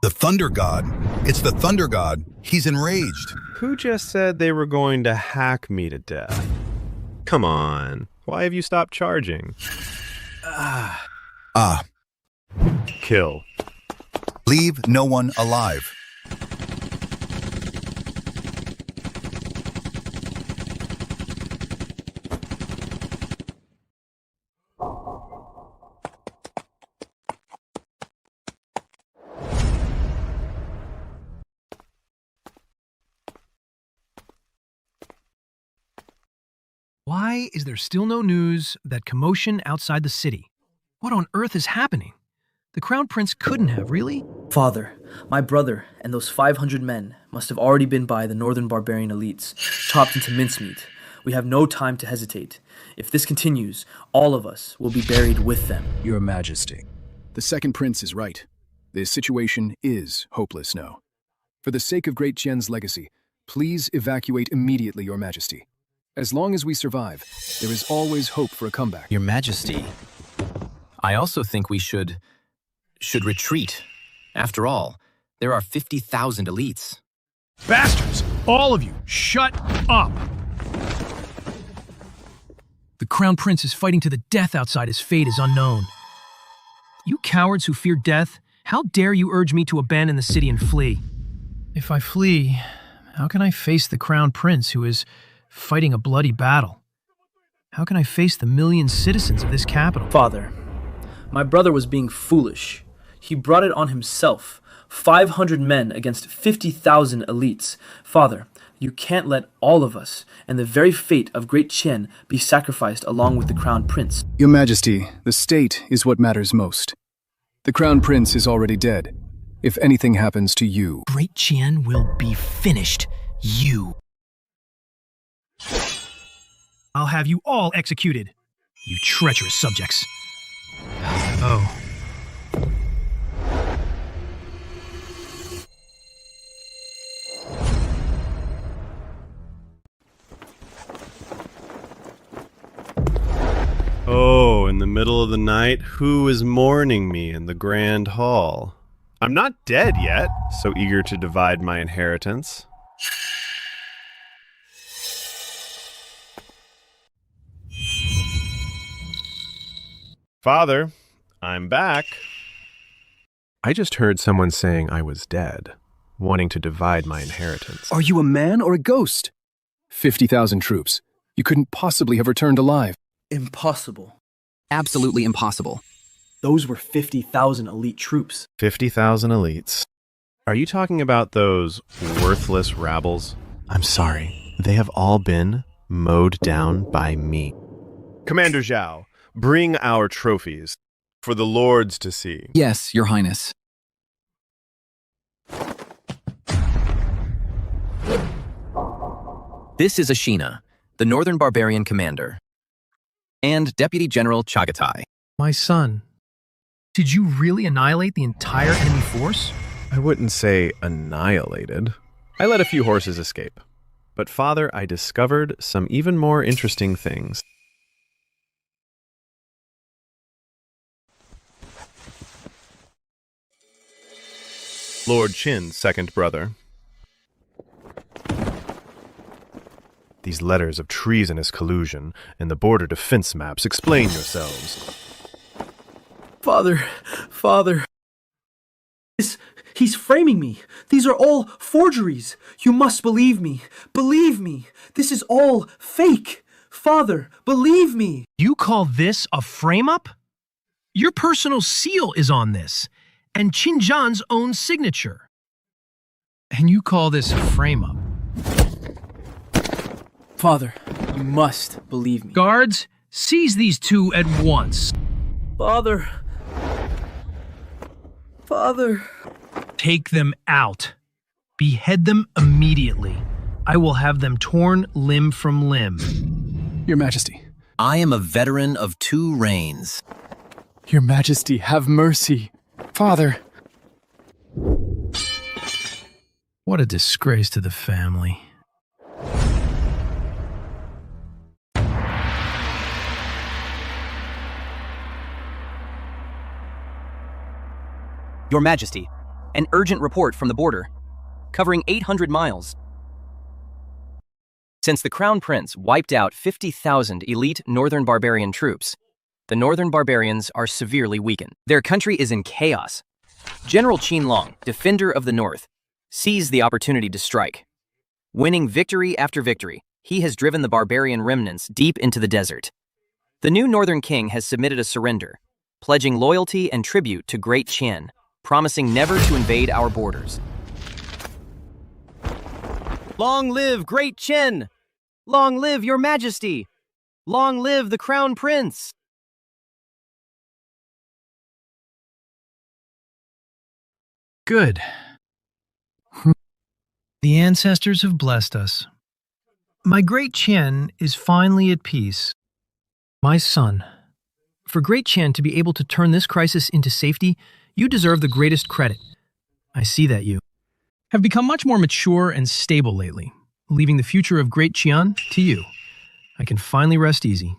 The Thunder God. It's the Thunder God. He's enraged. Who just said they were going to hack me to death? Come on. Why have you stopped charging? Kill. Leave no one alive. Why is there still no news of that commotion outside the city? What on earth is happening? The Crown Prince couldn't have, really? Father, my brother and those 500 men must have already been by the northern barbarian elites, chopped into mincemeat. We have no time to hesitate. If this continues, all of us will be buried with them. Your Majesty, The second prince is right. This situation is hopeless now. For the sake of Great Qian's legacy, please evacuate immediately, Your Majesty. As long as we survive, there is always hope for a comeback. Your Majesty, I also think we should retreat. After all, there are 50,000 elites. Bastards! All of you, shut up! The Crown Prince is fighting to the death outside. His fate is unknown. You cowards who fear death, how dare you urge me to abandon the city and flee? If I flee, how can I face the Crown Prince who is fighting a bloody battle? How can I face the million citizens of this capital? Father, my brother was being foolish. He brought it on himself. 500 men against 50,000 elites. Father, you can't let all of us and the very fate of Great Qian be sacrificed along with the Crown Prince. Your Majesty, the state is what matters most. The Crown Prince is already dead. If anything happens to you... Great Qian will be finished. You. I'll have you all executed. You treacherous subjects. Oh. Oh, in the middle of the night, who is mourning me in the grand hall? I'm not dead yet, so eager to divide my inheritance. Father, I'm back. I just heard someone saying I was dead, wanting to divide my inheritance. Are you a man or a ghost? 50,000 troops. You couldn't possibly have returned alive. Impossible. Absolutely impossible. Those were 50,000 elite troops. 50,000 elites. Are you talking about those worthless rabbles? I'm sorry. They have all been mowed down by me. Commander Xiao, bring our trophies for the lords to see. Yes, Your Highness. This is Ashina, the Northern Barbarian commander, and Deputy General Chagatai. My son, did you really annihilate the entire enemy force? I wouldn't say annihilated. I let a few horses escape. But Father, I discovered some even more interesting things. Lord Qin's second brother. These letters of treasonous collusion and the border defense maps, explain yourselves. Father. He's framing me. These are all forgeries. You must believe me. Believe me. This is all fake. Father, believe me. You call this a frame-up? Your personal seal is on this, and Qinzhan's own signature. And you call this a frame-up? Father, you must believe me. Guards, seize these two at once. Father. Take them out. Behead them immediately. I will have them torn limb from limb. Your Majesty. I am a veteran of 2 reigns. Your Majesty, have mercy. Father. What a disgrace to the family. Your Majesty, an urgent report from the border, covering 800 miles. Since the Crown Prince wiped out 50,000 elite Northern Barbarian troops, the Northern Barbarians are severely weakened. Their country is in chaos. General Qin Long, defender of the North, seized the opportunity to strike. Winning victory after victory, he has driven the barbarian remnants deep into the desert. The new Northern King has submitted a surrender, pledging loyalty and tribute to Great Qian, promising never to invade our borders. Long live Great Qian! Long live Your Majesty! Long live the Crown Prince! Good. The ancestors have blessed us. My Great Qian is finally at peace. My son, For Great Qian to be able to turn this crisis into safety, you deserve the greatest credit. I see that you have become much more mature and stable lately, leaving the future of Great Qian to you. I can finally rest easy.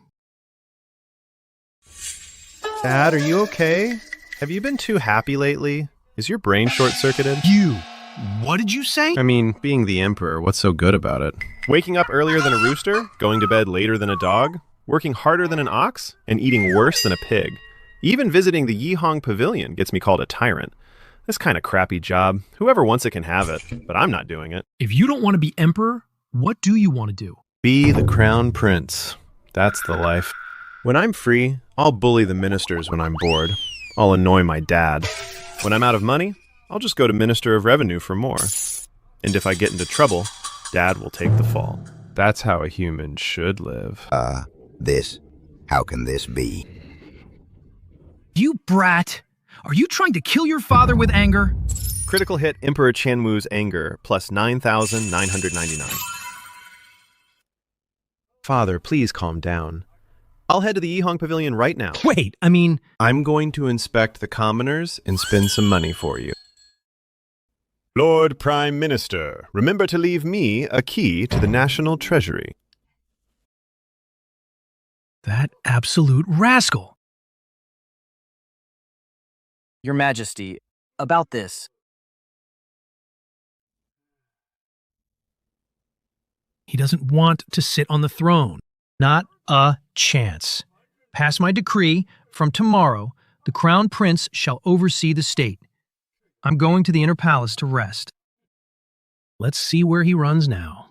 Dad, are you okay? Have you been too happy lately? Is your brain short-circuited? What did you say? I mean, being the Emperor, what's so good about it? Waking up earlier than a rooster, going to bed later than a dog, working harder than an ox, and eating worse than a pig. Even visiting the Yihong Pavilion gets me called a tyrant. This kind of crappy job, whoever wants it can have it, but I'm not doing it. If you don't want to be emperor, what do you want to do? Be the crown prince. That's the life. When I'm free, I'll bully the ministers when I'm bored. I'll annoy my dad. When I'm out of money, I'll just go to Minister of Revenue for more. And if I get into trouble, Dad will take the fall. That's how a human should live. How can this be? You brat! Are you trying to kill your father with anger? Critical hit Emperor Qianwu's anger, plus 9,999. Father, please calm down. I'll head to the Yihong Pavilion right now. Wait, I'm going to inspect the commoners and spend some money for you. Lord Prime Minister, remember to leave me a key to the National Treasury. That absolute rascal! Your Majesty, about this. He doesn't want to sit on the throne. Not a chance. Pass my decree. From tomorrow, the Crown Prince shall oversee the state. I'm going to the inner palace to rest. Let's see where he runs now.